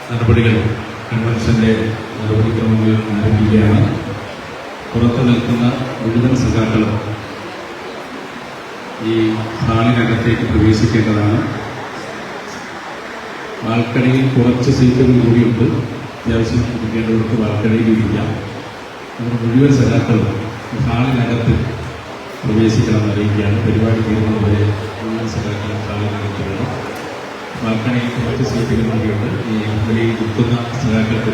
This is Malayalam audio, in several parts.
നടപടികൾ കൺവെൻഷന്റെ നടപടിക്രമങ്ങൾ ആരംഭിക്കുകയാണ്. പുറത്തു നിൽക്കുന്ന മുഴുവൻ സഖാക്കളും ഈ ഹാളിനകത്തേക്ക് പ്രവേശിക്കേണ്ടതാണ്. വാൽക്കടയിൽ കുറച്ച് സീറ്റുകൾ കൂടിയുണ്ട്. അത്യാവശ്യം ഇരിക്കേണ്ടവർക്ക് വാൽക്കടയിൽ ഇരിക്കാം. നമ്മുടെ മുഴുവൻ സഖാക്കളും ഹാളിനകത്ത് പ്രവേശിക്കണമെന്ന് അറിയിക്കുകയാണ്. പരിപാടി തീരുന്നതുവരെ മുഴുവൻ സഖാക്കളും ഹാളിനകത്ത് വേണം. വാൽക്കടയിൽ കുറച്ച് സീറ്റുകൾ കൂടിയുണ്ട്. ഈ വെളിയിൽ നിൽക്കുന്ന സഖാക്കൾക്ക്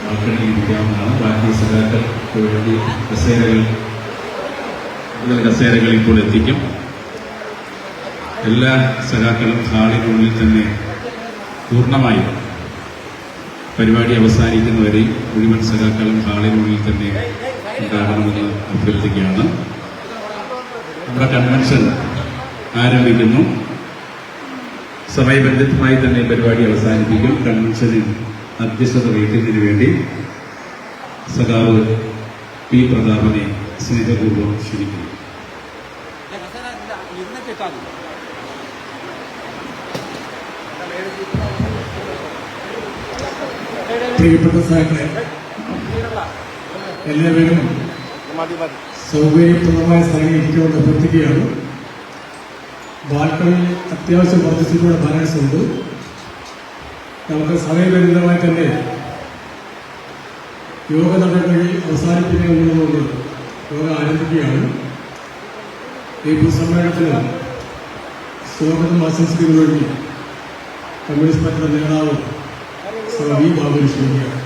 വാൽക്കടയിൽ ഇരിക്കാവുന്നതാണ്. ബാക്കി സഖാക്കൾക്ക് വേണ്ടി കസേരകൾ ഇപ്പോൾ എത്തിക്കും. എല്ലാ സഖാക്കളും ഹാളിനുള്ളിൽ തന്നെ പൂർണ്ണമായും പരിപാടി അവസാനിക്കുന്നവരെ മുഴുവൻ സഖാക്കളും ഹാളിനുള്ളിൽ തന്നെ ഉണ്ടാകണമെന്ന് അഭ്യർത്ഥിക്കുകയാണ്. നമ്മുടെ കൺവെൻഷൻ ആരംഭിക്കുന്നു. സമയബന്ധിതമായി തന്നെ പരിപാടി അവസാനിപ്പിക്കും. കൺവെൻഷനിൽ അധ്യക്ഷത വഹിക്കുന്നതിന് വേണ്ടി സഖാവ് പി പ്രതാപനെ സ്നേഹപൂർവ്വം ക്ഷണിക്കുന്നു. പ്രിയപ്പെട്ട സഖാക്കളെ, എല്ലാവരും സൗകര്യപ്രദമായ സ്ഥലങ്ങളിൽ ഇരിക്കുമെന്ന് അഭ്യർത്ഥിക്കുകയാണ്. ബാൽക്കണിയിൽ അത്യാവശ്യം കുറച്ച് സീറ്റുകളുടെ ബാലൻസ് ഉണ്ട്. നമുക്ക് സമയബന്ധിതമായി തന്നെ യോഗ നടപടി അവസാനിപ്പിക്കുന്നതുകൊണ്ട് യോഗ ആരംഭിക്കുകയാണ്. ഈ പൊതുസമ്മേളനത്തിന് സ്വാഗതം ആശംസിക്കുന്നതിന് വേണ്ടി കമ്മ്യൂണിസ്റ്റ് പാർട്ടിയുടെ നേതാവ് വി ബാബുവിനെ ക്ഷണിക്കുകയാണ്.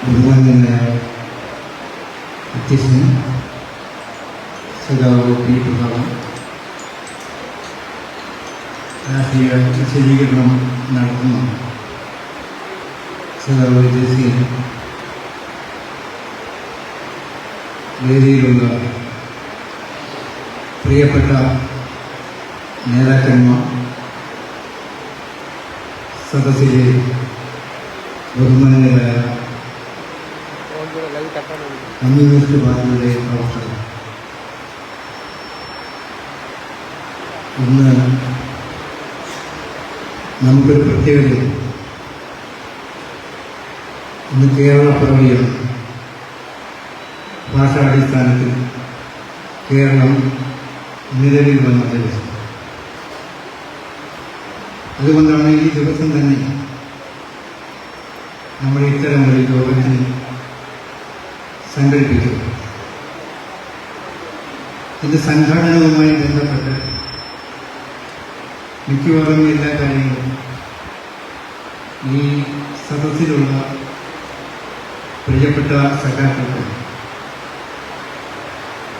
ബഹുമാന്യനായ അധ്യക്ഷൻ സഖാവ് പി പ്രതാപൻ രാഷ്ട്രീയ വിശദീകരണം നടത്തുന്ന സഖാവ് ജസീർ, വേദിയിലുള്ള പ്രിയപ്പെട്ട നേതാക്കന്മാർ, സദസ്സിലെ ബഹുമാന്യരായ കമ്മ്യൂണിസ്റ്റ് പാർട്ടിയുടെ പ്രവർത്തകർ, ഇന്ന് നമുക്കൊരു പ്രത്യേകതയുണ്ട്. ഇന്ന് കേരളപ്പിറവിയാണ്. ഭാഷാടിസ്ഥാനത്തിൽ കേരളം നിലവിൽ വന്ന ദിവസം. അതുകൊണ്ടാണ് ഈ ദിവസം തന്നെ നമ്മൾ ഇത്തരം ഒരു യോഗത്തിന് സംഘടിപ്പിച്ചത്. ഇത് സംഘടനവുമായി ബന്ധപ്പെട്ട് മിക്കവാറും എല്ലാ കാര്യങ്ങളും ഈ സദസ്സിലുള്ള പ്രിയപ്പെട്ട സഖാക്കൾക്ക്,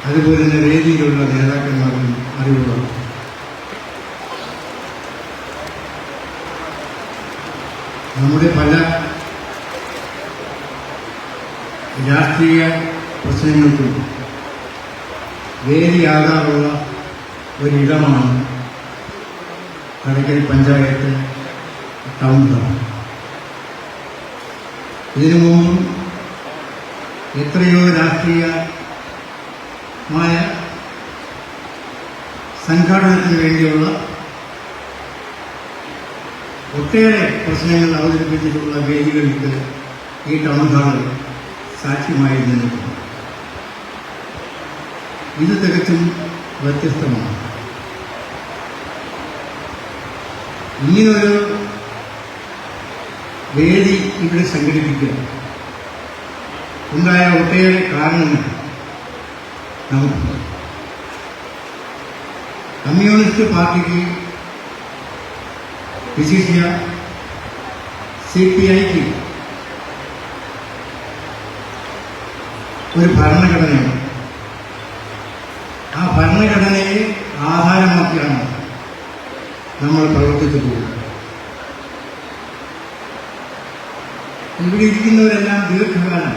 അതുപോലെ തന്നെ വേദിയിലുള്ള നേതാക്കന്മാർക്കും അറിവുള്ളതാണ്. നമ്മുടെ പല രാഷ്ട്രീയ പ്രശ്നങ്ങൾക്കും വേദിയാകാറുള്ള ഒരിടമാണ് കടയ്ക്കൽ പഞ്ചായത്ത് ടൗൺ ഹാൾ. ഇതിനു മുമ്പും എത്രയോ രാഷ്ട്രീയമായ സംഘാടനത്തിന് വേണ്ടിയുള്ള ഒട്ടേറെ പ്രശ്നങ്ങൾ അവതരിപ്പിച്ചിട്ടുള്ള വേദികൾക്ക് ഈ ടൗൺ ഹാൾ സാക്ഷ്യമായി നിന്നിട്ടുണ്ട്. ഇത് തികച്ചും വ്യത്യസ്തമാണ്. ഇങ്ങനൊരു വേദി ഇവിടെ സംഘടിപ്പിക്കുക ഉണ്ടായ ഒട്ടേറെ കാരണങ്ങൾ നമുക്കുണ്ട്. കമ്മ്യൂണിസ്റ്റ് പാർട്ടിക്ക്, വിശിഷ്യ CPIക്ക് ഒരു ഭരണഘടനയാണ്. ആ ഭരണഘടനയെ ആധാരമാക്കിയാണ് നമ്മൾ പ്രവർത്തിച്ചു പോകുന്നത്. ഇവിടെ ഇരിക്കുന്നവരെല്ലാം ദീർഘകാലം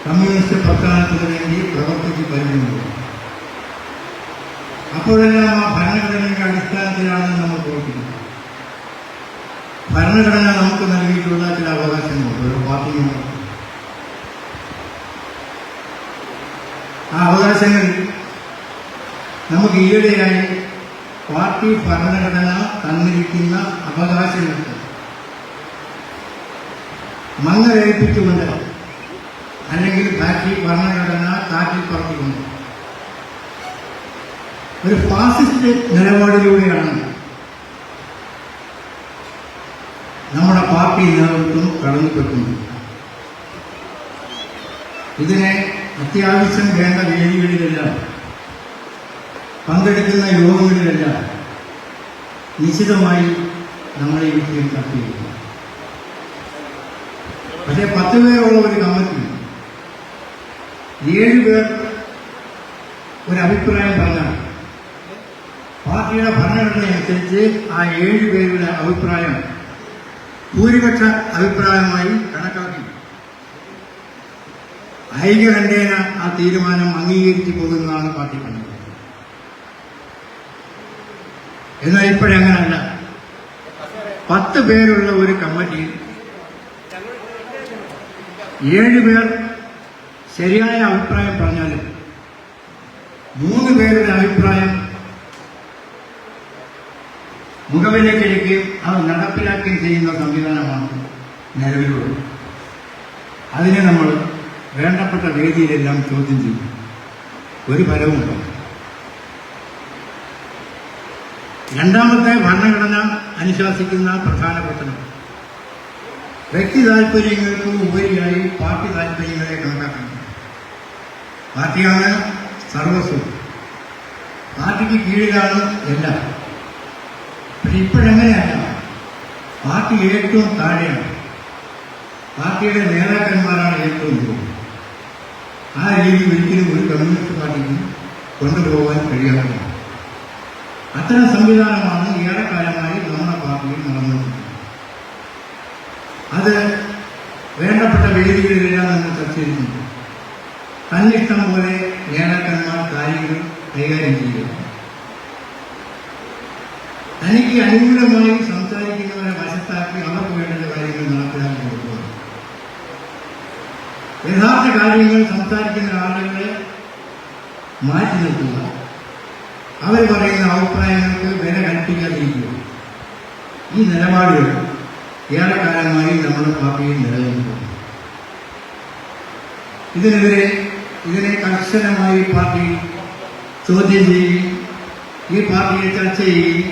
കമ്മ്യൂണിസ്റ്റ് പ്രസ്ഥാനത്തിന് വേണ്ടി പ്രവർത്തിച്ച് വരുന്നുണ്ട്. അപ്പോഴെല്ലാം ആ ഭരണഘടനയുടെ അടിസ്ഥാനത്തിലാണ് നമ്മൾ പ്രവർത്തിക്കുന്നത്. ഭരണഘടന നമുക്ക് നൽകിയിട്ടുള്ള ചില അവകാശങ്ങളുണ്ട് ഒരു പാർട്ടി മെമ്പർ. ആ അവകാശങ്ങൾ നമുക്ക് ഈയിടെയായി പാർട്ടി ഭരണഘടന തന്നിരിക്കുന്ന അവകാശങ്ങൾക്ക് മങ്ങലേൽപ്പിച്ചുകൊണ്ട് അല്ലെങ്കിൽ പാർട്ടി ഭരണഘടന കാറ്റിൽ പറത്തിക്കൊണ്ട് ഒരു ഫാസിസ്റ്റ് നിലപാടിലൂടെയാണ് നമ്മുടെ പാർട്ടി നേതൃത്വം കടന്നുപോയിട്ടുണ്ട്. ഇതിനെ അത്യാവശ്യം വേണ്ട വേദികളിലെല്ലാം പങ്കെടുക്കുന്ന യോഗങ്ങളിലെല്ലാം നിശ്ചിതമായി നമ്മൾ ഈ വിഷയം ചർച്ച ചെയ്യുന്നു. പക്ഷേ 10 പേരുള്ള ഒരു കമ്മിറ്റി 7 പേർ ഒരു അഭിപ്രായം പറഞ്ഞാൽ പാർട്ടിയുടെ ഭരണഘടന അനുസരിച്ച് ആ 7 പേരുടെ അഭിപ്രായം ഭൂരിപക്ഷ അഭിപ്രായമായി കണക്കാക്കി ഐക്യകണ്ഠേന ആ തീരുമാനം അംഗീകരിച്ചു പോകുന്നതാണ് പാർട്ടി കണ്ടത്. എന്നാൽ ഇപ്പോഴങ്ങനല്ല. 10 പേരുള്ള ഒരു കമ്മിറ്റിയിൽ 7 പേർ ശരിയായ അഭിപ്രായം പറഞ്ഞാലും 3 പേരുടെ അഭിപ്രായം മുഖവിലേക്കെടുക്കുകയും അത് നടപ്പിലാക്കുകയും ചെയ്യുന്ന സംവിധാനമാണ് നിലവിലുള്ളത്. അതിനെ നമ്മൾ വേണ്ടപ്പെട്ട വേദിയിലെല്ലാം ചോദ്യം ചെയ്യും. ഒരു ഫലവുമുണ്ട്. രണ്ടാമത്തെ ഭരണഘടന അനുശാസിക്കുന്ന പ്രധാന പ്രശ്നം വ്യക്തി താല്പര്യങ്ങൾക്ക് ഉപരിയായി പാർട്ടി താല്പര്യങ്ങളെ കണക്കാക്കണം. പാർട്ടിയാണ് സർവസ്വം, പാർട്ടിക്ക് കീഴിലാണ് എല്ലാം. പക്ഷെ ഇപ്പോഴെങ്ങനെയല്ല, പാർട്ടി ഏറ്റവും താഴെയാണ്, പാർട്ടിയുടെ നേതാക്കന്മാരാണ് ഏറ്റവും കൂടുതൽ. ആ രീതി ഒരിക്കലും ഒരു കമ്മ്യൂണിസ്റ്റ് പാർട്ടിക്ക് കൊണ്ടുപോകാൻ കഴിയാത്തതാണ്. അത്തരം സംവിധാനമാണ് ഏറെക്കാലമായി നമ്മുടെ പാർട്ടിയിൽ നടന്നുകൊണ്ടിരിക്കുന്നത്. അത് വേണ്ടപ്പെട്ട വേദികളിലെല്ലാം നമ്മൾ ചർച്ച ചെയ്തിട്ടുണ്ട്. തന്നിഷ്ടം പോലെ നേതാക്കന്മാർ കാര്യങ്ങൾ കൈകാര്യം ചെയ്യുക, തനിക്ക് അനുകൂലമായി സംസാരിക്കുന്നവരെ വശത്താക്കി അവർക്ക് വേണ്ട കാര്യങ്ങൾ നടപ്പിലാക്കി കൊടുക്കുക. യഥാർത്ഥ കാര്യങ്ങൾ സംസാരിക്കുന്ന ആളുകളെ മാറ്റി നിർത്തുക, അവർ പറയുന്ന അഭിപ്രായങ്ങൾക്ക് വില കൽപ്പിക്കാതിരിക്കുക. ഈ നിലപാടുകൾ ഏറെക്കാലമായി നമ്മുടെ പാർട്ടിയിൽ നിലനിൽക്കുന്നു. ഇതിനെ കർശനമായി പാർട്ടി ചോദ്യം ചെയ്യുകയും ഈ പാർട്ടിയെ ചർച്ച ചെയ്യുകയും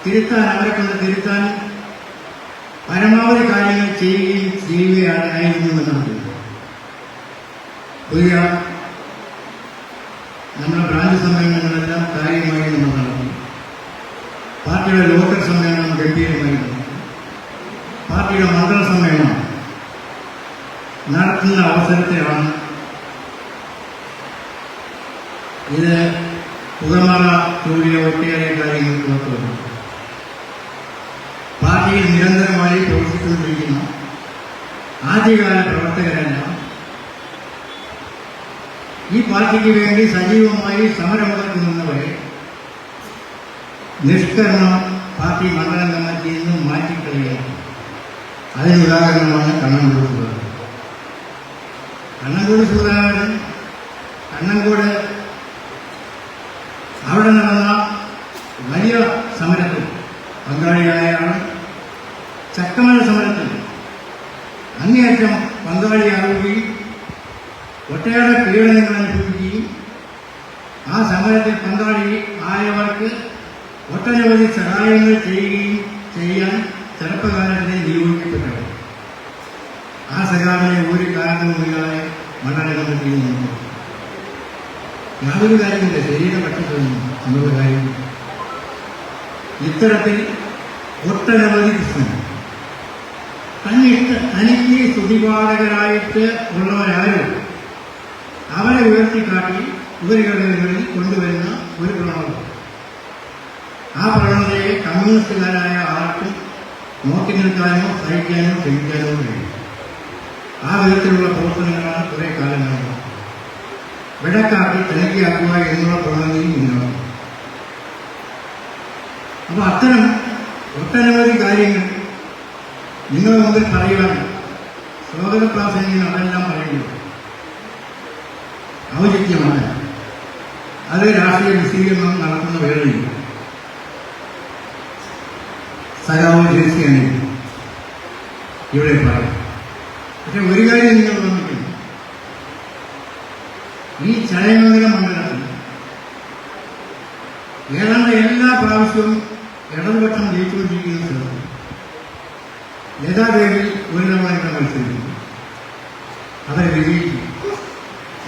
തിരുത്താൻ അവരെ കൊണ്ട് തിരുത്താൻ പരമാവധി കാര്യങ്ങൾ ചെയ്യുകയായിരുന്നു എന്നുള്ളത്. പുതിയ നമ്മുടെ ബ്രാഞ്ച് സമ്മേളനങ്ങളെല്ലാം കാര്യമായി നമ്മൾ നടത്തി. പാർട്ടിയുടെ ലോക്കൽ സമ്മേളനം ഗംഭീരമായി നടത്തി. പാർട്ടിയുടെ മണ്ഡല സമ്മേളനം നടത്തുന്ന അവസരത്തിലാണ് ഇത് പുകമറ കൂടിയ ഒട്ടേറെ കാര്യങ്ങൾ പുറത്തുവരുന്നത്. പാർട്ടിയിൽ നിരന്തരമായി പ്രവർത്തിച്ചുകൊണ്ടിരിക്കുന്ന ആദ്യകാല പ്രവർത്തകരെല്ലാം ഈ പാർട്ടിക്ക് വേണ്ടി സജീവമായി സമരമുഖത്ത് നിന്നവരെ നിഷ്കരണം പാർട്ടി മണ്ഡലം കമ്മിറ്റിയിൽ നിന്നും മാറ്റിക്കളയുകയാണ്. അതിനുദാഹരണമാണ് കണ്ണങ്കോട് സുധാകരൻ. കണ്ണങ്കോട് അവിടെ നടന്ന വലിയ സമരത്തിൽ പങ്കാളിയായാണ്. ചക്കമല സമരത്തിൽ അങ്ങേയറ്റം പങ്കാളിയാവുകയും ഒട്ടേറെ പീഡനങ്ങൾ അനുഭവിക്കുകയും ആ സമരത്തിൽ പങ്കാളി ആയവർക്ക് ഒട്ടനവധി സഹായങ്ങൾ ചെയ്യാൻ ചെറുപ്പകാലത്തെ നിയോഗിക്കപ്പെട്ടത്. ആ സഹായങ്ങളെ ഒരു കാരണവുമില്ലാതെ മണ്ഡല കമ്മിറ്റിയിൽ നിന്നു. യാതൊരു കാര്യമില്ല, ശരീരപക്ഷത്തിൽ എന്നുള്ള കാര്യം. ഇത്തരത്തിൽ ഒട്ടനവധി പ്രശ്നങ്ങൾ തനിക്ക് സ്തുതിപാഠകരായിട്ട് ഉള്ളവരാരും അവരെ ഉയർത്തിക്കാട്ടി ഉപരികളിൽ കൊണ്ടുവരുന്ന ഒരു പ്രവണത. ആ പ്രവണതയെ കമ്മ്യൂണിസ്റ്റുകാരായ ആർക്കും നോക്കി നിൽക്കാനോ സഹിക്കാനോ ക്ഷമിക്കാനോ കഴിയും. ആ വിധത്തിലുള്ള പ്രവർത്തനങ്ങളാണ് കുറെ കാലങ്ങളായി വെടക്കാക്കി തനിക്കാക്കുക എന്നുള്ള പ്രവണതയും മുന്നോട്ട്. അപ്പൊ അത്തരം ഒട്ടനവധി കാര്യങ്ങൾ നിങ്ങളുടെ മുമ്പിൽ പറയുവാൻ സ്വാഗത പ്രാസംഗികൻ അതെല്ലാം പറയുന്നത് ഔചിത്യമാണ്. അത് രാഷ്ട്രീയ വിശദീകരണം നടത്തുന്ന വേളയിൽ സഖാവ് ജയിച്ചാണ് ഇവിടെ പറയും. പക്ഷെ ഒരു കാര്യം നിങ്ങൾ ഓർമ്മിക്കുന്നു, ഈ ചടയമംഗലം മണ്ഡലത്തിൽ ഏതാണ്ട് എല്ലാ പ്രാവശ്യവും ഇടതുപക്ഷം ജയിച്ചുകൊണ്ടിരിക്കുന്ന സ്ഥലത്ത് ലതാദേവി ഒരു തവണ മത്സരിച്ചു, അവരെ വിജയിച്ചു.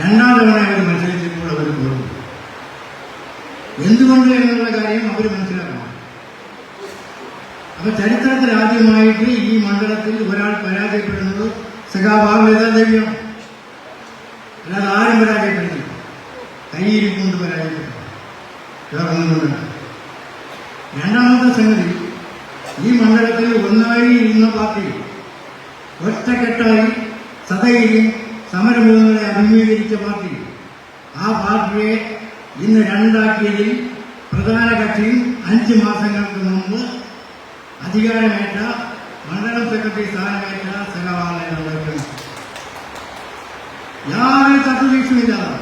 രണ്ടാം തവണ അവർ മത്സരിച്ചപ്പോൾ അവർ തോറ്റു. എന്തുകൊണ്ട് എന്നുള്ള കാര്യം അവർ മനസ്സിലാക്കണം. അപ്പൊ ചരിത്രത്തിൽ ആദ്യമായിട്ട് ഈ മണ്ഡലത്തിൽ ഒരാൾ പരാജയപ്പെടുന്നത് സഖാവ് ലതാദേവിയാണ്. അല്ലാതെ ആരും പരാജയപ്പെടുന്നില്ല. കൈയിരിക്കൊണ്ട് പരാജയപ്പെട്ടു, വേറൊന്നുകൊണ്ടല്ല. രണ്ടാമത്തെ സംഗതി, ഈ മണ്ഡലത്തിൽ ഒന്നായി ഇരുന്ന പാർട്ടി ഒറ്റക്കെട്ടായി സദൈര്യം സമരമുഖങ്ങളെ അഭിമുഖീകരിച്ച പാർട്ടി, ആ പാർട്ടിയെ ഇന്ന് രണ്ടാക്കിയതിൽ പ്രധാന കക്ഷിയും 5 മാസങ്ങൾക്ക് മുമ്പ് അധികാരമേറ്റ മണ്ഡലം സെക്രട്ടറി സ്ഥാനമേറ്റ സഖാവാണ്. യാതൊരു തത്വദീക്ഷയുമില്ലാതെ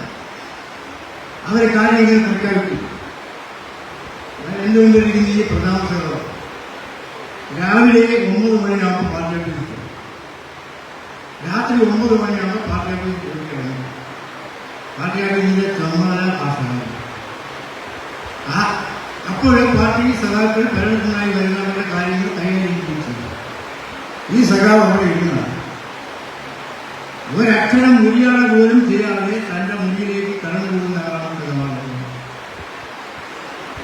അവർ കാര്യങ്ങൾ പ്രഖ്യാപിക്കും. എന്തുകൊണ്ടിരിക്കുന്ന ഈ പ്രധാന സഖാവ് രാവിലെ 9 മണിയാകുമ്പോൾ പാർട്ടി ഓഫീസിൽ, രാത്രി 9 മണിയാകുമ്പോൾ പാർട്ടി ഓഫീസിൽ ഇറങ്ങി. പാർട്ടി ഓഫീസിന്റെ ചുമതല പാസ്സാണ്. അപ്പോഴും പാർട്ടി സഖാക്കൾ ഭരണത്തിനായി വരുന്നവരുടെ കാര്യങ്ങൾ കൈകാര്യം. ഈ സഖാവ് അവിടെ ഇരിക്കുന്നതാണ്. ഒരക്ഷരം മുറിയാളെ പോലും ചെയ്യാതെ തന്റെ മുന്നിലേക്ക് കടന്നു പോകുന്ന ആളാണ് സഖാവ്.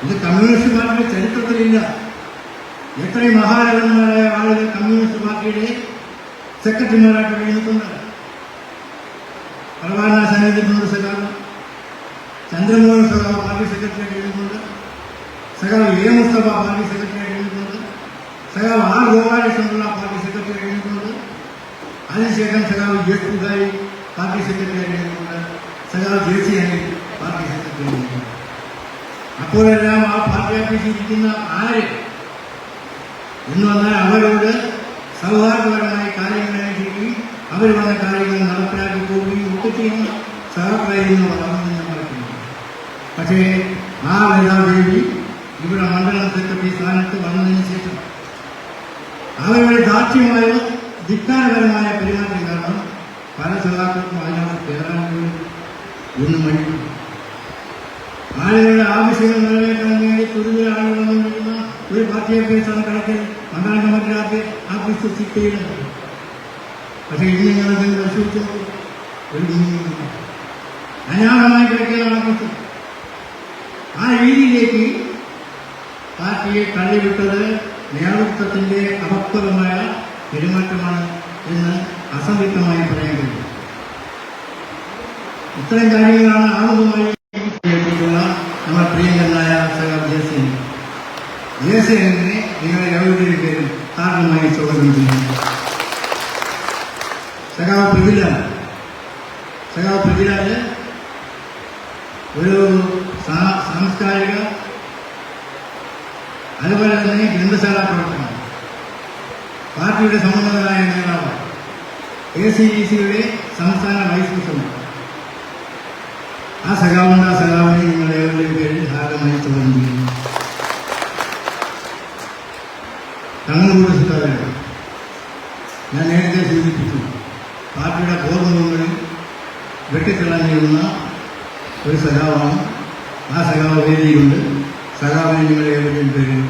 ഇത് കമ്മ്യൂണിസ്റ്റ് പാർട്ടിയുടെ ചരിത്രത്തിലില്ല. എത്രയും മഹാരഥന്മാരായ ആളുകൾ കമ്മ്യൂണിസ്റ്റ് പാർട്ടിയുടെ സെക്രട്ടറിമാരായിട്ട് കഴിഞ്ഞിട്ടുണ്ട്. പരവാന സാന്നിധ്യത്തിനോട് സഖാവ് ചന്ദ്രമോഹൻ സഖാവ് പാർട്ടി സെക്രട്ടറി കഴിഞ്ഞിട്ടുണ്ട്. സഖാവ് എ മുസ്തഫ പാർട്ടി സെക്രട്ടറി കഴിഞ്ഞിട്ടുണ്ട്. സഖാവ് ആർ ഗോപാലകൃഷ്ണപിള്ള പാർട്ടി സെക്രട്ടറി കഴിഞ്ഞിട്ടുണ്ട്. അതിനുശേഷം സഖാവ് എസ് പുതായി പാർട്ടി സെക്രട്ടറി കഴിഞ്ഞിട്ടുണ്ട്. സഖാവ് ജെ.സി. അനിൽ പാർട്ടി സെക്രട്ടറി കഴിഞ്ഞിട്ടുണ്ട്. അപ്പോഴെല്ലാം ആ പാർട്ടി ഓഫീസിൽ ഇരിക്കുന്ന ആര് എന്ന് വന്നാൽ അവരോട് സൗഹാർദ്ദപരമായി കാര്യങ്ങൾ അനുസരിക്കുകയും അവർ വന്ന കാര്യങ്ങൾ നടപ്പിലാക്കി പോവുകയും ഒക്കെ ചെയ്യുന്ന സഹപ്രയത്നം വളർന്നു നടക്കുന്നു. പക്ഷേ ആ ലതാദേവി ഇവിടെ മണ്ഡലം സെക്രട്ടറി സ്ഥാനത്ത് വന്നതിന് ശേഷം അവരുടെ ദാർഢ്യമായ ധിക്കാരപരമായ പെരുമാറ്റം കാരണം പല സഖാക്കൾക്കും അതിനകത്ത് കയറാൻ ഒന്നും വഴിക്കും. ആളുകളുടെ ആവശ്യങ്ങൾ നിറവേറ്റാൻ വേണ്ടി കൂടുതൽ ആളുകൾ വന്നുകൊണ്ടിരിക്കുന്ന ഒരു പാർട്ടി ഓഫീസാണ് കണക്കിൽ മണ്ഡലം കമ്മിറ്റിയുടെ ആഫീസ് സിറ്റ് ചെയ്യുന്നത്. പക്ഷേ ഇന്ന് ഞങ്ങൾ പരിശോധിച്ചു ഒരു അനാഥമായി കിടക്കുകയാണ് ആഫീസ്. ആ രീതിയിലേക്ക് പാർട്ടിയെ തള്ളിവിട്ടത് നേതൃത്വത്തിന്റെ അപക്വമായ പെരുമാറ്റമാണ് എന്ന് അസംതൃപ്തമായി പറയാൻ കഴിയും. ഇത്തരം കാര്യങ്ങളാണ് ആമുഖമായി നമ്മുടെ പ്രിയങ്കരനായ സഖാവ് ജെ.സി. നിങ്ങളെ രവിയുടെ പേരിൽ കാരണമായി സ്വാഗതം ചെയ്യുന്നു. സഖാവ് പൃഥ്വിരാജ് ഒരു സാംസ്കാരിക അതുപോലെ തന്നെ ഗ്രന്ഥശാല പ്രവർത്തനം, പാർട്ടിയുടെ സമുന്നതനായ നേതാവ്, ACDCയുടെ സംസ്ഥാന വൈസ് പ്രസിഡന്റ്. ആ സഖാവിനെ നിങ്ങൾ ഏവരുടെയും പേരിൽ ഭാഗമായി സ്വാഗതം ചെയ്യുന്നു. കണ്ണൂർ സുധാകരൻ ഞാൻ നേരത്തെ സൂചിപ്പിച്ചു, പാർട്ടിയുടെ പൂർവ്വങ്ങളിൽ വെട്ടിത്തിളങ്ങിയിരുന്ന ഒരു സഖാവാണ്. ആ സഖാവ് വേദിയിലുണ്ട്. സഖാവിനെ നിങ്ങളെ ഏവരുടെയും പേരിൽ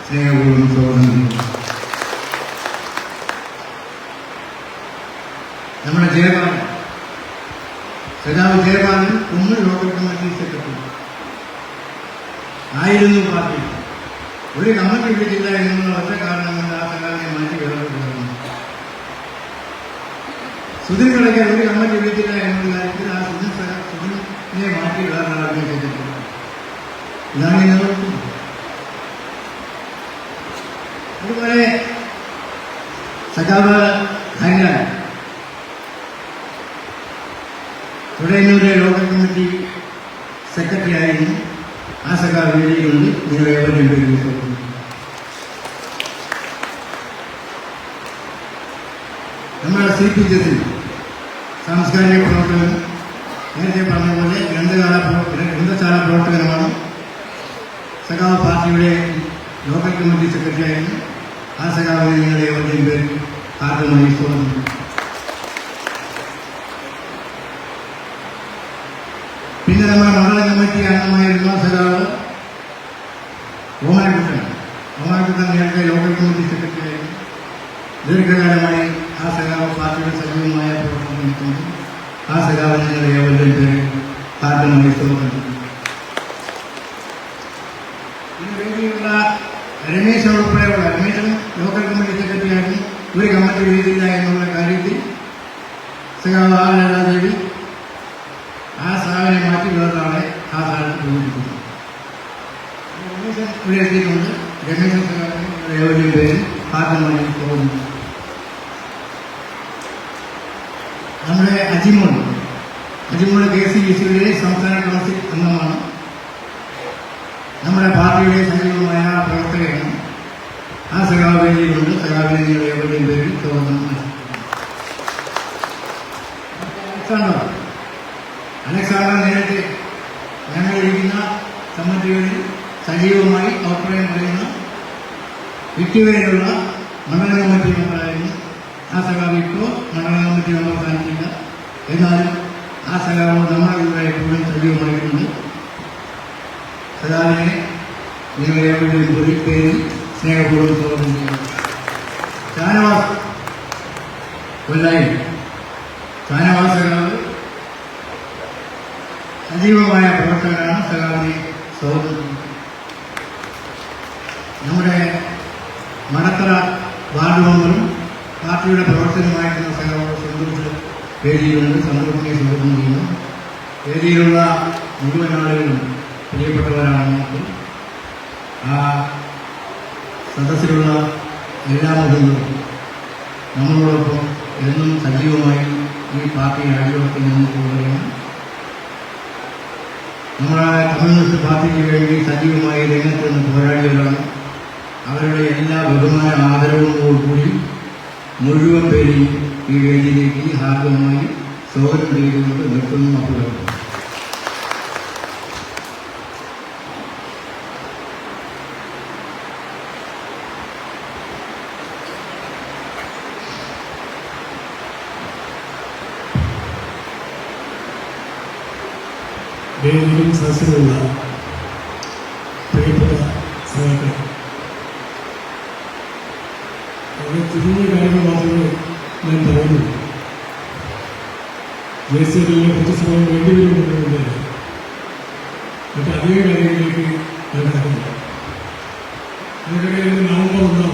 സ്നേഹപൂർവ്വം സ്വാഗതം ചെയ്യുന്നു. നമ്മുടെ ജയപാലൻ, സഖാവ് ജയപാലൻ കുമ്മൽ ലോക്കൽ കമ്മിറ്റി സെക്രട്ടറി ആയിരുന്നു. പാർട്ടി ഒരു കമ്മിറ്റി വിളിച്ചില്ല എന്നുള്ള ഒറ്റ കാരണം കൊണ്ട് ആ സഖാവിനെ മാറ്റി വേർപെടുന്നു. സുധിൻ കളിക്കാൻ ഒരു കമ്മിറ്റി വിളിച്ചില്ല എന്നുള്ള കാര്യത്തിൽ ആ സുധിനെ മാറ്റി വേറൊരാളെ ചെയ്തിട്ടുണ്ട്. ഇതാണ് നേതൃത്വം. അതുപോലെ സഖാവ് ഹരിലാൽ തൊടയന്നൂരിലെ ലോക്കൽ കമ്മിറ്റി സെക്രട്ടറി ആയിരുന്നു. ആ സഖാവ് വേദിയിലുണ്ട്. നിങ്ങൾ ഏവരും പേര് വിളിക്കുന്നു. നമ്മുടെ CPGത്തിൽ സാംസ്കാരിക പ്രവർത്തകൻ, നേരത്തെ പറഞ്ഞ പോലെ ഗ്രന്ഥശാല പ്രവർത്തകനുമാണ്. സഖാവ് പാർട്ടിയുടെ ലോക്കൽ കമ്മിറ്റി സെക്രട്ടറി ആയിരുന്നു. ആ സഖാവിനെ നിങ്ങൾ ഏവരുടെയും പേര് ആദ്യമായി സ്വാഗതം. പിന്നെ നമ്മുടെ മണ്ഡല കമ്മിറ്റി അംഗമായിരുന്ന സഖാവ് ഓമനക്കുട്ടൻ നേരത്തെ ലോക്കൽ കമ്മിറ്റി സെക്രട്ടറി ആയിരുന്നു. ദീർഘകാലമായി ആ സഖാവ് പാർട്ടിയുടെ സജീവമായ പ്രവർത്തനം നടത്തുന്നു. ആ സഖാവിനെ നിങ്ങൾ ഏവരുടെയും പേര് ആദ്യമായി സ്വാഗതം. പിന്നെ വേദിയിലുള്ള രമേശൻ ഉൾപ്പെടെയുള്ള രമേശൻ ലോക്കൽ കമ്മിറ്റി സെക്രട്ടറി ആയിരുന്നു. ഒരു കമ്മിറ്റി വേദിയില്ല എന്നുള്ള കാര്യത്തിൽ സഖാവ് ആർ ലളിതാദേവി ആ സാഹചര്യം മാറ്റി വേറൊരാളെ ആ സ്ഥാനത്ത് പ്രവേശിക്കുന്നു. രമേശൻ ഇവിടെ എത്തിയിട്ടുണ്ട്. രമേശൻ സഖാവിനെ ഏവരുടെയും പേര് ആദ്യമായി പോകുന്നു. നമ്മുടെ അജിമോൾ KCBCയുടെ സംസ്ഥാന കൗൺസിൽ അംഗമാണ്. നമ്മുടെ പാർട്ടിയുടെ സജീവമായ പ്രവർത്തകരാണ്. ആ സഖാവ് വേദിയിലുണ്ട്. സഖാവിനെ നിങ്ങൾ ഏവരുടെയും പേരിൽ സ്വാഗതം. അലക്സാണ്ടർ നേരത്തെ ഞങ്ങളിരിക്കുന്ന കമ്മിറ്റികളിൽ സജീവമായി അഭിപ്രായം പറയുന്ന വ്യക്തിവരെയുള്ള മണ്ഡല കമ്മിറ്റി മെമ്പറായിരുന്നു. ആ സഖാവ് ഇപ്പോൾ മണ്ഡല കമ്മിറ്റി മെമ്പർ സ്ഥാനത്തില്ല. എന്നാലും ആ സഖാവ് നമ്മുടെ കൂടെ എപ്പോഴും സജീവമായിട്ടുണ്ട്. സഖാവിനെ നിങ്ങൾ ഏവരുടെയും പേരിൽ സ്നേഹപൂർവ്വം സ്വാഗതം ചെയ്യുന്നു. ഷാനവാസ് കൊല്ലായി സഖാവ് സജീവമായ പ്രവർത്തകരാണ്. സഖാവിനെ സ്വാഗതം ചെയ്യുന്നു. നമ്മുടെ മടത്തറ വാർഡ് മെമ്പറും പാർട്ടിയുടെ പ്രവർത്തനമായിരുന്ന സഖാവ് സന്തോഷ് വേദിയിലുണ്ട്. സന്തോഷിനെ സ്വാഗതം ചെയ്യുന്നു. വേദിയിലുള്ള മുഴുവൻ ആളുകളും പ്രിയപ്പെട്ടവരാണ് നമുക്ക്. ആ സദസ്സിലുള്ള എല്ലാ മുഖങ്ങളും നമ്മളോടൊപ്പം എന്നും സജീവമായി ഈ പാർട്ടി അടിയൊക്കെ നിന്ന് പോവുകയാണ്. നമ്മുടെ കമ്മ്യൂണിസ്റ്റ് പാർട്ടിക്ക് വേണ്ടി സജീവമായി രംഗത്ത് നിന്ന് പോരാടിയവരാണ്. അവരുടെ എല്ലാ ബഹുമാന ആദരവോടുകൂടി മുഴുവൻ പേരെയും ഈ വേദിയിലേക്ക് ഹാർദവമായി സ്വാഗതം ചെയ്തുകൊണ്ട് നിർത്തുന്നു. അപ്പോൾ വേദിയിലും സദസ്സിലുള്ള പ്രിയപ്പെട്ട സഹോദരൻ, വളരെ ചുരുങ്ങിയ കാര്യങ്ങൾ മാത്രമേ ഞാൻ പറയുന്നു. JCBയിലെ കുറച്ച് സമയം വേണ്ടിവരുമെന്നുണ്ട്. മറ്റ് അധിക കാര്യങ്ങളിലേക്ക് ഞാൻ കടക്കുന്നു. അതിനിടയിൽ നവംബർ 1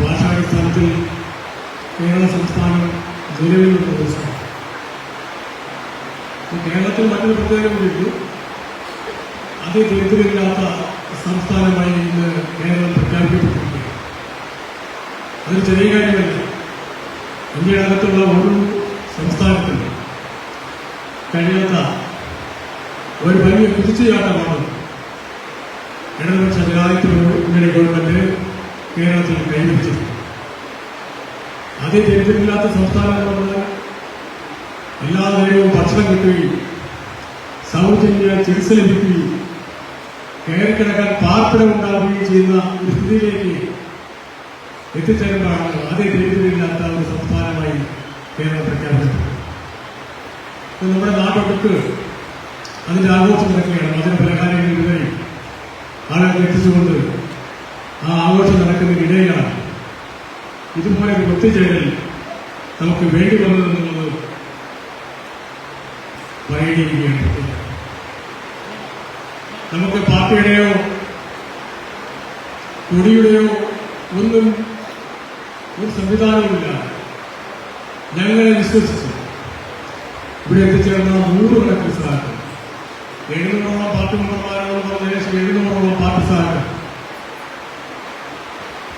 ഭാഷാടിസ്ഥാനത്തിൽ കേരള സംസ്ഥാനം നിലവിലുള്ള ദിവസമാണ്. കേരളത്തിൽ മറ്റൊരു പ്രത്യേകതയുണ്ട്. അതിദരിദ്രമില്ലാത്ത സംസ്ഥാനമായി ഇന്ന് കേരളം പ്രഖ്യാപിക്കപ്പെട്ടിരിക്കുകയാണ്. അതൊരു ചെറിയ കാര്യമല്ല. ഇന്ത്യക്കകത്തുള്ള ഒരു സംസ്ഥാനത്തിന് കഴിയാത്ത ഒരു വലിയ കുതിച്ചുചാട്ടമാണ് ഇടതുപക്ഷ ജനാധിപത്യ മുന്നണി ഗവൺമെന്റ് കേരളത്തിൽ കൈവരിച്ചത്. അതിദരിദ്രമില്ലാത്ത സംസ്ഥാനം എന്ന് പറഞ്ഞാൽ എല്ലാ നേരവും ഭക്ഷണം കിട്ടുകയും സൗജന്യ ചികിത്സ ലഭിക്കുകയും കയറിക്കിടക്കാൻ പാർപ്പിടമുണ്ടാവുകയും ചെയ്യുന്ന ഒരു സ്ഥിതിയിലേക്ക് എത്തിച്ചേരുമ്പോഴാണ് അതിദരിദ്രമില്ലാത്ത ഒരു സംസ്ഥാനമായി കേരളം പ്രഖ്യാപിച്ചത്. നമ്മുടെ നാട്ടൊട്ടുക്ക് അതിന്റെ ആഘോഷം നടക്കുകയാണ്. അതിന് പല കാര്യങ്ങളിൽ വിതറി ആളുകൾ എത്തിച്ചുകൊണ്ട് ആ ആഘോഷം നടക്കുന്നതിനിടയിലാണ് ഇതുപോലെ ഒരു ഒത്തുചേരൽ നമുക്ക് വേണ്ടി വന്നതെന്നുള്ളത് പറയേണ്ടിയിരിക്കുകയാണ്. നമുക്ക് പാർട്ടിയുടെയോ കൊടിയുടെയോ ഒന്നും ഒരു സംവിധാനവുമില്ല. ഞങ്ങളെ വിശ്വസിച്ച് ഇവിടെ എത്തിച്ചേർന്ന 100 കണക്കിന് സഹാക്കൾ, 700ഓളം പാർട്ടി മെമ്പർമാരോട് പറഞ്ഞ 700ഓളം പാർട്ടി സഹാക്കൾ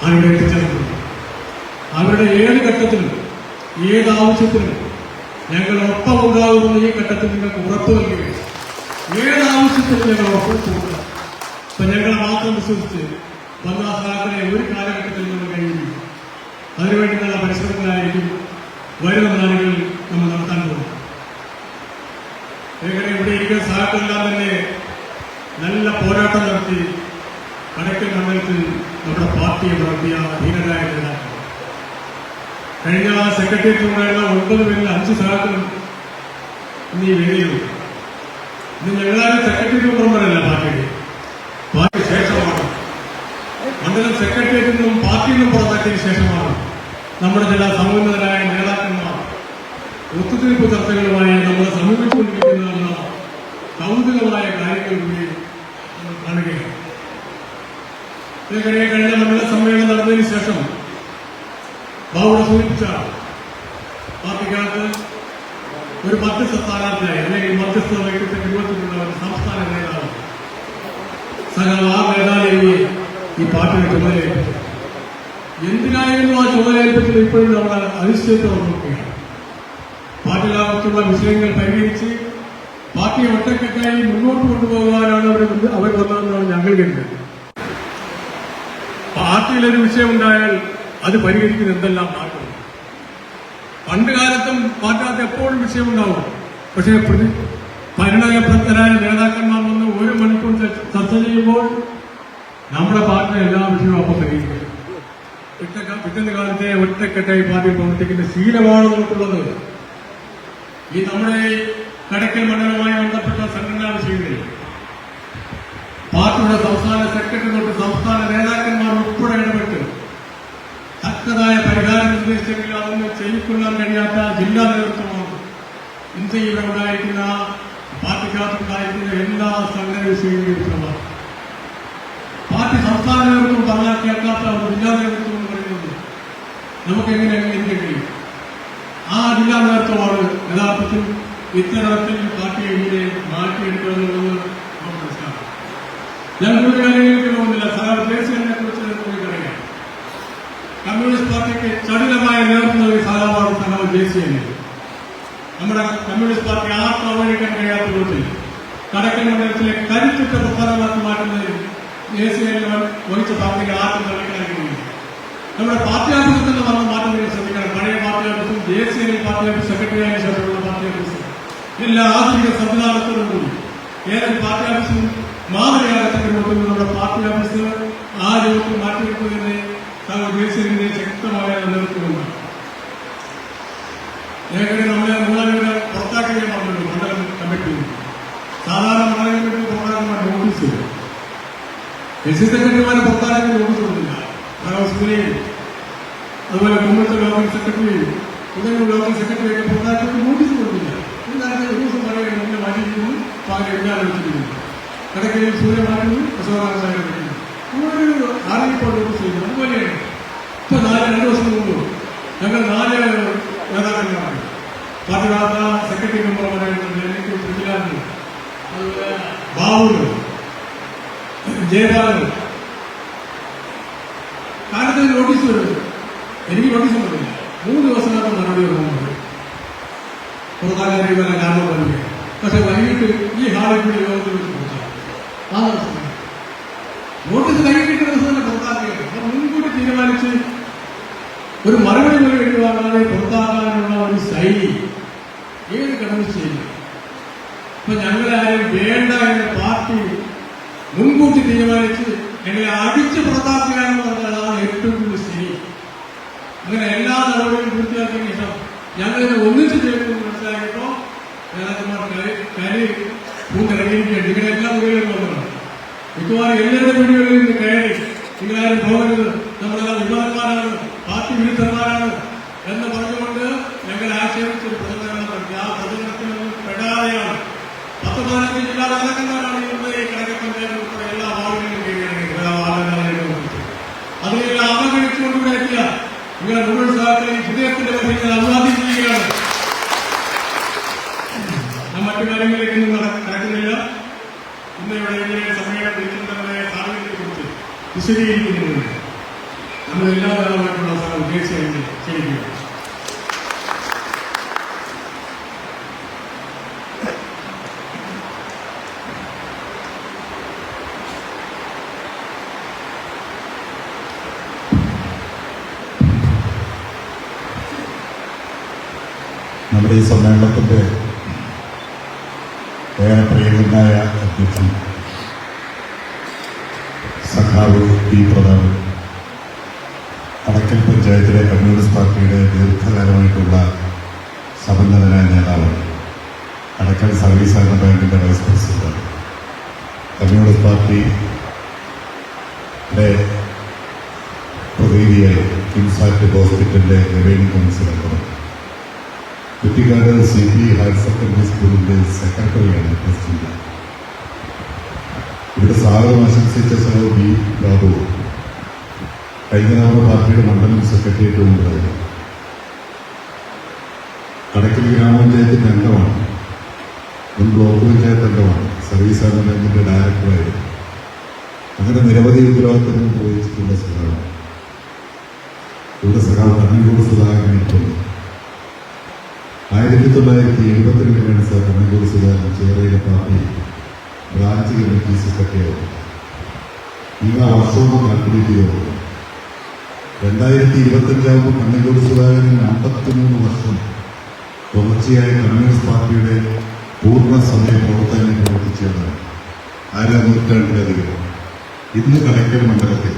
ആണ് ഇവിടെ എത്തിച്ചേർന്നത്. അവരുടെ ഏത് ഘട്ടത്തിലും ഏത് ആവശ്യത്തിനും ഞങ്ങൾ ഒപ്പം ഉണ്ടാകുമെന്ന് ഈ ഘട്ടത്തിൽ നിങ്ങൾക്ക് ഉറപ്പ് നൽകുകയാണ്. ഏതാവശ്യത്തിനും ഞങ്ങൾ ഉറപ്പ് കൊടുക്കുക. അപ്പൊ ഞങ്ങളെ മാത്രം വിശ്വസിച്ച് വന്ന സഹാക്കളെ ഒരു കാലഘട്ടത്തിൽ നമ്മൾ കഴിയുന്നു. അതിനുവേണ്ടി നല്ല പരിശ്രമങ്ങളായിരിക്കും വരുന്ന നാളുകളിൽ നമ്മൾ നടത്താൻ പോകും. ഇവിടെ ഇരിക്കുന്ന സഹാക്കളെല്ലാം തന്നെ നല്ല പോരാട്ടം നടത്തി കടക്കൽ മണ്ഡലത്തിൽ നമ്മുടെ പാർട്ടിയെ വളർത്തിയ ധീരരായ നേതാക്കൾ. കഴിഞ്ഞ സെക്രട്ടേറിയറ്റിലുണ്ടായിരുന്ന 9 പേരിൽ 5 സഹാക്കളും ഇന്ന് ഈ വേദിയിലുണ്ട്. ഇന്ന് ഞങ്ങളാരും സെക്രട്ടേറിയറ്റ് മെമ്പർമാരല്ല പാർട്ടിയുടെ. പാർട്ടി ശേഷമാണ് മണ്ഡലം സെക്രട്ടേറിയറ്റിൽ നിന്നും പാർട്ടിയിൽ നിന്നും പുറത്താക്കിയതിനു ശേഷമാണ് നമ്മുടെ ചില സമുന്നതരായ നേതാക്കന്മാർ ഒത്തുതീർപ്പ് ചർച്ചകളുമായി നമ്മളെ സമീപിച്ചുകൊണ്ടിരിക്കുന്നതെന്ന കൗതുകമായ കാര്യങ്ങൾ കൂടി നമ്മൾ കാണുകയാണ്. കഴിഞ്ഞ മണ്ഡല സമ്മേളനം നടന്നതിന് ശേഷം ബാബുടെ സൂചിപ്പിച്ച പാർട്ടിക്കകത്ത് ഒരു മധ്യസ്ഥ സ്ഥാനാർത്ഥിയായി അല്ലെങ്കിൽ മധ്യസ്ഥ വ്യക്തിത്വ രൂപത്തിലുള്ള ഒരു സംസ്ഥാന നേതാവ് ആ നേതാവിനെ ഈ പാർട്ടിയുടെ ചുമതലയേൽപ്പിച്ചു. എന്തിനായിരുന്നു ആ ചുമതലയേൽപ്പിച്ചത് ഇപ്പോഴും നമ്മൾ അനിശ്ചിതത്വം നോക്കുകയാണ്. പാർട്ടിക്കകത്തുള്ള വിഷയങ്ങൾ പരിഹരിച്ച് പാർട്ടിയെ ഒറ്റക്കെട്ടായി മുന്നോട്ട് കൊണ്ടുപോകാനാണ് അവർ വന്നതെന്നാണ് ഞങ്ങൾ കരുതുന്നത്. പാർട്ടിയിലൊരു വിഷയമുണ്ടായാൽ അത് പരിഹരിക്കുന്ന എന്തെല്ലാം മാറ്റം. പണ്ട് കാലത്തും പാർട്ടിക്കകത്ത് എപ്പോഴും വിഷയമുണ്ടാവും. പക്ഷേ പരിണയപ്രാപ്തരായ നേതാക്കന്മാർ വന്ന് 1 മണിക്കൂർ ചർച്ച ചെയ്യുമ്പോൾ നമ്മുടെ പാർട്ടിയുടെ എല്ലാ വിഷയവും അപ്പം പരിഹരിക്കും. പിറ്റേന്ന് കാലത്തെ ഒറ്റക്കെട്ടായി പാർട്ടി പ്രവർത്തിക്കുന്ന ശീലമാണ് നമുക്കുള്ളത്. ഈ നമ്മുടെ കടക്കൽ മണ്ഡലവുമായി ബന്ധപ്പെട്ട സംഘടനാ വിഷയങ്ങളിൽ പാർട്ടിയുടെ സംസ്ഥാന സെക്രട്ടറി തൊട്ട് സംസ്ഥാന നേതാക്കന്മാർ ഉൾപ്പെടെ ഇടപെട്ട് തക്കതായ പരിഹാരം നിർദ്ദേശിച്ചെങ്കിൽ അതൊന്നും ചെയ്യിക്കൊള്ളാൻ കഴിയാത്ത ജില്ലാ നേതൃത്വമാണ് ഇന്ത്യയിൽ ഉണ്ടായിരിക്കുന്ന പാർട്ടിക്കകത്തുണ്ടായിരിക്കുന്ന എല്ലാ സംഘടന വിഷയങ്ങളും. പാർട്ടി സംസ്ഥാന നേതൃത്വം പറഞ്ഞാൽ കേൾക്കാത്ത ഒരു ജില്ലാ നേതൃത്വം എന്ന് പറയുന്നത് നമുക്കെങ്ങനെ അംഗീകരിക്കാൻ കഴിയും? ആ ജില്ലാ നേതൃത്വമാണ് യഥാർത്ഥത്തിൽ ഇത്തരത്തിൽ പാർട്ടിയെ ഇങ്ങനെ മാറ്റിയെടുക്കുന്നതെന്ന് നമുക്ക് മനസ്സിലാക്കാം. ഞാൻ ഒരു കാര്യങ്ങൾക്ക് പോകുന്നില്ല. സഹാബ് ദേശീയനെ കുറിച്ച് നമുക്കറിയാം. കമ്മ്യൂണിസ്റ്റ് പാർട്ടിക്ക് ചടുലമായ നേതൃത്വം നൽകിയ സഹാബാണ് സഹാബ് ദേശീയനെ. നമ്മുടെ കമ്മ്യൂണിസ്റ്റ് പാർട്ടി ആർക്കും അവഗണിക്കാൻ കഴിയാത്ത വിധത്തിൽ കടക്കൽ മണ്ഡലത്തിലെ കരുത്തുറ്റ പ്രസ്ഥാനമാക്കി മാറ്റുന്നതിൽ ദേശീയ വഹിച്ച പാർട്ടിക്ക് ആർക്കും തള്ളിക്കാൻ കഴിയില്ല. നമ്മുടെ പാർട്ടി ഓഫീസിൽ നിന്ന് വന്ന മാറ്റം നിങ്ങൾ ശ്രദ്ധിക്കണം. പഴയ പാർട്ടി ഓഫീസും ദേശീയ പാർട്ടി ഓഫീസ് സെക്രട്ടറിയായ ശേഷമുള്ള പാർട്ടി ഓഫീസും എല്ലാ ആധുനിക സംവിധാനത്തോടും കൂടി ഏതൊരു പാർട്ടി ഓഫീസും മാതൃകാലത്തേക്ക് കൊടുക്കുന്നത് നമ്മുടെ പാർട്ടി ഓഫീസ് ആ രൂപത്തിൽ മാറ്റിവെക്കുന്നതിന് ദേശീയത്തിന്റെ ശക്തമായ നേതൃത്വമുണ്ട്. ഏകദേശം നമ്മളെ 3 പേരെ പുറത്താക്കുകയും പറഞ്ഞിട്ടുണ്ട് മണ്ഡലം കമ്മിറ്റി. സാധാരണ മണ്ഡലം കമ്മിറ്റി പുറത്താക്കുന്ന നോട്ടീസ് എസ് സെക്രട്ടറിമാരെ പുറത്താക്കാൻ നോട്ടീസ് കൊടുത്തില്ല. സുനിൽ അതുപോലെ കുമ്മത്തെ ലോക്കൽ സെക്രട്ടറിയും ഉദയനൂർ ലോക്കൽ സെക്രട്ടറിയൊക്കെ പുറത്താക്കി നോട്ടീസ് കൊടുത്തില്ല. എന്താണ് ഒരു ദിവസം പറയുന്നത് എന്നെ മാറ്റിയിരിക്കുന്നു, പകരം എല്ലാം വെച്ചിരിക്കുന്നു. കടക്കയിൽ സൂര്യ മാറ്റുന്നു, അശോകാനന്ദ ഒരു അറിയിപ്പോൾ നോട്ടീസ് ചെയ്യുന്നു. അതുപോലെയാണ് ഇപ്പൊ 2 ദിവസം മുമ്പ് ഞങ്ങൾ 4 നേതാക്കന്മാരാണ് പാർട്ടികാത്ത സെക്രട്ടറി മെമ്പർമാരായിട്ടുണ്ട്. എനിക്ക് പൃഥ്വിരാജ്, അതുപോലെ ബാബു, ജയപാലൻ കാലത്ത് നോട്ടീസ് വരുന്നത്. എനിക്ക് നോട്ടീസ് വന്നില്ല. 3 ദിവസത്തിനകം നടപടി വരുന്നത് പുറത്താക്കാൻ കഴിയുന്ന കാരണം തന്നെ. പക്ഷെ വൈകിട്ട് ഈ ഹാളിൽ കൂടി യോഗത്തിൽ വെച്ച് പുറത്താക്കും. ആ ദിവസം നോട്ടീസ് കഴിഞ്ഞിട്ട് ദിവസം തന്നെ പുറത്താക്കിയത്. അപ്പൊ മുൻകൂട്ടി തീരുമാനിച്ച് ഒരു മറുപടി പോലും എഴുതുവാങ്ങാതെ പുറത്താക്കാനുള്ള ഒരു ശൈലി ഏത് കമ്മ്യൂണിസ്റ്റ് ചെയ്യില്ല. ഇപ്പൊ ഞങ്ങളെ ആരും വേണ്ട എന്ന പാർട്ടി മുൻകൂട്ടി തീരുമാനിച്ച് ഞങ്ങളെ അടിച്ച് പുറത്താക്കുക എന്ന് പറഞ്ഞതാണ് ഏറ്റവും കൂടുതൽ ശരി. അങ്ങനെ എല്ലാ നടപടികളും പൂർത്തിയാക്കിയ ശേഷം ഞങ്ങളിത് ഒന്നിച്ച് ചെയ്യുമെന്ന് മനസ്സിലാക്കിയപ്പോ നേതാക്കന്മാർ കയറി പൂത്തിറങ്ങിയിരിക്കുകയാണ്. നിങ്ങളുടെ എല്ലാ മുറികളിലും വന്നതാണ്. മിക്കവാറും എല്ലാവരുടെ വീടുകളിൽ നിന്ന് കയറി നിങ്ങളാരും പോകരുത്, നമ്മളെല്ലാം വിവാദന്മാരാണ്, പാർട്ടി വിരുദ്ധന്മാരാണ് എന്ന് പറഞ്ഞുകൊണ്ട് ഞങ്ങൾ ആക്ഷേപിച്ചൊരു പ്രചരണം നടത്തി. ആ പ്രചരണത്തിൽ നിന്ന് പെടാതെയാണ് 10-15 ജില്ലാ നേതാക്കന്മാരാണ് ഇന്ന് ഈ കടക്ക പഞ്ചായത്ത് ഉൾപ്പെടെ എല്ലാ വാർഡുകളിലും കയറിയാണ്. അതിനെല്ലാം അവഗണിച്ചുകൊണ്ടുകൂടെ എത്തിയ നിങ്ങളുടെ മുഴുവൻ സഹാക്കളെയും ഹൃദയത്തിന്റെ വഴിയിൽ അഭിവാദ്യം ചെയ്യുകയാണ്. മറ്റു കാര്യങ്ങളിലേക്ക് കടക്കുന്നില്ല. ഇന്ന് ഇവിടെ സമ്മേളനം വിളിക്കുന്നവരെ സാഹചര്യത്തെക്കുറിച്ച് വിശദീകരിക്കുന്നതിന് നമ്മളെല്ലാവരുമായിട്ടുള്ള തീർച്ചയായും ക്ഷണിക്കുക. നമ്മുടെ ഈ സമ്മേളനത്തിൻ്റെ ഏറെ പ്രിയങ്കരനായ അധ്യക്ഷൻ സഖാവ് പി പ്രതാപൻ, അടക്കൽ പഞ്ചായത്തിലെ കമ്മ്യൂണിസ്റ്റ് പാർട്ടിയുടെ ദീർഘകാലമായിട്ടുള്ള സമന്നതനായ നേതാവ്, അടക്കൽ സർവീസ് സഹകരണ ബാങ്കിൻ്റെ വൈസ് പ്രസിഡന്റ്, കമ്മ്യൂണിസ്റ്റ് പാർട്ടിയുടെ പ്രതിനിധിയായി കിംസാറ്റ് ഹോസ്പിറ്റലിൻ്റെ റവന്യൂ കൗൺസിൽ അംഗം, കുറ്റിക്കാട് CP ഹയർ സെക്കൻഡറി സ്കൂളിൻ്റെ സെക്രട്ടറിയാണ് പ്രസിഡന്റ്. ഇവിടെ സ്വാഗതം ആശംസിച്ച സഹോ ബി ബാബു കഴിഞ്ഞ തവണ പാർട്ടിയുടെ മണ്ഡലം സെക്രട്ടേറിയറ്റ് കൊണ്ടുപോയത്. അടക്കൽ ഗ്രാമപഞ്ചായത്തിൻ്റെ അംഗമാണ്, മുൻ ബ്ലോക്ക് പഞ്ചായത്ത് അംഗമാണ്, സർവീസ് സഹകരണ ബാങ്കിൻ്റെ ഡയറക്ടറായിരുന്നു. അങ്ങനെ നിരവധി ഉത്തരവാദിത്തങ്ങൾ നിർവഹിച്ചിട്ടുള്ള സഖാവാണ്. ഇവിടെ സഖാവ് കണ്ണൂർ സുധാകരൻ ഇട്ടുണ്ട്. 1972 സർ കണ്ണൂർ സുധാകരൻ ചേറയിലെ പാർട്ടി ബ്രാഞ്ച് കമ്മിറ്റി സെക്രട്ടറിയായിരുന്നു. ഈ വർഷവും കംപ്ലീറ്റ് ചെയ്തു. 2025 കണ്ണൂർ സുധാകരൻ 53 വർഷം തുടർച്ചയായ കമ്മ്യൂണിസ്റ്റ് പാർട്ടിയുടെ പൂർണ്ണ സമയ പ്രവർത്തനം പ്രവർത്തിച്ചതാണ്. നൂറ്റാണ്ടിലധികം. ഇന്ന് കളക്ടർ മണ്ഡലത്തിൽ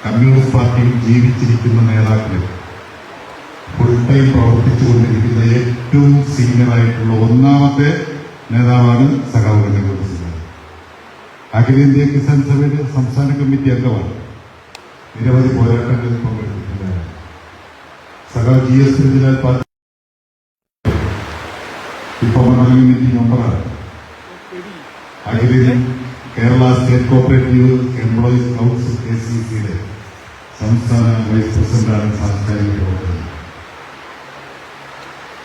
കമ്മ്യൂണിസ്റ്റ് പാർട്ടിയിൽ ജീവിച്ചിരിക്കുന്ന നേതാക്കളിൽ ഫുൾ ടൈം പ്രവർത്തിച്ചുകൊണ്ടിരിക്കുന്ന ഏറ്റവും സീനിയറായിട്ടുള്ള ഒന്നാമത്തെ നേതാവാണ് സഖാവ് കണ്ണൂർ സുധാകരൻ. അഖിലേന്ത്യാ കിസാൻ സഭയുടെ സംസ്ഥാന കമ്മിറ്റി അംഗമാണ്. നിരവധി പോരാട്ടങ്ങളിൽ പങ്കെടുത്തിട്ടുള്ളതാണ്. സഖാവ് GS ശ്രീജിലാൽ പാർട്ടി ഇപ്പോൾ മണ്ഡലം കമ്മിറ്റി മെമ്പറാണ്. അഖിലേന്ത്യ Kerala state cooperative employees council KCCയുടെ സംസ്ഥാന വൈസ് പ്രസിഡന്റാണ്. സാംസ്കാരിക പ്രവർത്തനം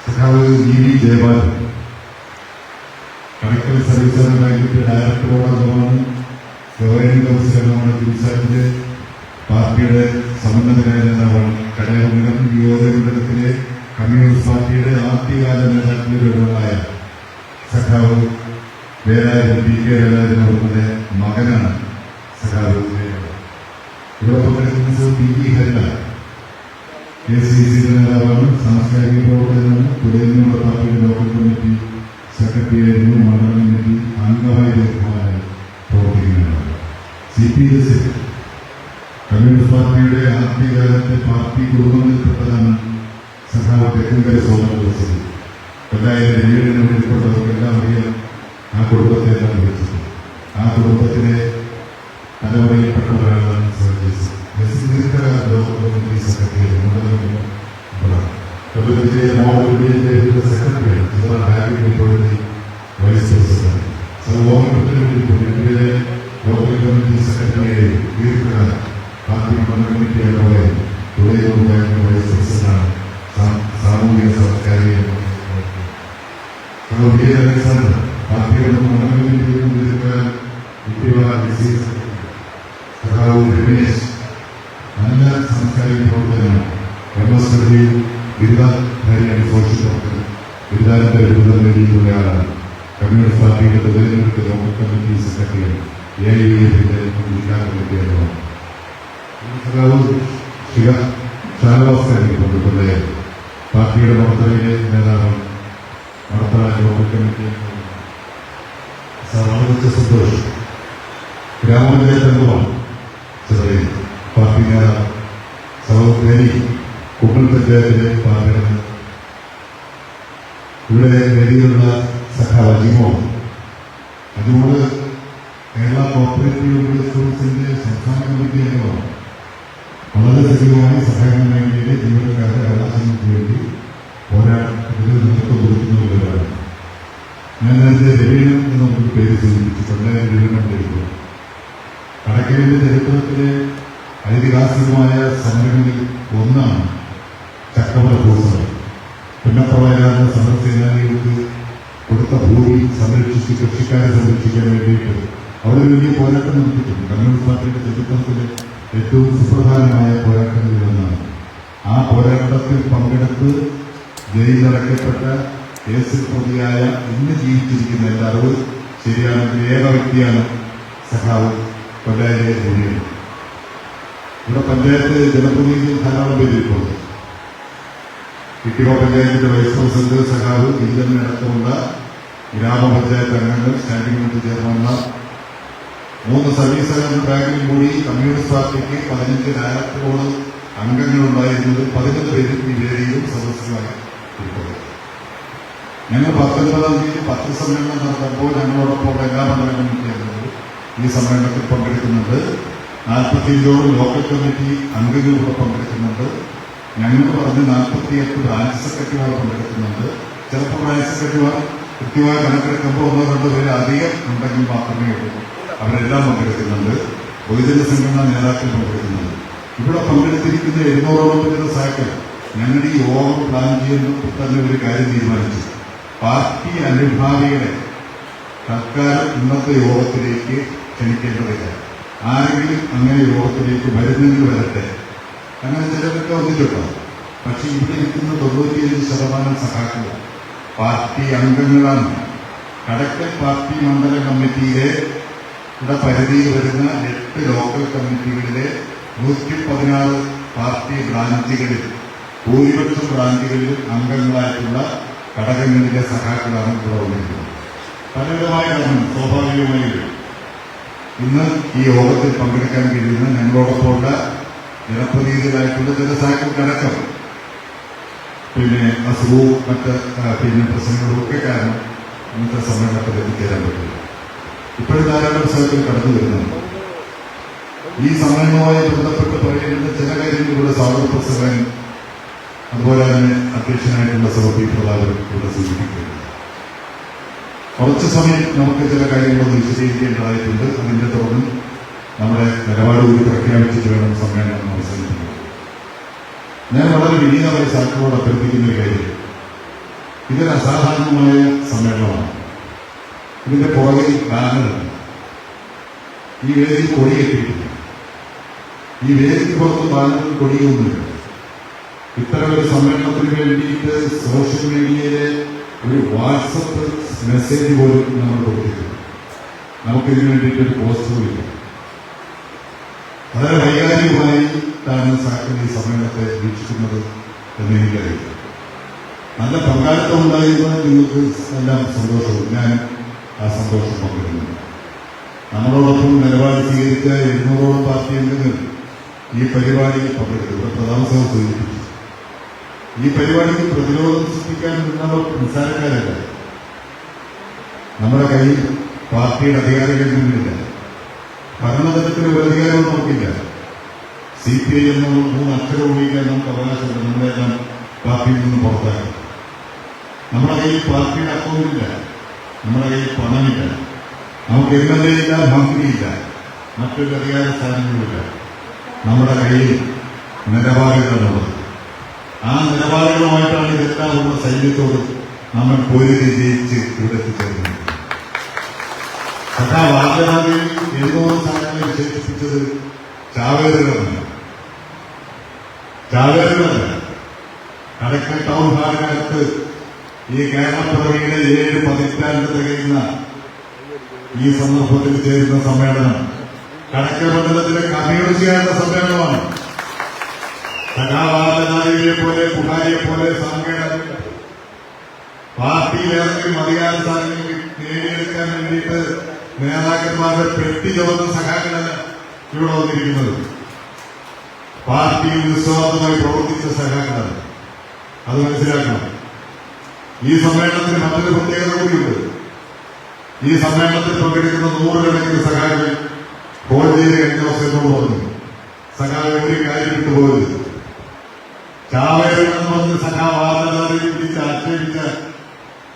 സഖാവ് EV ജയപാലൻ കളക്ടർ സർവീസ് സഹകരണ ബാങ്കിന്റെ ഡയറക്ടറോടൊപ്പമാണ്. ഗവർണിംഗ് കൗൺസിൽ അംഗമാണ്. കിംസാറ്റിന്റെ പാർട്ടിയുടെ സമന്നതനായ നേതാവാണ്. കടയമംഗലം നിയോജകമണ്ഡലത്തിലെ കമ്മ്യൂണിസ്റ്റ് പാർട്ടിയുടെ ആദ്യകാല നേതാക്കളിലൊരാളായ സഖാവ് വേലായുധൻ PK വേലായുധൻ അവരുടെ മകനാണ് സഖാവ്. ഇവിടെ പങ്കെടുക്കുന്നത് PG ഹരിലാൽ KCC നേതാവാണ്. സാംസ്കാരിക പ്രവർത്തനമാണ്. തുടങ്ങിയുള്ള പാർട്ടിയുടെ ലോക്കൽ കമ്മിറ്റി സെക്രട്ടറിയായിരുന്നു. മണ്ഡലം കമ്മിറ്റി അംഗമായി പ്രവർത്തിക്കുന്നതാണ്. CP ജോസഫ് കമ്മ്യൂണിസ്റ്റ് പാർട്ടിയുടെ ആദ്യകാലത്തെ പാർട്ടി കുടുംബത്തിൽപ്പെട്ടതാണ് സഖാവ് തെക്കുംകര സോമനദോസ്. 2007 ഉൾപ്പെട്ടവർക്കെല്ലാം അറിയാം ആ കുടുംബത്തെ എല്ലാം വിളിച്ചത്. ആ കുടുംബത്തിലെ തലമുറയിൽപ്പെട്ട ഒരാളാണ് secretary vice president local committee സെക്രട്ടറിയായി ദീർഘകാലം പാർട്ടി മണ്ഡല കമ്മിറ്റി അംഗമായി തുടങ്ങിയ വൈസ് പ്രസിഡന്റാണ്. സാമൂഹിക സാംസ്കാരിക പാർട്ടിയുടെ മണ്ഡല കമ്മിറ്റിയിലും ദീർഘകാലം സഖാവ് രമേശ് നല്ല സാംസ്കാരിക പ്രവർത്തനമാണ്. MSW ബിരുദധാരിയാണ്. സോഷ്യൽ വർക്കർ ബിരുദാനന്തര ബിരുദം നേടിയിട്ടുള്ള ആളാണ്. കമ്മ്യൂണിസ്റ്റ് പാർട്ടിയുടെ തെരഞ്ഞെടുപ്പ് ലോക്കൽ കമ്മിറ്റി സെക്രട്ടറിയാണ്. AIVFന്റെ ജില്ലാ കമ്മിറ്റി അംഗമാണ്. സഖാവ് ഷാനവാസ്കാരിക്കൊണ്ടുള്ള പാർട്ടിയുടെ മർത്തലയിലെ നേതാവാണ്. മർത്തല ലോക്കൽ കമ്മിറ്റി സന്തോഷ് ഗ്രാമപഞ്ചായത്ത് അംഗമാണ്. ചെറിയ പാർട്ടി നേതാവ് സഹോദരി കുമ്മൽ പഞ്ചായത്തിലെ പാർട്ടിയുടെ ഇവിടെ വേദിയിലുള്ള സഖാവ് അജിമോള് കേരള കോപ്പറേറ്റീവ് എംപ്ലോയീസ് കൗൺസിലിന്റെ സംസ്ഥാന കമ്മിറ്റി അംഗമാണ്. വളരെ സജീവമായി സഹകരണ മേഖലയിലെ ജീവനക്കാരുടെ അവകാശങ്ങൾക്ക് വേണ്ടി പോരാട്ടത്തിന് നേതൃത്വം കൊടുക്കുന്നവരാണ്. ഞാൻ നേരത്തെ രവീണം എന്നൊരു പേര് സൂചിപ്പിച്ചു. 2000 രവീണത്തിലേക്ക് കടക്കലിന്റെ ചരിത്രത്തിലെ ഐതിഹാസികമായ സമരങ്ങളിൽ ഒന്നാണ് ചക്കമല ഭൂസമരം. പുന്നപ്രവയലാറിന്റെ സമരസേനാനികൾക്ക് കൊടുത്ത ഭൂമി സംരക്ഷിച്ച് കൃഷിക്കാരെ സംരക്ഷിക്കാൻ വേണ്ടിയിട്ട് അവിടെ വലിയ പോരാട്ടം നടത്തിയിട്ടുണ്ട്. കമ്മ്യൂണിസ്റ്റ് പാർട്ടിയുടെ ചരിത്രത്തിലെ ഏറ്റവും സുപ്രധാനമായ പോരാട്ടങ്ങളിലൊന്നാണ്. ആ പോരാട്ടത്തിൽ പങ്കെടുത്ത് ജയിലിലടക്കപ്പെട്ട കേസിൽ പ്രതിയായ ഇന്ന് ജീവിച്ചിരിക്കുന്ന എന്റെ അറിവ് ശരിയാണെങ്കിൽ ഏക വ്യക്തിയാണ് സഖാവ് കൊല്ലായിലെ ജോലിയാണ്. ഇവിടെ പഞ്ചായത്ത് ജനപ്രതിനിധി ധാരാളം പേര് ഇപ്പോൾ ഇട്ടിവ പഞ്ചായത്തിന്റെ വൈസ് പ്രസിഡന്റ് സഖാവ് ഇന്ത്യനടക്കമുള്ള ഗ്രാമപഞ്ചായത്ത് അംഗങ്ങൾ, സ്റ്റാൻഡിംഗ് കമ്മിറ്റി ചെയർമാൻമാർ, 3 സർവീസ് സഹകരണ ബാങ്കിലും കൂടി കമ്മ്യൂണിസ്റ്റ് പാർട്ടിക്ക് 15 ഡയറക്ടർ ബോർഡ് അംഗങ്ങളുണ്ടായിരുന്നത് 11 പേരും ഈ വേദിയിലും സദസ്യമായി ഉൾപ്പെടുത്തി. ഞങ്ങൾ 19-ാം തീയതി പത്രസമ്മേളനം നടത്തുമ്പോൾ ഞങ്ങളോടൊപ്പം എല്ലാ മണ്ഡലം കമ്മിറ്റി അംഗങ്ങളും ഈ സമ്മേളനത്തിൽ പങ്കെടുക്കുന്നുണ്ട്. 45 ലോക്കൽ കമ്മിറ്റി അംഗങ്ങളോട് പങ്കെടുക്കുന്നുണ്ട്. ഞങ്ങൾ പറഞ്ഞ് 48 ബ്രാഞ്ച് സെക്രട്ടറിമാർ പങ്കെടുക്കുന്നുണ്ട്. ചിലപ്പോൾ ബ്രാഞ്ച് സെക്രട്ടറിമാർ കൃത്യമായി കണക്കെടുക്കുമ്പോൾ 1-2 പേര് അധികം ഉണ്ടെങ്കിൽ മാത്രമേ ഉള്ളൂ. അവരെല്ലാം പങ്കെടുക്കുന്നുണ്ട്. ബഹുജന സംഘടനാ നേതാക്കൾ പങ്കെടുക്കുന്നുണ്ട്. ഇവിടെ പങ്കെടുത്തിരിക്കുന്ന 700ഓളം വരുന്ന സാക്കൾ ഞങ്ങളുടെ ഈ യോഗം പ്ലാൻ ചെയ്യുമ്പോൾ തന്നെ ഒരു കാര്യം തീരുമാനിച്ചു. പാർട്ടി അനുഭാവികളെ തൽക്കാലം ഇന്നത്തെ യോഗത്തിലേക്ക് ക്ഷണിക്കേണ്ടതില്ല. ആരെങ്കിലും അങ്ങനെ യോഗത്തിലേക്ക് വരുന്നെങ്കിൽ വരട്ടെ. അങ്ങനെ ചിലരൊക്കെ വന്നിട്ടുണ്ടോ? പക്ഷെ ഇവിടെ ഇരിക്കുന്ന 95% സഖാക്കൾ പാർട്ടി അംഗങ്ങളാണ്. കടക്കൽ പാർട്ടി മണ്ഡല കമ്മിറ്റിയിലെ പരിധിയിൽ വരുന്ന 8 ലോക്കൽ കമ്മിറ്റികളിലെ 116 പാർട്ടി ബ്രാഞ്ചുകളിൽ ഭൂരിപക്ഷം ബ്രാഞ്ചുകളിലും അംഗങ്ങളായിട്ടുള്ള ഘടകങ്ങളിലെ സഖാക്കളാണ് ഇവിടെ വന്നിരിക്കുന്നത്. പലവിധമായ കാരണം സ്വാഭാവികമായി ഇന്ന് ഈ യോഗത്തിൽ പങ്കെടുക്കാൻ കഴിയുന്ന ഞങ്ങളോടൊപ്പമുള്ള ജനപ്രതിനിധികളായിട്ടുള്ള ചില സഖാക്കൾക്കടക്കം അസുഖവും മറ്റ് പ്രശ്നങ്ങളും ഒക്കെ കാരണം ഇന്നത്തെ സമ്മേളനത്തിൽ എത്തിച്ചേരാൻ പറ്റില്ല. ഇപ്പോഴും ധാരാളം സഖാക്കൾ കടന്നു വരുന്നുണ്ട്. ഈ സമ്മേളനവുമായി ബന്ധപ്പെട്ട് പറയേണ്ട ചില കാര്യങ്ങളിലൂടെ സ്വാഗത പ്രസംഗൻ അതുപോലെ തന്നെ അധ്യക്ഷനായിട്ടുള്ള സൗബി പ്രതാപൻ ഇവിടെ സൂചിപ്പിക്കുന്നത്. കുറച്ച് സമയം നമുക്ക് ചില കാര്യങ്ങളൊന്ന് വിശദീകരിക്കേണ്ടതായിട്ടുണ്ട്. അതിന്റെ തുടർന്ന് നമ്മുടെ നിലപാട് കൂടി പ്രഖ്യാപിച്ചിട്ട് വേണം സമ്മേളനം അവസാനിപ്പിക്കുന്നത്. ഞാൻ വളരെ വിനീതമായി സാക്ഷികളോട് അഭ്യർത്ഥിക്കുന്ന ഒരു കാര്യം, ഇതൊരു അസാധാരണമായ സമ്മേളനമാണ്. ഇതിന്റെ പുറകിൽ ബാനറുണ്ട്. ഈ വേദിയിൽ കൊടി കെട്ടിയിട്ടില്ല. ഈ വേദിക്ക് പുറത്ത് ബാനറും കൊടിയൊന്നുമില്ല. ഇത്തരമൊരു സമ്മേളനത്തിന് വേണ്ടിയിട്ട് സോഷ്യൽ മീഡിയയിലെ ഒരു വാട്സപ്പ് മെസ്സേജ് പോലും നമ്മൾ കൊടുത്തിട്ടുണ്ട്. നമുക്കിതിനു വേണ്ടിയിട്ടൊരു പോസ്റ്ററും ഇല്ല. വളരെ വൈകാരികമായിട്ടാണ് സാക്ഷികൾ ഈ സമ്മേളനത്തെ വീക്ഷിക്കുന്നത് എന്ന് എനിക്കറിയില്ല. നല്ല പങ്കാളിത്തം ഉണ്ടായിരുന്ന നിങ്ങൾക്ക് എല്ലാം സന്തോഷവും ഞാൻ ആ സന്തോഷം പങ്കിടുന്നു. നമ്മളോടൊപ്പം നിലപാട് സ്വീകരിച്ച 700ഓളം പാർട്ടി അംഗങ്ങൾ ഈ പരിപാടിയിൽ പങ്കെടുത്തു. പ്രധാനസഭ സൂചിപ്പിച്ചു. ഈ പരിപാടിക്ക് പ്രതിരോധം സൃഷ്ടിക്കാൻ നമ്മൾ നിസ്സാരക്കാരല്ല. നമ്മുടെ കയ്യിൽ പാർട്ടിയുടെ അധികാരങ്ങളില്ല. ഭരണതലത്തിന് ഒരു അധികാരവും നമുക്കില്ല. CPI എന്നുള്ള 3 അക്ഷരം ഉപയോഗിക്കാൻ നമുക്ക് അവകാശമുണ്ട്. നമ്മളെല്ലാം പാർട്ടിയിൽ നിന്ന് പുറത്താക്കി. നമ്മുടെ കയ്യിൽ പാർട്ടിയുടെ അക്കൗണ്ടില്ല. നമ്മുടെ കയ്യിൽ പണമില്ല. നമുക്ക് MLA ഇല്ല, മന്ത്രിയില്ല, മറ്റൊരു അധികാര സ്ഥാനങ്ങളുമില്ല. നമ്മുടെ കയ്യിൽ നിലപാടുകളുള്ളത്. ആ നിലപാടുകളുമായിട്ടാണ് ഇതെല്ലാം ഉള്ള സൈന്യത്തോട് നമ്മൾ പോരിൽ ജയിച്ച് ഇവിടെ എത്തിച്ചേർന്നത്. വാഗ്ദാനത്തിൽ 700 സ്ഥാനങ്ങളെ വിശേഷിപ്പിച്ചത് ചാവേറുകളല്ല. കടക്കൽ ടൗൺ ഹാളിനകത്ത് ഈ കേരള പിറവിയിലെ 7 പതിറ്റാണ്ട് തികയുന്ന ഈ സന്ദർഭത്തിൽ ചേരുന്ന സമ്മേളനം കടക്കൽ മണ്ഡലത്തിലെ കമ്മ്യൂണിസ്റ്റുകാരുടെ സമ്മേളനമാണ്. സഖാവാദനാരിയെ പോലെ ബുഹാരിയെ പോലെ സാങ്കേതിക പാർട്ടിയിൽ ഏതെങ്കിലും അധികാര സ്ഥാനങ്ങളിൽ നേടിയെടുക്കാൻ വേണ്ടിയിട്ട് നേതാക്കന്മാരുടെ പെട്ടി ചുവന്ന സഖാക്കളല്ല ഇവിടെ വന്നിരിക്കുന്നത്. പാർട്ടിയിൽ നിസ്വാർത്ഥമായി പ്രവർത്തിച്ച സഖാക്കളാണ്. അത് മനസ്സിലാക്കണം. ഈ സമ്മേളനത്തിന് മറ്റൊരു പ്രത്യേകത കൂടിയുണ്ട്. ഈ സമ്മേളനത്തിൽ പങ്കെടുക്കുന്ന 100 സഖാക്കൾ കോടതിയിൽ കഴിഞ്ഞ ദിവസം എന്നോട് പറഞ്ഞു, സഖാവ് ഒരു കാര്യം വിട്ടുപോയത്, ചാവേറെന്ന് പറഞ്ഞ് സഖാവാദനാരെ പിടിച്ച് ആക്ഷേപിച്ച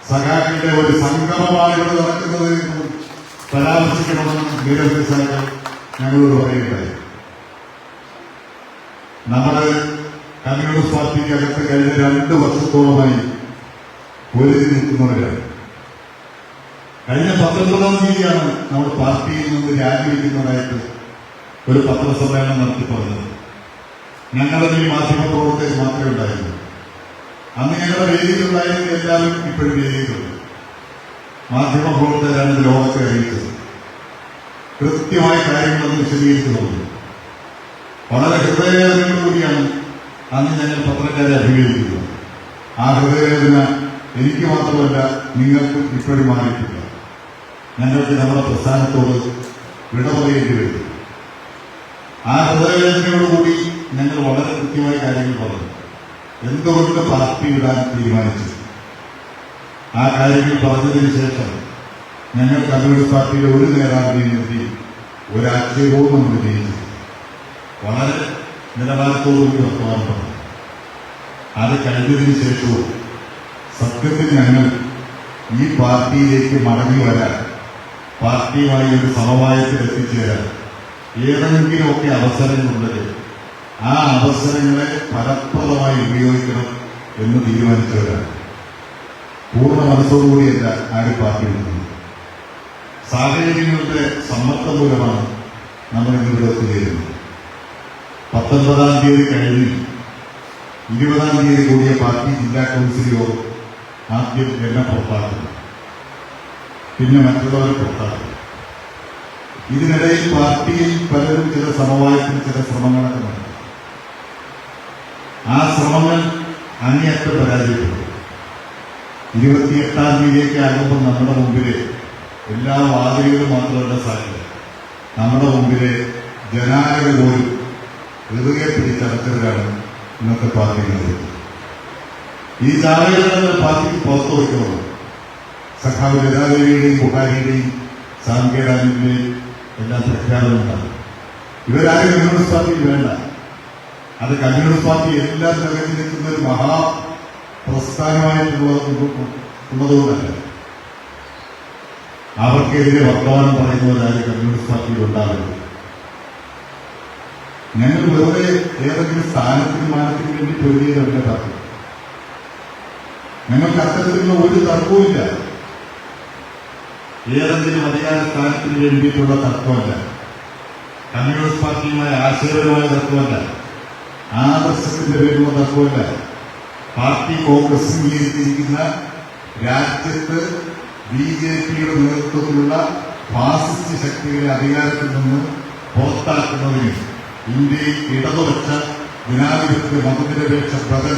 സഖാക്കളുടെ ഒരു സംഗമമാണ് ഇവിടെ നടക്കുന്നത് എന്ന് പരാമർശിക്കണമെന്ന് നിരവധി സഖാക്കൾ ഞങ്ങളോട് പറയുകയുണ്ടായി. നമ്മുടെ കമ്മ്യൂണിസ്റ്റ് പാർട്ടിക്ക് അകത്ത് കഴിഞ്ഞ 2 വർഷത്തോളമായി പൊരുതി നിൽക്കുന്നവരാണ്. കഴിഞ്ഞ 19-ാം തീയതിയാണ് നമ്മുടെ പാർട്ടിയിൽ നിന്ന് രാജിവെക്കുന്നതായിട്ട് ഒരു പത്രസമ്മേളനം നടത്തി പറഞ്ഞത്. ഞങ്ങളുടെ ഈ മാധ്യമപ്രവർത്തകർ മാത്രമേ ഉണ്ടായിരുന്നു. അന്ന് ഞങ്ങളുടെ വേദിയിലുണ്ടായിരുന്ന എല്ലാവരും ഇപ്പോഴും വേദിയിലുണ്ട്. മാധ്യമപ്രവർത്തകരാണ് ഇത് ലോകത്തെ അറിയിച്ചത്. കൃത്യമായ കാര്യങ്ങളൊന്നും വിശദീകരിച്ചു തോന്നുന്നു. വളരെ ഹൃദയവേദനയോടുകൂടിയാണ് അന്ന് ഞങ്ങൾ പത്രക്കാരെ അഭിമുഖീകരിക്കുന്നത്. ആ ഹൃദയവേദന എനിക്ക് മാത്രമല്ല നിങ്ങൾക്കും ഇപ്പോഴും മാറിയിട്ടില്ല. ഞങ്ങൾക്ക് നമ്മുടെ പ്രസ്ഥാനത്തോട് വിട പറയേണ്ടി വരും. ആ ഹൃദയവേദനയോടുകൂടി ഞങ്ങൾ വളരെ കൃത്യമായ കാര്യങ്ങൾ പറഞ്ഞു. എന്തുകൊണ്ട് പാർട്ടി വിടാൻ തീരുമാനിച്ചു? ആ കാര്യങ്ങൾ പറഞ്ഞതിന് ശേഷം ഞങ്ങൾ കമ്മ്യൂണിസ്റ്റ് പാർട്ടിയിലെ ഒരു നേതാവിനെയും നിർത്തി ഒരാക്ഷേപവും നമ്മൾ ജയിച്ചു. വളരെ നിലവാരത്തോടുകൂടി വർത്തമാനം പറഞ്ഞു. അത് കഴിഞ്ഞതിന് ശേഷവും സത്യത്തിൽ ഞങ്ങൾ ഈ പാർട്ടിയിലേക്ക് മടങ്ങി വരാൻ, പാർട്ടിയുമായി ഒരു സമവായത്തിൽ എത്തിച്ചേരാൻ ഏതെങ്കിലുമൊക്കെ അവസരങ്ങളുണ്ടെങ്കിൽ ആ അവസരങ്ങളെ ഫലപ്രദമായി ഉപയോഗിക്കണം എന്ന് തീരുമാനിച്ചവരാണ്. പൂർണ്ണ മനസ്സോടുകൂടിയല്ല ആര് പാർട്ടി വിടുന്നത്. സാഹചര്യങ്ങളുടെ സമ്മർദ്ദം മൂലമാണ് നമ്മൾ ഇന്നിവിടെ ഒത്തുചേരുന്നത്. 19-ാം തീയതി കഴിഞ്ഞ് 20-ാം തീയതി കൂടിയ പാർട്ടി ജില്ലാ കൗൺസിൽ യോഗം ആദ്യം എന്നെ പുറത്താക്കുന്നു, പിന്നെ മറ്റുള്ളവരെ പുറത്താക്കുന്നു. ഇതിനിടയിൽ പാർട്ടിയിൽ പലരും ചില സമവായത്തിന് ചില ശ്രമങ്ങളൊക്കെ നടത്തി. ആ ശ്രമങ്ങൾ അങ്ങേയറ്റം പരാജയപ്പെട്ടു. 28-ാം തീയതിയൊക്കെ ആകുമ്പോൾ നമ്മുടെ മുമ്പിലെ എല്ലാ വാതിലുകളും മാത്രമല്ല സാധ്യത, നമ്മുടെ മുമ്പിലെ ജനാലകൾ പോലും ഹൃദയെ പിടിച്ചടച്ചവരാണ് ഇന്നത്തെ പാർട്ടികൾ. ഈ ചാലകളെ പാർട്ടിക്ക് പുറത്തു വയ്ക്കുള്ളൂ. സഖാവ് ലതാദേവിയുടെയും ബുഹാരിയുടെയും സാംകേടാനിന്റെയും എല്ലാം പ്രഖ്യാപനമുണ്ടാകും. ഇവരാരും കമ്മ്യൂണിസ്റ്റ് പാർട്ടിയിൽ വേണ്ട. അത് കമ്മ്യൂണിസ്റ്റ് പാർട്ടി എല്ലാം നിറഞ്ഞു നിൽക്കുന്ന ഒരു മഹാപ്രസ്ഥാനമായിട്ടുള്ളതുകൊണ്ടല്ല. അവർക്കെതിരെ വർത്തമാനം പറയുന്നവരാരും കമ്മ്യൂണിസ്റ്റ് പാർട്ടിയിൽ ഉണ്ടാകരുത്. ഞങ്ങൾ വെറുതെ ഏതെങ്കിലും സ്ഥാനത്തിന് മാനത്തിന് വേണ്ടി തൊഴിലിയതല്ല പാർട്ടി. ഞങ്ങൾക്ക് അത്തരത്തിലുള്ള ഒരു തർക്കവുമില്ല. ഏതെങ്കിലും അധികാര സ്ഥാനത്തിന് വേണ്ടിയിട്ടുള്ള തർക്കമല്ല. കമ്മ്യൂണിസ്റ്റ് പാർട്ടിയുമായ ആശയപരമായ തർക്കമല്ല. ആദർശത്തിന്റെ പേരിലുള്ള തർക്കമല്ല. പാർട്ടി കോൺഗ്രസ് അംഗീകരിച്ചിരിക്കുന്ന രാജ്യത്ത് BJPയുടെ നേതൃത്വത്തിലുള്ള ഫാസിസ്റ്റ് ശക്തികളെ അധികാരത്തിൽ നിന്ന് പുറത്താക്കുന്നതിന് ഇന്ത്യയിൽ ഇടതുപക്ഷ ജനാധിപത്യ മതനിരപേക്ഷ ബദൽ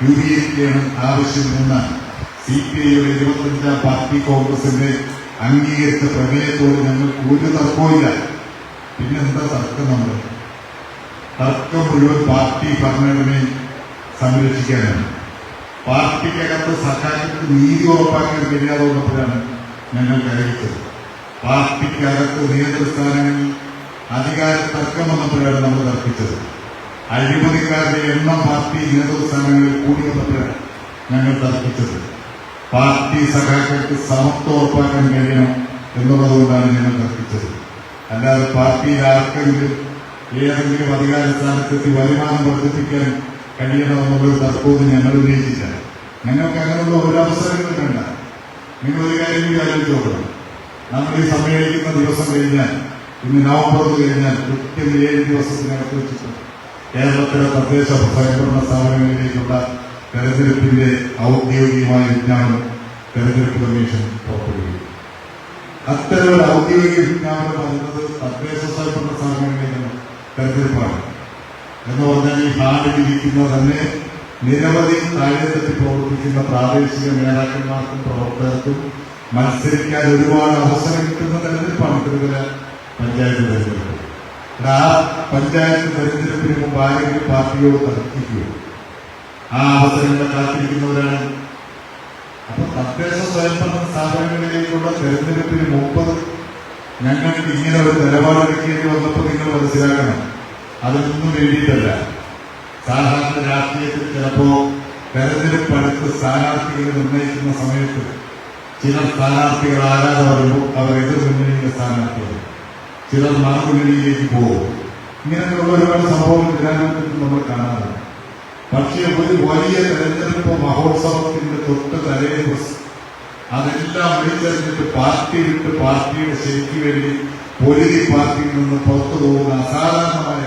രൂപീകരിക്കുകയാണ് ആവശ്യമെന്ന CPIയുടെ 25-ാം പാർട്ടി കോൺഗ്രസിന്റെ അംഗീകരിച്ച പ്രമേയത്തോട് ഞങ്ങൾക്ക് ഒരു തർക്കവുമില്ല. പിന്നെന്താ തർക്കം? നമ്മൾ തർക്കം മുഴുവൻ പാർട്ടി ഭരണഘടനയെ സംരക്ഷിക്കാനാണ്. പാർട്ടിക്കകത്ത് സഖാക്കൾക്ക് നീതി ഉറപ്പാക്കാൻ കഴിയാതെ വന്നപ്പോഴാണ് ഞങ്ങൾ കരുതിച്ചത്. പാർട്ടിക്കകത്ത് നേതൃസ്ഥാനങ്ങളിൽ അധികാര തർക്കം വന്നപ്പോഴാണ് നമ്മൾ തർക്കിച്ചത്. അഴിമതിക്കാരുടെ എണ്ണം പാർട്ടി നേതൃസ്ഥാനങ്ങളിൽ കൂടി വന്നപ്പോഴാണ് ഞങ്ങൾ തർക്കിച്ചത്. പാർട്ടി സഖാക്കൾക്ക് സമത്വം ഉറപ്പാക്കാൻ കഴിയണം എന്നുള്ളതുകൊണ്ടാണ് ഞങ്ങൾ തർക്കിച്ചത്. അല്ലാതെ പാർട്ടിയിൽ ആർക്കെങ്കിലും ഏതെങ്കിലും അധികാര സ്ഥാനത്തെത്തി വരുമാനം വർദ്ധിപ്പിക്കാൻ കഴിയണമെന്നുള്ളൊരു തർക്കവും ഞങ്ങൾ ഉന്നയിച്ചില്ല. ഞങ്ങൾക്ക് അങ്ങനെയുള്ള ഒരു അവസരങ്ങളും വേണ്ട. നിങ്ങളൊരു കാര്യം കൂടി ആലോചിച്ച് നോക്കണം. നമ്മൾ ഈ സമ്മേളിക്കുന്ന ദിവസം കഴിഞ്ഞാൽ, ഇന്ന് നവംബർ കഴിഞ്ഞാൽ കൃത്യം 7 ദിവസത്തിനകത്ത് വെച്ചിട്ട് കേരളത്തിലെ തദ്ദേശ സ്വയംഭരണ സ്ഥാപനങ്ങളിലേക്കുള്ള തെരഞ്ഞെടുപ്പിന്റെ ഔദ്യോഗികമായ വിജ്ഞാപനം തെരഞ്ഞെടുപ്പ് കമ്മീഷൻ പുറപ്പെടുവിക്കും. അത്തരമൊരു ഔദ്യോഗിക വിജ്ഞാപനം പറയുന്നത് തദ്ദേശ സ്വയംഭരണ സ്ഥാപനങ്ങളിലേക്കുള്ള തെരഞ്ഞെടുപ്പാണ്. എന്ന് പറഞ്ഞാൽ ഈ ഹാളിലിരിക്കുന്ന തന്നെ നിരവധി താഴെത്തട്ടി പ്രവർത്തിക്കുന്ന പ്രാദേശിക നേതാക്കന്മാർക്കും പ്രവർത്തകർക്കും മത്സരിക്കാൻ ഒരുപാട് അവസരം കിട്ടുന്ന തെരഞ്ഞെടുപ്പാണ് ത്രിപുര പഞ്ചായത്ത് തെരഞ്ഞെടുപ്പ്. ആ പഞ്ചായത്ത് തെരഞ്ഞെടുപ്പിന് മുമ്പ് ആരെങ്കിലും പാർട്ടിയോട് തർക്കിക്കുകയോ ആ അവസരങ്ങളെ കാത്തിരിക്കുന്നവരാണ്. അപ്പൊ തദ്ദേശ സ്വയംഭരണ സ്ഥാപനങ്ങളിലേക്കുള്ള തെരഞ്ഞെടുപ്പിന് മുമ്പ് ഞങ്ങൾക്ക് ഇങ്ങനെ ഒരു നിലപാടെടുക്കേണ്ടി വന്നപ്പോൾ നിങ്ങൾ മനസ്സിലാക്കണം, അതൊന്നും വേണ്ടിയിട്ടല്ല. സാധാരണ രാഷ്ട്രീയത്തിൽ ചിലപ്പോ തെരഞ്ഞെടുപ്പ് അടുത്ത് സ്ഥാനാർത്ഥികളെ നിർണ്ണയിക്കുന്ന സമയത്ത് ചില സ്ഥാനാർത്ഥികൾ ആരാതെ വരുമ്പോൾ അവർ എതിർ മുന്നണിയിലെ സ്ഥാനാർത്ഥികൾ, ചിലർ മറുമുന്നണിയിലേക്ക് പോകും. ഇങ്ങനെയുള്ള ഒരുപാട് സംഭവങ്ങൾ ജനാധിപത്യത്തിൽ നമ്മൾ കാണാറുണ്ട്. പക്ഷേ ഒരു വലിയ തെരഞ്ഞെടുപ്പ് മഹോത്സവത്തിന്റെ തൊട്ട് തലേ ദിവസം അതെല്ലാം വിളിച്ചറിഞ്ഞിട്ട് പാർട്ടി വിട്ട് പാർട്ടിയുടെ ശരിക്ക് വേണ്ടി പൊലിതി പാർട്ടിയിൽ നിന്ന് പുറത്തു പോകുന്ന അസാധാരണമായ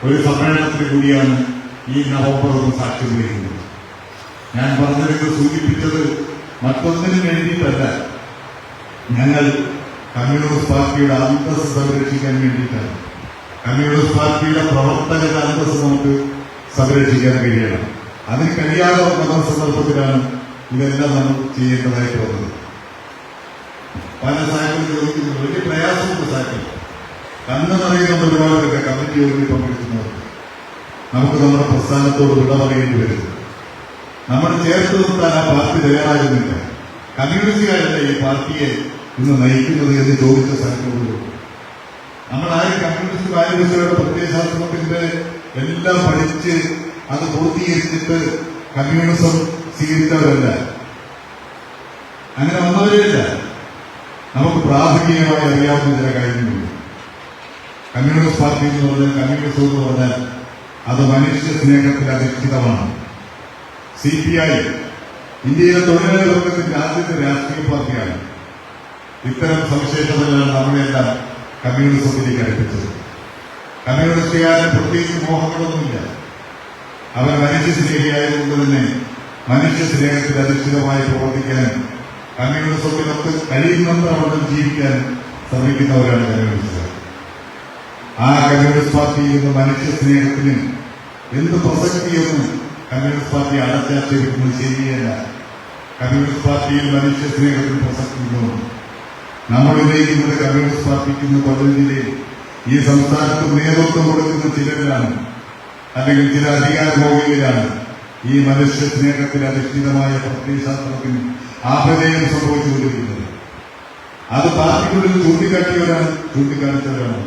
ഒരു സമ്മേളനത്തിന് കൂടിയാണ് ഈ നവംബർ 1 സാക്ഷ്യം വഹിക്കുന്നത്. ഞാൻ പറഞ്ഞതിന് സൂചിപ്പിച്ചത് മറ്റൊന്നിനും വേണ്ടിയിട്ടല്ല. ഞങ്ങൾ കമ്മ്യൂണിസ്റ്റ് പാർട്ടിയുടെ അന്തസ്സ് സംരക്ഷിക്കാൻ വേണ്ടിയിട്ടാണ്. കമ്മ്യൂണിസ്റ്റ് പാർട്ടിയുടെ പ്രവർത്തകരുടെ അന്തസ്സ് നമുക്ക് സംരക്ഷിക്കാൻ കഴിയണം. അതിന് കഴിയാതെ വന്ന സന്ദർഭത്തിലാണ് ഇതെല്ലാം നമ്മൾ ചെയ്യേണ്ടതായിട്ട് വന്നത്. പല സാഹചര്യം ചോദിക്കുന്നത് വലിയ പ്രയാസമുണ്ട്. സാഹചര്യം കണ്ണ് നിറയുന്ന ഒരുപാടൊക്കെ കമ്മിറ്റി യോഗത്തിൽ പങ്കെടുക്കുന്നവർക്ക് നമുക്ക് നമ്മുടെ പ്രസ്ഥാനത്തോട് വിട പറയേണ്ടി വരുന്നു. നമ്മൾ ചേർത്ത് നിർത്താൻ ആ പാർട്ടി തയ്യാറാകുന്നില്ല. കമ്മ്യൂണിസ്റ്റുകാരല്ല ഈ പാർട്ടിയെ ഇന്ന് നയിക്കുന്നത് എന്ന് ചോദിച്ച സാഹചര്യമുള്ളൂ. നമ്മൾ ആരും കമ്മ്യൂണിസ്റ്റ് കാര്യങ്ങളുടെ പ്രത്യയശാസ്ത്രത്തിന്റെ എല്ലാം പഠിച്ച് അത് പൂർത്തീകരിച്ചിട്ട് കമ്മ്യൂണിസം സ്വീകരിച്ചവരല്ല, അങ്ങനെ വന്നവരല്ല. നമുക്ക് പ്രാഥമികമായി അറിയാവുന്ന ചില കാര്യങ്ങളുണ്ട്. കമ്മ്യൂണിസ്റ്റ് പാർട്ടി എന്ന് പറഞ്ഞാൽ, കമ്മ്യൂണിസം എന്ന് പറഞ്ഞാൽ അത് മനുഷ്യ സ്നേഹത്തിൽ അധിഷ്ഠിതമാണ്. CPI ഇന്ത്യയിലെ തൊഴിലാളി വർഗത്തിന്റെ ആദ്യത്തെ രാഷ്ട്രീയ പാർട്ടിയാണ്. ഇത്തരം സവിശേഷതകളാണ് നമ്മളെല്ലാം കമ്മ്യൂണിസത്തിലേക്ക് അടുപ്പിച്ചത്. കമ്മ്യൂണിസ്റ്റുകാരന് പ്രത്യേകിച്ച് മോഹങ്ങളൊന്നുമില്ല. അവർ മനുഷ്യ സ്നേഹിയായതുകൊണ്ട് തന്നെ മനുഷ്യ സ്നേഹത്തിൽ അധിഷ്ഠിതമായി പ്രവർത്തിക്കാൻ, കമ്മ്യൂണിസത്തിനൊത്ത് കഴിയുന്നത്ര അവിടെ ജീവിക്കാൻ ശ്രമിക്കുന്നവരാണ് കമ്മ്യൂണിസ്റ്റുകാർ. ആ കമ്മ്യൂണിസ്റ്റ് പാർട്ടിയിൽ നിന്ന് മനുഷ്യ സ്നേഹത്തിന് എന്ത് പ്രസക്തിയൊന്നും കമ്മ്യൂണിസ്റ്റ് പാർട്ടി അടച്ചാക്ഷേപിക്കുന്നത് ശരിയല്ല. കമ്മ്യൂണിസ്റ്റ് പാർട്ടിയിൽ മനുഷ്യ സ്നേഹത്തിന് പ്രസക്തിയുള്ളൂ. നമ്മൾ ഉന്നയിക്കുന്നത് കമ്മ്യൂണിസ്റ്റ് പാർട്ടിക്ക് ഇന്ന് കൊല്ലം ജില്ലയിൽ ഈ സംസ്ഥാനത്ത് നേതൃത്വം കൊടുക്കുന്ന ചിലരിലാണ്, അല്ലെങ്കിൽ ചില അധികാരഭോഗികളാണ് ഈ മനുഷ്യ സ്നേഹത്തിൽ അധിഷ്ഠിതമായ പ്രത്യയശാസ്ത്രത്തിന് ആപദയം സംഭവിച്ചുകൊണ്ടിരിക്കുന്നത്. അത് പാർട്ടിക്കുള്ളിൽ ചൂണ്ടിക്കാണിച്ചവരാണ്.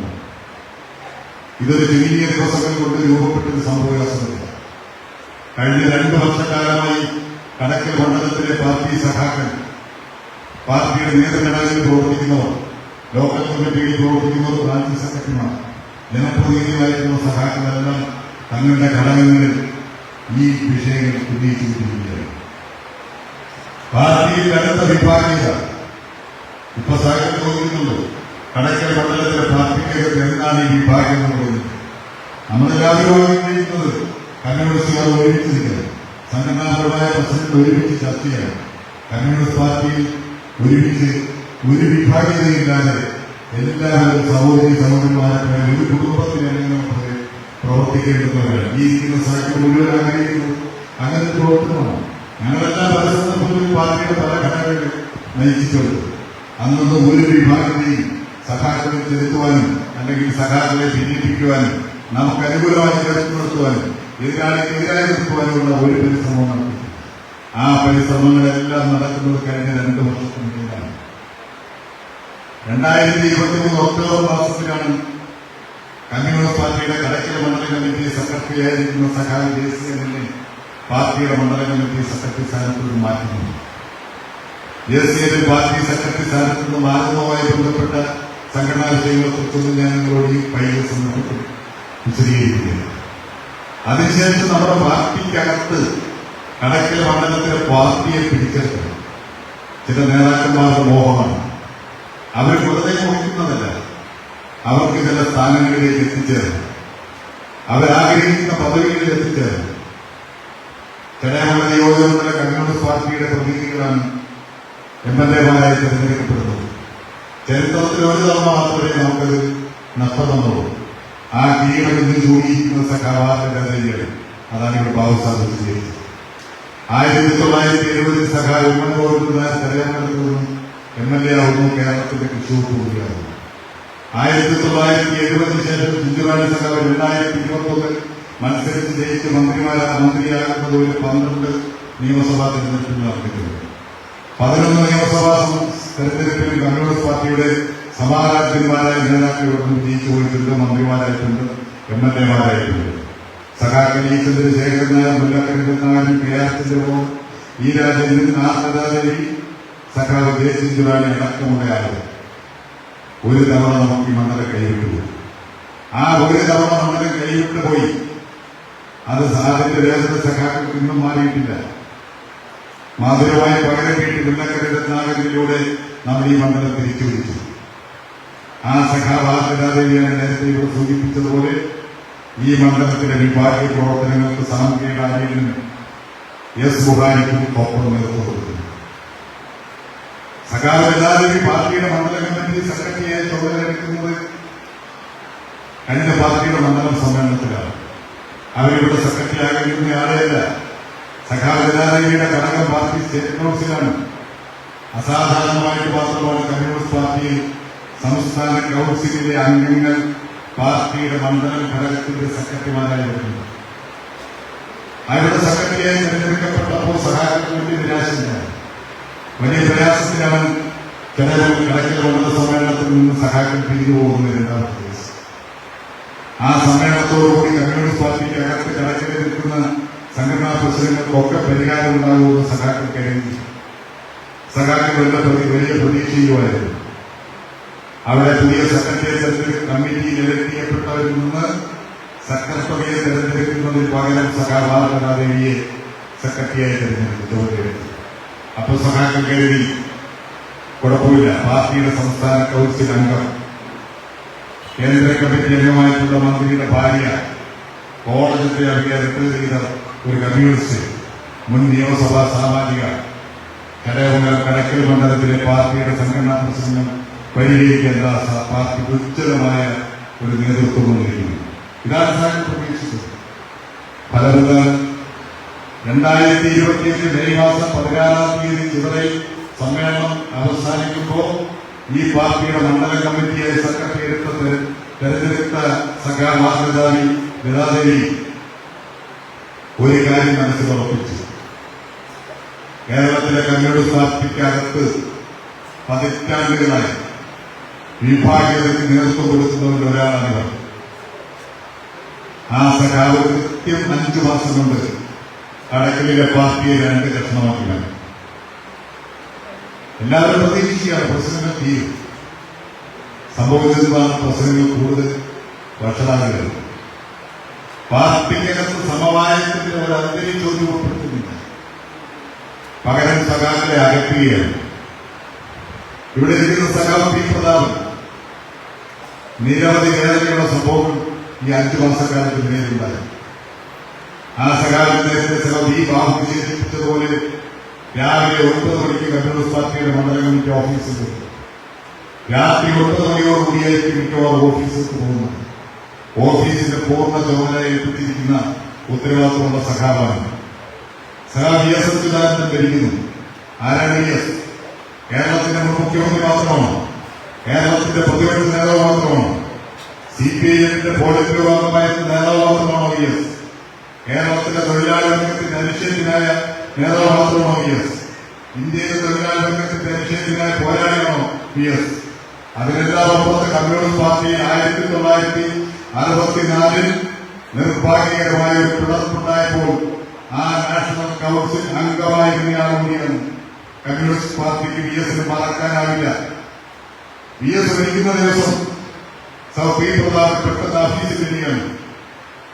ഇതൊരു ചുരുങ്ങിയ ദിവസങ്ങൾ കൊണ്ട് രൂപപ്പെട്ടൊരു സംഭവവികാസമല്ല. കഴിഞ്ഞ 2 വർഷക്കാലമായി കടക്കൽ മണ്ഡലത്തിലെ പാർട്ടി സഖാക്കൾ, പാർട്ടിയുടെ നേതൃഘടകങ്ങളിൽ പ്രവർത്തിക്കുന്നവർ, ലോക്കൽ കമ്മിറ്റിയിൽ പ്രവർത്തിക്കുന്നവർ, ബ്രാഞ്ച് സെക്രട്ടറിമാർ, ജനപ്രതിനിധികളായിട്ടുള്ള സഖാക്കളെല്ലാം തങ്ങളുടെ ഘടകങ്ങളിൽ ഈ വിഷയങ്ങൾ ഉന്നയിച്ചുകൊണ്ടിരിക്കുകയാണ്. പാർട്ടിയിൽ അടുത്ത വിഭാഗീയത ഇപ്പൊ സാഹചര്യം തോന്നുന്നുണ്ട്. കടക്കൽ മണ്ഡലത്തിലെ പാർട്ടിക്കകത്ത് എന്താണ് ഈ വിഭാഗം എന്ന് പറയുന്നത്? നമ്മളെല്ലാവരും ആഗ്രഹിക്കുന്നത് കമ്മ്യൂണിസ്റ്റുകാർ ഒരുമിച്ച് നിൽക്കണം, സംഘടനാപരമായ പ്രശ്നങ്ങൾ ഒരുമിച്ച് ചർച്ച ചെയ്യണം. കമ്മ്യൂണിസ്റ്റ് പാർട്ടിയിൽ ഒരുമിച്ച് ഒരു വിഭാഗീയതയില്ലാതെ എല്ലാവരും സഹോദരി സഹോദരന്മാരെ ഒരു കുടുംബത്തിനെങ്ങനെ പ്രവർത്തിക്കേണ്ടവരാണ്. ഈ ഇരിക്കുന്ന സാഹചര്യം മുഴുവൻ ആഗ്രഹിക്കുന്നത് അങ്ങനെ പ്രവർത്തനമാണ്. ഞങ്ങളെല്ലാം പല സന്ദർഭങ്ങളിൽ പാർട്ടിയുടെ പല ഘടകങ്ങൾ നയിച്ചിട്ടുണ്ട്. അന്നൊന്നും ഒരു വിഭാഗത്തെയും സഖാക്കളെ ചെലുത്തുവാനും അല്ലെങ്കിൽ സഖാക്കളെ ഭിന്നിപ്പിക്കുവാനും നമുക്ക് അനുകൂലമായി ചേർത്ത് നിർത്തുവാനും എതിരാളിക്കെതിരായി നിർത്തുവാനുമുള്ള ഒരു പരിശ്രമവും നടത്തി. ആ പരിശ്രമങ്ങളെല്ലാം നടക്കുന്നത് കഴിഞ്ഞ 2 വർഷത്തിനിടയിലാണ്. 2023 ഒക്ടോബർ മാസത്തിലാണ് കമ്മ്യൂണിസ്റ്റ് പാർട്ടിയുടെ കടക്കൽ മണ്ഡല കമ്മിറ്റി സെക്രട്ടറിയായിരിക്കുന്ന സഖാവ് JC പാർട്ടിയുടെ മണ്ഡല കമ്മിറ്റി സെക്രട്ടറി സ്ഥാനത്ത് നിന്ന് മാറ്റുന്നു. JC പാർട്ടി സെക്രട്ടറി സ്ഥാനത്ത് നിന്ന് മാറുന്നതുമായി ബന്ധപ്പെട്ട സംഘടനാ വിഷയങ്ങളെക്കുറിച്ചൊന്നും ഞാൻ നിങ്ങളോട് ഈ പൈക സന്ദർഭത്തിൽ വിശദീകരിക്കുകയാണ്. അതിനുശേഷം നമ്മുടെ പാർട്ടിക്കകത്ത് കടക്കൽ മണ്ഡലത്തിലെ പാർട്ടിയെ പിടിച്ചെടുക്കണം ചില നേതാക്കന്മാരുടെ മോഹമാണ്. അവർ വെറുതെ മോഹിക്കുന്നതല്ല, അവർക്ക് ചില സ്ഥാനങ്ങളിലേക്ക് എത്തിച്ചേരണം, അവരാഗ്രഹിക്കുന്ന പദവികളിൽ എത്തിച്ചേരണം. ചടയമണ്ഡല നിയോജകമണ്ഡല കമ്മ്യൂണിസ്റ്റ് പാർട്ടിയുടെ പ്രതിനിധികളാണ് MLA-മാരായി തിരഞ്ഞെടുക്കപ്പെടുന്നത്. ചരിത്രത്തിൽ ഒരു തവണ മാത്രമേ നമുക്കത് നഷ്ടമെന്നുള്ളൂ. ആ കീഴം ഇന്ന് ചൂടിയിരിക്കുന്ന സഖാവാറിന്റെ ധൈര്യം അതാണ് ഇവിടെ ബാബു സാഹിബ് ചെയ്തത്. 1970 സഖാവ് ചടയമണ്ഡലത്തിൽ നിന്നും MLA ആവുന്നു, കേരളത്തിന്റെ കൃഷിവകുപ്പ് മന്ത്രിയാകുന്നു. 1970 ശേഷം ചിഞ്ചുറാണി സഖാവ് 2021 മത്സരിച്ച് ജയിച്ച് മന്ത്രിയാകുന്നത് ഒരു 12 നിയമസഭാ തെരഞ്ഞെടുപ്പിൽ നടത്തിയിട്ടുണ്ട്. 11 നിയമസഭാ തെരഞ്ഞെടുപ്പിൽ കമ്മ്യൂണിസ്റ്റ് പാർട്ടിയുടെ സമാരാധ്യന്മാരായ നേതാക്കളോട് ജയിച്ചു പോയിട്ടുണ്ട്, മന്ത്രിമാരായിട്ടുണ്ട്, MLA-മാരായിട്ടുണ്ട്. സഖാക്കൾ ഈ ചന്ദ്രശേഖരൻ നായർ, മുല്ലക്കരൻ KR ചന്ദ്രബോസ്, ഈ രാജേന്ദ്രൻ, ആർദേവി, സഖാവ് ചിഞ്ചുറാണി അടക്കമുള്ള ആളുകൾ ഒരു തവണ നമുക്ക് ഈ മണ്ഡലം കൈവിട്ടുപോയി. ആ ഒരു തവണ മണ്ഡലം കൈവിട്ടു പോയി. അത് സാധിന്റെ വേദന സഖാക്കൾക്ക് ഇന്നും മാറിയിട്ടില്ല. മാധുരമായി പകരം വീട്ടി മുല്ലക്കരനാഗരിലൂടെ നമ്മൾ ഈ മണ്ഡലം തിരിച്ചുപിടിച്ചു. ആ സഖാവ് ആർദേവിയാണ് നേരത്തെ ഇവിടെ സൂചിപ്പിച്ചതുപോലെ ഈ മണ്ഡലത്തിലെ വിഭാഗീയ പ്രവർത്തനങ്ങൾക്ക് സാമൂഹിക കാര്യങ്ങളും S. ബുഹാരിക്കും ഒപ്പം നേതൃത്വം കൊടുക്കുന്നു. സഖാവ് എല്ലാവരും പാർട്ടിയുടെ മണ്ഡല കമ്മിറ്റി സെക്രട്ടറിയായി ചുമതലയെടുക്കുന്നത് കഴിഞ്ഞ പാർട്ടിയുടെ മണ്ഡലം സമ്മേളനത്തിലാണ്. അവരിവിടെ സെക്രട്ടറി ആകേണ്ടുന്ന ആളെയല്ല, സഖാവിന്റെ ഘടകം പാർട്ടി സ്റ്റേറ്റ് കൗൺസിലാണ്. അസാധാരണമായിട്ട് മാത്രമാണ് കമ്മ്യൂണിസ്റ്റ് പാർട്ടിയിൽ സംസ്ഥാന കൗൺസിലിലെ അംഗങ്ങൾ പാർട്ടിയുടെ മണ്ഡലം ഘടകത്തിന്റെ സെക്രട്ടറിമാരായി വരുന്നത്. അവരുടെ സെക്രട്ടറിയായി തിരഞ്ഞെടുക്കപ്പെട്ടപ്പോൾ സഹായത്തിന് വലിയ നിരാശയിലാണ്, വലിയ പ്രയാസത്തിലാണ്. ചിലർ കളക്ടർ മണ്ഡല സമ്മേളനത്തിൽ നിന്ന് സഹാക്കൾ പിരിഞ്ഞു പോകുന്ന രണ്ടാമത്തെ ദിവസം. ആ സമ്മേളനത്തോടുകൂടി കമ്മ്യൂണിസ്റ്റ് പാർട്ടിക്ക് അകത്ത് കളക്ടറിൽ നിൽക്കുന്ന സംഘടനാ പ്രശ്നങ്ങൾക്കൊക്കെ പരിഹാരം ഉണ്ടാകുമെന്ന് സഖാക്കൾ കരുതി. സഖാക്കളുടെ വലിയ പ്രതീക്ഷയുമായിരുന്നു. അവിടെ പുതിയ സെക്രട്ടറിയെ തെരഞ്ഞെടുപ്പ് കമ്മിറ്റിയിൽ ഇലക്ട് ചെയ്യപ്പെട്ടവരിൽ നിന്ന് സെക്രട്ടറിയെ തെരഞ്ഞെടുക്കുന്നതിന് പകരം സഖാവാദേവിയെ സെക്രട്ടറിയായി തെരഞ്ഞെടുത്തു. അപ്പോൾ സഖാക്കൾ കരുതി കുഴപ്പമില്ല, പാർട്ടിയുടെ സംസ്ഥാന കൗൺസിൽ അംഗം, കേന്ദ്ര കമ്മിറ്റി അംഗമായിട്ടുള്ള മന്ത്രിയുടെ ഭാര്യ, കോളേജിന്റെ റിട്ടയർ ചെയ്ത ഒരു കമ്മ്യൂണിസ്റ്റ്, മുൻ നിയമസഭാ സാമാജിക, കരയമംഗലം കടക്കൽ മണ്ഡലത്തിലെ പാർട്ടിയുടെ സംഘടനാ പ്രശ്നം പരിഹരിക്കേണ്ട പാർട്ടി ഉജ്ജ്വലമായ ഒരു നേതൃത്വം വന്നിരിക്കുന്നു. ഇതാണ് സാർ പ്രതീക്ഷിച്ചത്. ഫലമുള്ള 2025 മെയ് മാസം 16-ാം തീയതി ചിവറയിൽ സമ്മേളനം അവസാനിക്കുമ്പോൾ ഈ പാർട്ടിയുടെ മണ്ഡലം കമ്മിറ്റിയായി സെക്രട്ടറിയേറ്റ് തെരഞ്ഞെടുത്ത സഖാദേവി ഒരു കാര്യം മനസ്സിലുറപ്പിച്ചു. കേരളത്തിലെ കമ്മ്യൂണിസ്റ്റ് പാർട്ടിക്കകത്ത് പതിറ്റാണ്ടുകളായി വിഭാഗീയതയ്ക്ക് നേതൃത്വം കൊടുക്കുന്നവരിൽ ഒരാളാണ് ഇവർ. ആ സഖാവ് കൃത്യം 5 മാസം കൊണ്ട് കടക്കലിലെ പാർട്ടിയെ 2 കഷ്ണമാക്കിയാണ്. എല്ലാവരും പ്രതീക്ഷിക്കുകയാണ് പ്രശ്നങ്ങൾ തീരും. സംഭവിച്ചതാണ് പ്രശ്നങ്ങൾ കൂടുതൽ വഷളാകുന്നത്. പാർട്ടിക്കകത്ത് സമവായത്തിന്റെ ഒരു അന്തരീക്ഷം രൂപപ്പെടുത്തുന്നില്ല, പകരം സഖാക്കളെ അകറ്റുകയാണ്. ഇവിടെ ഇരിക്കുന്ന സഖാവ് പി പ്രതാപൻ നിരവധി വേദനയുള്ള സംഭവങ്ങൾ ഈ 5 മാസക്കാലത്ത് നേരിടുണ്ടായി. ആ സഖാവിന്റെ നേരത്തെ സഖാവ് ഈ ബാബു വിശേഷിപ്പിച്ചതുപോലെ രാവിലെ 9 മണിക്ക് കമ്മ്യൂണിസ്റ്റ് പാർട്ടിയുടെ മണ്ഡലം കമ്മിറ്റി ഓഫീസിൽ എത്തും. രാത്രി 9 മണിയോടുകൂടിയായിരിക്കും മിക്കവാറും ഓഫീസിലേക്ക് പോകുന്നത്. ഓഫീസിന്റെ പൂർണ്ണ ചുമതല ഏൽപ്പിച്ചിരിക്കുന്ന ഉത്തരവാദിത്തമുള്ള സഖാവാണ്. സഖാവ് വി എസ് അച്യുതാനന്ദൻ ഭരിക്കുന്നു. ആരാണ് വി എസ്? കേരളത്തിന്റെ മുൻ മുഖ്യമന്ത്രി മാത്രമാണ്, കേരളത്തിന്റെ പ്രതിപക്ഷ നേതാവ് മാത്രമാണ്, CPIഎമ്മിന്റെ പോളിറ്റ് ബ്യൂറോ അംഗമായിരുന്ന നേതാവ് മാത്രമാണോ വി എസ്? കേരളത്തിലെ തൊഴിലാളി വർഗത്തിന്റെ അനിശ്ചയത്തിനായ നേതാവ് മാത്രമാണോ വി എസ്? ഇന്ത്യയിലെ തൊഴിലാളി വർഗത്തിന്റെ അനിശ്ചയത്തിനായ പോരാളിയാണോ വി എസ്? അതിനെല്ലാം അപ്പുറത്ത് കമ്മ്യൂണിസ്റ്റ് പാർട്ടിയിൽ 1964 നിർഭാഗ്യകരമായ ഒരു പിളർപ്പുണ്ടായപ്പോൾ ആ നാഷണൽ കൗൺസിൽ അംഗമായിരുന്നയാൾ കൂടിയാണ്. കമ്മ്യൂണിസ്റ്റ് പാർട്ടിക്ക് വി എസിന് മറക്കാനാവില്ല. വി എസ് ഭരിക്കുന്ന ദിവസം പി പ്രതാപൻ പെട്ടെന്ന് ഓഫീസിൽ വരികയാണ്.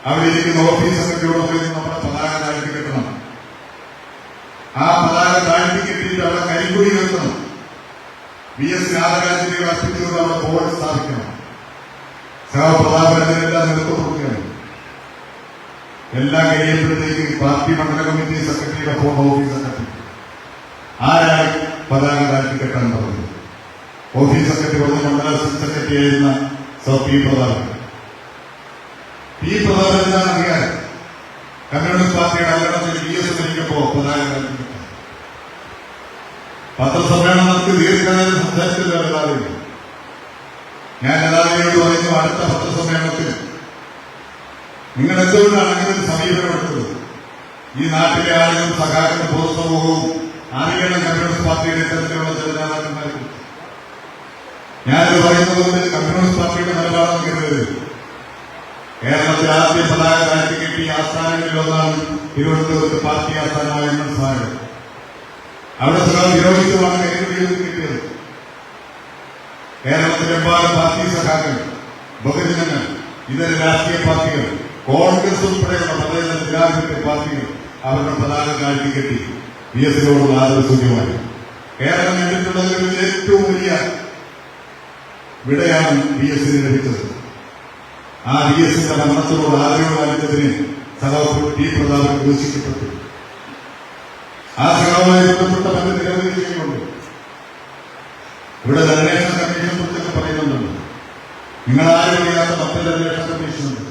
അവിടെ ഇരിക്കുന്ന ഓഫീസ് സെക്രട്ടറിയോട് നമ്മുടെ പതാക താഴ്ത്തി കെട്ടണം, ആ പതാക താഴ്ത്തി കെട്ടിയിട്ട് അവിടെ കരിങ്കൊടി വെക്കണം, വി എസ് ആദരാഞ്ജലികൾ അർപ്പിച്ചുകൊണ്ട് അവിടെ ബോർഡ് സ്ഥാപിക്കണം. പ്രതാപൻ അതിനെല്ലാം നേതൃത്വം കൊടുക്കുകയാണ്. എല്ലാം കഴിയുമ്പോഴത്തേക്ക് പാർട്ടി മണ്ഡല കമ്മിറ്റി സെക്രട്ടറിയുടെ ഫോൺ ഓഫീസ് സെക്രട്ടറി ആരാണ് പതാക താഴ്ത്തി കെട്ടാൻ പറഞ്ഞത്? ഓഫീസ് സെക്രട്ടറി പറഞ്ഞ മണ്ഡല സെക്രട്ടറി ആയിരുന്ന പി പ്രതാപൻ. പി പ്രതാപൻ എന്താണ് അറിയാൻ? കമ്മ്യൂണിസ്റ്റ് പാർട്ടിയുടെ അംഗത്തിൽ വി എസ് ഭരിക്കുമ്പോ പതാക താഴ്ത്തി കെട്ടാൻ പത്രസമ്മേളനം നടത്തി ദീർഘനേരം സംസാരിച്ചില്ല ലതാദേവി. ഞാൻ ലതാദേവിയോട് പറയുന്നു, അടുത്ത പത്രസമ്മേളനത്തിൽ നിങ്ങൾ എന്തുകൊണ്ടാണ് അങ്ങനെ ഒരു സമീപനം എടുത്തത്? ഈ നാട്ടിലെ ആളുകളും സഖാക്കളും പൊതുസമൂഹവും അറിയണം കമ്മ്യൂണിസ്റ്റ് പാർട്ടിയുടെ ഇത്തരത്തിലുള്ള ചില നേതാക്കന്മാരെ കുറിച്ച്. ഞാനിത് പറയുന്നതുകൊണ്ട് കമ്മ്യൂണിസ്റ്റ് പാർട്ടിയുടെ നിലപാടെന്ന് കരുതരുത്. കേരളത്തിൽ ആദ്യ പതാക താഴ്ത്തി കെട്ടിയ ആസ്ഥാനങ്ങളിലൊന്നാണ് തിരുവനന്തപുരത്ത് പാർട്ടി ആസ്ഥാനമായ സ്മാരകം. അവിടെ വിരോധിച്ചുമാണ് കരിങ്കൊടി കിട്ടിയത്. കേരളത്തിലെമ്പാടും പാർട്ടി സഖാക്കൾ, ബഹുജനങ്ങൾ, ഇതര രാഷ്ട്രീയ പാർട്ടികൾ, കോൺഗ്രസ് ഉൾപ്പെടെയുള്ള മതേതര ജനാധിപത്യ പാർട്ടികൾ അവരുടെ പതാക താഴ്ത്തി കെട്ടി വി എസിനോടുള്ള ആദരവ് സൂചികമായി. കേരളം കണ്ടിട്ടുള്ളതിൽ ഏറ്റവും വലിയ വിടയാണ് വി എസിന് ലഭിച്ചത്. ആ വി എസിന്റെ മരണത്തോട് ആദരവ് കാണിച്ചതിന് സഖാവ് ടി പ്രതാപൻ വിമർശിക്കപ്പെട്ടു. ആ സഖാവുമായി ബന്ധപ്പെട്ട മറ്റ് നിരവധി വിഷയങ്ങളുണ്ട്. ഇവിടെ അന്വേഷണ കമ്മീഷനെ കുറിച്ചൊക്കെ പറയുന്നുണ്ടല്ലോ. നിങ്ങളാരും അറിയാത്ത മറ്റൊരു അന്വേഷണ കമ്മീഷനുണ്ട്.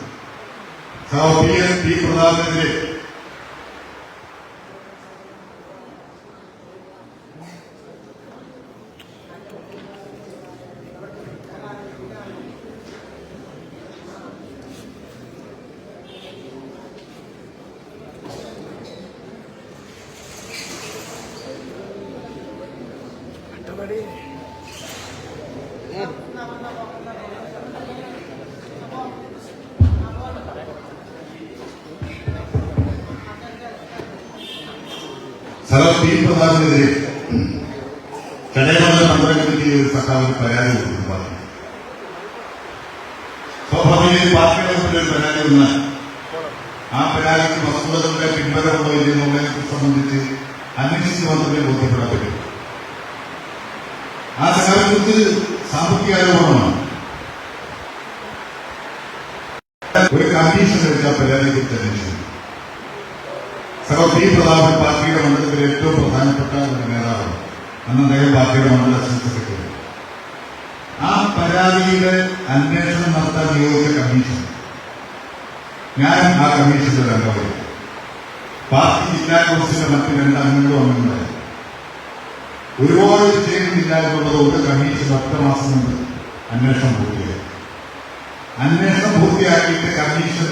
സഖാവ് ടി പ്രതാപനെതിരെ സഖാവ് പി പ്രതാപിനെതിരെ ചടയമംഗലം മണ്ഡലകമ്മിറ്റിയിൽ ഒരു സഖാവിന് പരാതി കൊടുത്തു പറഞ്ഞു. സ്വാഭാവികമായി പാർട്ടിയുടെ മുമ്പിൽ ഒരു പരാതി വന്നാൽ ആ പരാതിക്ക് വസ്തുതകളുടെ പിൻബലമുണ്ടോ ഇല്ലെന്നുള്ളതിനെ സംബന്ധിച്ച് അന്വേഷിച്ച് മാത്രമേ ബോധ്യപ്പെടാൻ പറ്റൂ. ആ സഖാവിനെ കുറിച്ച് സാമ്പത്തിക ആരോപണമാണ്. ഒരു കമ്മീഷൻ എടുത്ത പരാതിയെ കുറിച്ച് അന്വേഷിച്ചു. സഖാവ് പി പ്രതാപൻ പാർട്ടിയുടെ മണ്ഡലത്തിലെ ഏറ്റവും പ്രധാനപ്പെട്ട ഒരു നേതാവാണ്. അന്ന് അദ്ദേഹം പാർട്ടിയുടെ മണ്ഡല അസിസ്റ്റന്റ് സെക്രട്ടറി. ആ പരാതിയുടെ അന്വേഷണം നടത്താൻ നിയോഗിച്ച കമ്മീഷൻ, ഞാൻ ആ കമ്മീഷന്റെ ഒരു അംഗമായി. പാർട്ടി ജില്ലാ കൗൺസിലിന്റെ മറ്റ് 2 അംഗങ്ങളും അംഗങ്ങളായി. ഒരുപാട് ചെയ്യുന്നില്ല എന്നുള്ളതുകൊണ്ട് കമ്മീഷൻ 10 മാസം മുമ്പ് അന്വേഷണം പൂർത്തിയായി. അന്വേഷണം പൂർത്തിയാക്കിയിട്ട് കമ്മീഷൻ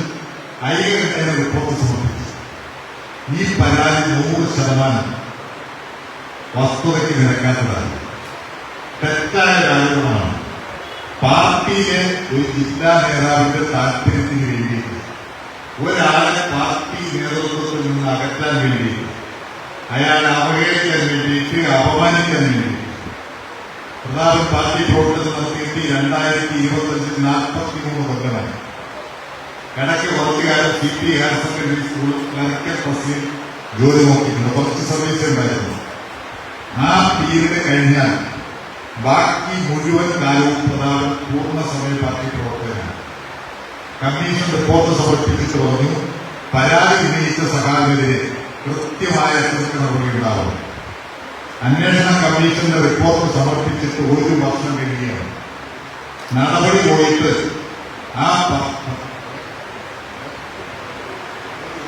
ഐകകണ്ഠേന റിപ്പോർട്ട് സമർപ്പിച്ചു. ഈ പരാതി 100% വസ്തുതയ്ക്ക് നിരക്കാത്തതാണ്, തെറ്റായ ആരോപണമാണ്. പാർട്ടിയിലെ ഒരു ജില്ലാ നേതാവിന്റെ താല്പര്യത്തിന് വേണ്ടിയിട്ട് ഒരാളെ പാർട്ടി നേതൃത്വത്തിൽ നിന്ന് അകറ്റാൻ വേണ്ടിയിട്ട്, അയാളെ അവഹേളിക്കാൻ വേണ്ടിയിട്ട്, അപമാനിക്കാൻ വേണ്ടിയിട്ട് പ്രതാപൻ പാർട്ടി പ്രവർത്തനം നടത്തിയിട്ട് 2025 43 കൊല്ലമായി. ഇടയ്ക്ക് കുറച്ചു കാലം CP higher secondary school clerical പ്രസിൽ ജോലി നോക്കിയിട്ടുണ്ട്. കുറച്ച് സർവീസ് ഉണ്ടായിരുന്നു. ആ പീരീഡ് കഴിഞ്ഞാൽ ബാക്കി മുഴുവൻ കാലവും പ്രതാപൻ പൂർണ്ണസമയ പാർട്ടി പ്രവർത്തകനാണ്. കമ്മീഷൻ റിപ്പോർട്ട് സമർപ്പിച്ചിട്ട് പറഞ്ഞു, പരാതി ഉന്നയിച്ച സഖാവിനെതിരെ കൃത്യമായ അച്ചടക്ക നടപടി ഉണ്ടാവും. അന്വേഷണ കമ്മീഷന്റെ റിപ്പോർട്ട് സമർപ്പിച്ചിട്ട് 1 വർഷം കഴിയുകയാണ്. നടപടി പോയിട്ട് ആ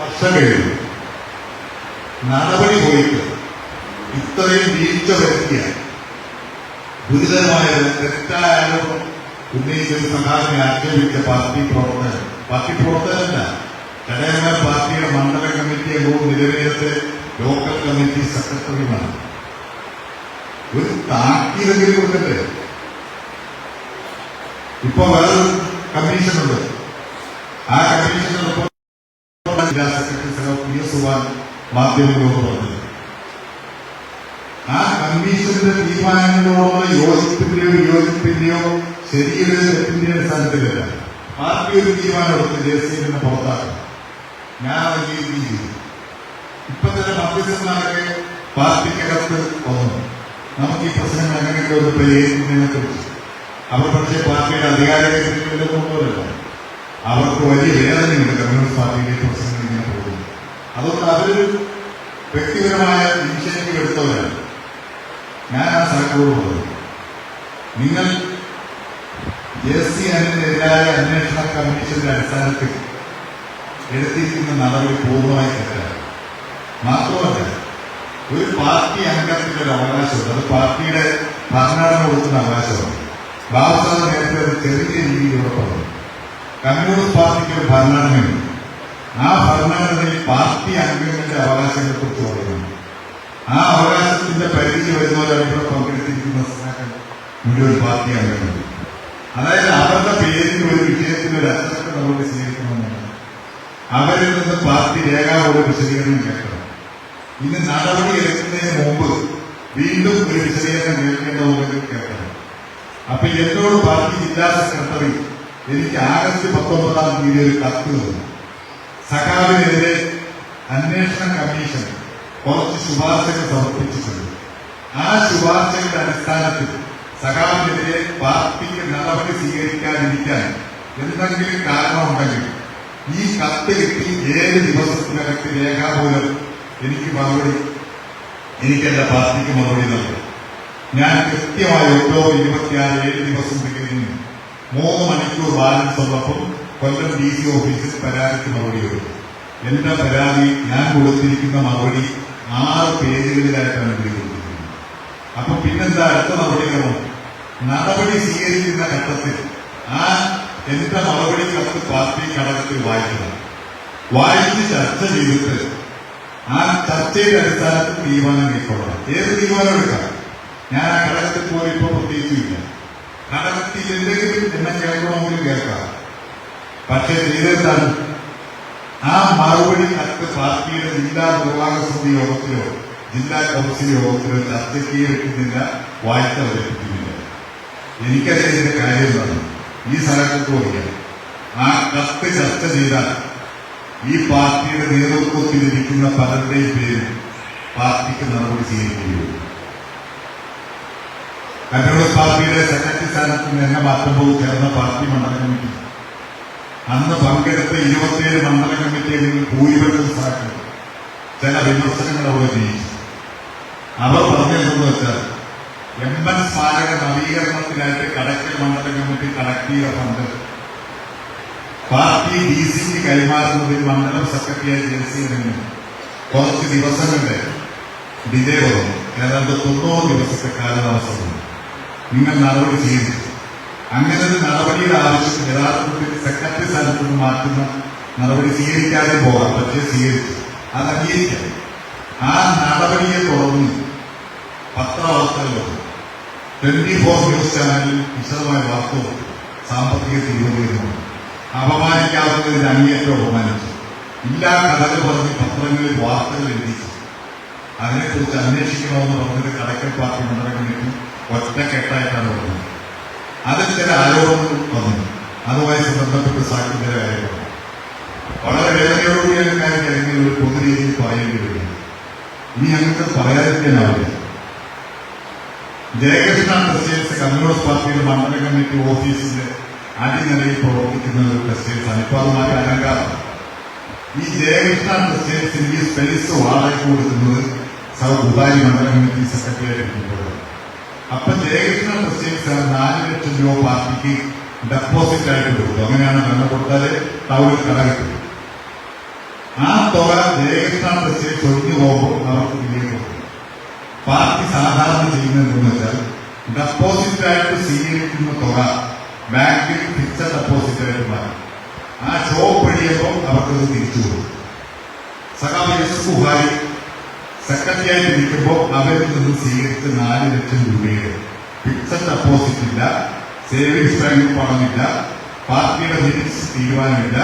വർഷം കഴിയും. നടപടി പോയിട്ട് ഇത്രയും വീഴ്ച വരുത്തിയ ഗുരുതരമായ തെറ്റായ ആരോപണം ഉന്നയിച്ച സഖാവിനെ ആക്ഷേപിച്ച പാർട്ടി പ്രവർത്തകരല്ല, ചടയമംഗലം പാർട്ടിയുടെ മണ്ഡല കമ്മിറ്റി അംഗവും നിലവിലത്തെ ലോക്കൽ കമ്മിറ്റി സെക്രട്ടറിയുമാണ്. ഒരു താക്കീതെങ്കിലും കൊടുക്കട്ടെ. ഇപ്പൊ വേറൊരു കമ്മീഷനുണ്ട്. ആ കമ്മീഷന്റെ റിപ്പോർട്ട് ജില്ലാ സെക്രട്ടറി സഖാവ് പി എസ് സുഭാൻ മാധ്യമങ്ങളോട് പറഞ്ഞത്, ആ കമ്മീഷന്റെ തീരുമാനങ്ങളോടുള്ള യോജിപ്പിന്റെയോ വിയോജിപ്പിന്റെയോ ശരിയുടെ തെറ്റിന്റെയോ അടിസ്ഥാനത്തിലല്ല. പാർട്ടി ഒരു തീരുമാനം എടുത്ത് JCM പുറത്താക്കും. ഞാൻ അംഗീകരിക്കുകയും ചെയ്തു. ഇപ്പൊ തന്നെ മധ്യസ്ഥന്മാരൊക്കെ പാർട്ടിക്കകത്ത് വന്നു. നമുക്ക് ഈ പ്രശ്നങ്ങൾ എങ്ങനെയൊക്കെ ഒരു പരിഹരിക്കുന്നതിനെ കുറിച്ച് അവർ പക്ഷേ പാർട്ടിയുടെ അധികാരികളെക്കുറിച്ചല്ല, അവർക്ക് വലിയ വേദനയുണ്ട്. കമ്മ്യൂണിസ്റ്റ് പാർട്ടിയിലെ പ്രശ്നങ്ങൾ ഇങ്ങനെ പോകുന്നു. അതുകൊണ്ട് അവരൊരു വ്യക്തിപരമായ ഇനിഷ്യേറ്റീവ് എടുത്തവരാണ്. ഞാൻ ആ സർക്കാരോട് പറഞ്ഞു, നിങ്ങൾ JCMനെതിരായ അന്വേഷണ കമ്മീഷന്റെ അടിസ്ഥാനത്തിൽ എടുത്തിരിക്കുന്ന നടപടി പൂർണ്ണമായി തെറ്റാണ്. മാത്രമല്ല, ഒരു പാർട്ടി അംഗത്തിന്റെ ഒരു അവകാശമുണ്ട്. അത് പാർട്ടിയുടെ ഭരണഘടന കൊടുക്കുന്ന അവകാശമാണ്. ബാബുസാഹ് നേരത്തെ ഒരു ചെറിയ രീതിയിലൂടെ പറഞ്ഞു, കമ്മ്യൂണിസ്റ്റ് പാർട്ടിക്ക് ഒരു ഭരണഘടനയുണ്ട്. ആ ഭരണഘടനയിൽ പാർട്ടി അംഗങ്ങളുടെ അവകാശങ്ങളെ കുറിച്ച് പറയുന്നു. ആ അവകാശത്തിന്റെ പരിധി വരുന്നവരാണ് ഇവിടെ പങ്കെടുത്തിരിക്കുന്ന മുഴുവൻ പാർട്ടി അംഗങ്ങൾ. അതായത് അവരുടെ പേരിൽ ഒരു വിഷയത്തിൽ ഒരു അച്ചടക്ക നടപടി സ്വീകരിക്കണമെന്നാണ്. അവരിൽ നിന്ന് പാർട്ടി രേഖാമൂലം വിശദീകരണം കേൾക്കണം. ഇന്ന് നടപടി എടുക്കുന്നതിന് മുമ്പ് വീണ്ടും ഒരു വിശദീകരണം കേൾക്കേണ്ടതുണ്ടെങ്കിൽ കേൾക്കണം. അപ്പൊ എന്നോട് പാർട്ടി ജില്ലാ സെക്രട്ടറി എനിക്ക് ആഗസ്റ്റ് 19-ാം തീയതി ഒരു കത്ത് തന്നു. സഖാവിനെതിരെ അന്വേഷണ കമ്മീഷൻ കുറച്ച് ശുപാർശകൾ സമർപ്പിച്ചിട്ടുണ്ട്. ആ ശുപാർശകളുടെ അടിസ്ഥാനത്തിൽ സഖാവിനെതിരെ പാർട്ടിക്ക് നടപടി സ്വീകരിക്കാതിരിക്കാൻ എന്തെങ്കിലും കാരണമുണ്ടെങ്കിൽ ഈ കത്ത് കിട്ടി 7 ദിവസത്തിനകത്ത് രേഖാമൂലം എനിക്ക് എന്റെ പാർട്ടിക്ക് മറുപടി നൽകും. ഞാൻ കൃത്യമായി ഒക്ടോബർ 26 7 ദിവസം തികഞ്ഞു 3 മണിക്കൂർ ബാലൻസ് ഉള്ളപ്പോൾ കൊല്ലം DC ഓഫീസിൽ പരാതിക്ക് മറുപടി കൊടുത്തു. എന്റെ പരാതി ഞാൻ കൊടുത്തിരിക്കുന്ന മറുപടി 6 പേജുകളിലായിട്ടാണ് എഴുതി കൊടുത്തിരിക്കുന്നത്. അപ്പൊ പിന്നെന്താ അടുത്ത നടപടിക്രമം? നടപടി സ്വീകരിക്കുന്ന ഘട്ടത്തിൽ ആ എന്റെ മറുപടി കത്ത് പാർട്ടി ഘടകത്തിൽ വായിക്കണം. വായിച്ച് ചർച്ച ചെയ്തിട്ട് ആ ചർച്ചയുടെ അടിസ്ഥാനത്തിൽ തീരുമാനം കൈക്കൊള്ളണം. ഏത് തീരുമാനം എടുക്കാം? ഞാൻ ആ ഘടകത്തിൽ പോയി ഇപ്പൊ പ്രത്യേകിച്ചില്ല. ഘടകത്തിൽ എന്തെങ്കിലും എന്നെ കേൾക്കണമെങ്കിൽ കേൾക്കാം. പക്ഷെ ചെയ്തെടുത്താൽ ആ മറുപടി കത്ത് പാർട്ടിയുടെ ജില്ലാ നിർവാഹക സമിതി യോഗത്തിലോ ജില്ലാ കൗൺസിൽ യോഗത്തിലോ ചർച്ചയ്ക്ക് വെക്കുന്നില്ല, വായിച്ച് അവതരിപ്പിക്കുന്നില്ല. എനിക്കറിയാം ഇതിന്റെ കാര്യം എന്താണ്. ഈ സ്ഥലത്ത് അറിയാം. ആ കത്ത് ചർച്ച ചെയ്താൽ ഈ പാർട്ടിയുടെ നേതൃത്വത്തിലിരിക്കുന്ന പലരുടെയും പേര് പാർട്ടിക്ക് നടപടി സ്വീകരിക്കേണ്ടി വരും. കമ്മ്യൂണിസ്റ്റ് പാർട്ടിയുടെ സെക്രട്ടറി സ്ഥാനത്ത് നിന്ന് എന്നെ മാറ്റുമ്പോൾ ചേർന്ന പാർട്ടി മണ്ഡല കമ്മിറ്റി അന്ന് പങ്കെടുത്ത 27 മണ്ഡല കമ്മിറ്റികളിൽ ഭൂരിപക്ഷം സ്ഥാനത്ത് ചില വിമർശനങ്ങൾ അവിടെ ജയിച്ചു. അവർ പറഞ്ഞതെന്ന് വെച്ചാൽ എംഎൻ സ്മാരക നവീകരണത്തിനായിട്ട് കടക്കൽ മണ്ഡല കമ്മിറ്റി കളക്ട് ചെയ്ത ഫണ്ട് പാർട്ടി DC കൈമാറുന്നതിൽ മണ്ഡലം സെക്രട്ടറിയായി ജയിച്ചതിന് കുറച്ച് ദിവസങ്ങളുടെ ഡിലേ വന്നു. ഏതാണ്ട് 90 ദിവസത്തെ കാലതാമസം നിങ്ങൾ നടപടി സ്വീകരിച്ചു. അങ്ങനെ ഒരു നടപടിയുടെ ആവശ്യം യഥാർത്ഥത്തിൽ സെക്രട്ടറി സ്ഥാനത്ത് നിന്ന് മാറ്റുന്ന നടപടി സ്വീകരിക്കാതെ പോകാം. പക്ഷേ സ്വീകരിച്ചു. അത് അംഗീകരിക്കാം. ആ നടപടിയെ തുടർന്ന് പത്രവാർത്തകൾ 24 ന്യൂസ് ചാനലിൽ വിശദമായ വാർത്തവും സാമ്പത്തിക തീരുമാനവും അപമാനിക്കാവുന്നതിന് അങ്ങേയറ്റം അപമാനിച്ചു. ഇല്ലാ കഥകൾ പറഞ്ഞ് പത്രങ്ങളിൽ വാർത്തകൾ എഴുതിച്ചു. അതിനെക്കുറിച്ച് അന്വേഷിക്കണമെന്ന് പറഞ്ഞത് കടക്കൽ പാർട്ടി മണ്ഡല കമ്മിറ്റി ഒറ്റക്കെട്ടായിട്ടാണ് പറഞ്ഞത്. അതിൽ ചില ആരോപണങ്ങൾ വന്നു. അതുമായി ബന്ധപ്പെട്ട് സാക്ഷിയുടെ കാര്യമാണ്. വളരെ വേദനയോടുകൂടിയ കാര്യം അല്ലെങ്കിൽ ഒരു പൊതുരീതിയിൽ പറയേണ്ടി വരും. ഇനി ഞങ്ങൾക്ക് പറയാതിരിക്കാനാവില്ല. ജയകൃഷ്ണ ടെക്സ്റ്റൈൽസ് കമ്മ്യൂണിസ്റ്റ് പാർട്ടിയുടെ മണ്ഡല കമ്മിറ്റി ഓഫീസിന്റെ അടിനിലയിൽ പ്രവർത്തിക്കുന്ന ഒരു ടെക്സ്റ്റൈൽസാണ്. ഇപ്പൊ അത് മാറി അലങ്കാരം. ഈ ജയകൃഷ്ണ ടെക്സ്റ്റൈൽസിന് ഈ സ്പേസ് വാടകയ്ക്ക് കൊടുക്കുന്നത് ദുബായ് മണ്ഡല കമ്മിറ്റി സെക്രട്ടറിയായിട്ടിരിക്കുന്നത്. അപ്പൊ ജയകൃഷ്ണ ടെക്സ്റ്റൈൽസ് 4 ലക്ഷം രൂപ പാർട്ടിക്ക് ഡെപ്പോസിറ്റ് ആയിട്ട് കൊടുത്തു. അങ്ങനെയാണ് വെള്ളം കൊടുത്താല് ടൗണിൽ കട കിട്ടും. ആ തുക ജയകൃഷ്ണ ടെക്സ്റ്റൈൽസ് ഒഴിഞ്ഞു പോകുമ്പോൾ അവർക്ക് തിരികെ കൊടുക്കും. പാർട്ടി സാധാരണ ചെയ്യുന്നതെന്ന് വെച്ചാൽ ഡെപ്പോസിറ്റായിട്ട് സ്വീകരിക്കുന്ന തുക ബാങ്കിൽ ഫിക്സഡ് ഡെപ്പോസിറ്റായിട്ട് മാറും. ആ ഷോപ്പ് കഴിയുമ്പോൾ അവർക്കത് തിരിച്ചു കൊടുക്കും. സഖാവ് എസ് ബുഹാരി സെക്രട്ടറിയായിട്ട് ഇരിക്കുമ്പോൾ അവരിൽ നിന്ന് സ്വീകരിച്ച 4 ലക്ഷം രൂപയുടെ ഫിക്സഡ് ഡെപ്പോസിറ്റ് ഇല്ല, സേവിങ്സ് ബാങ്കിൽ പണമില്ല, പാർട്ടിയുടെ മിനിറ്റ്സ് തീരുമാനമില്ല,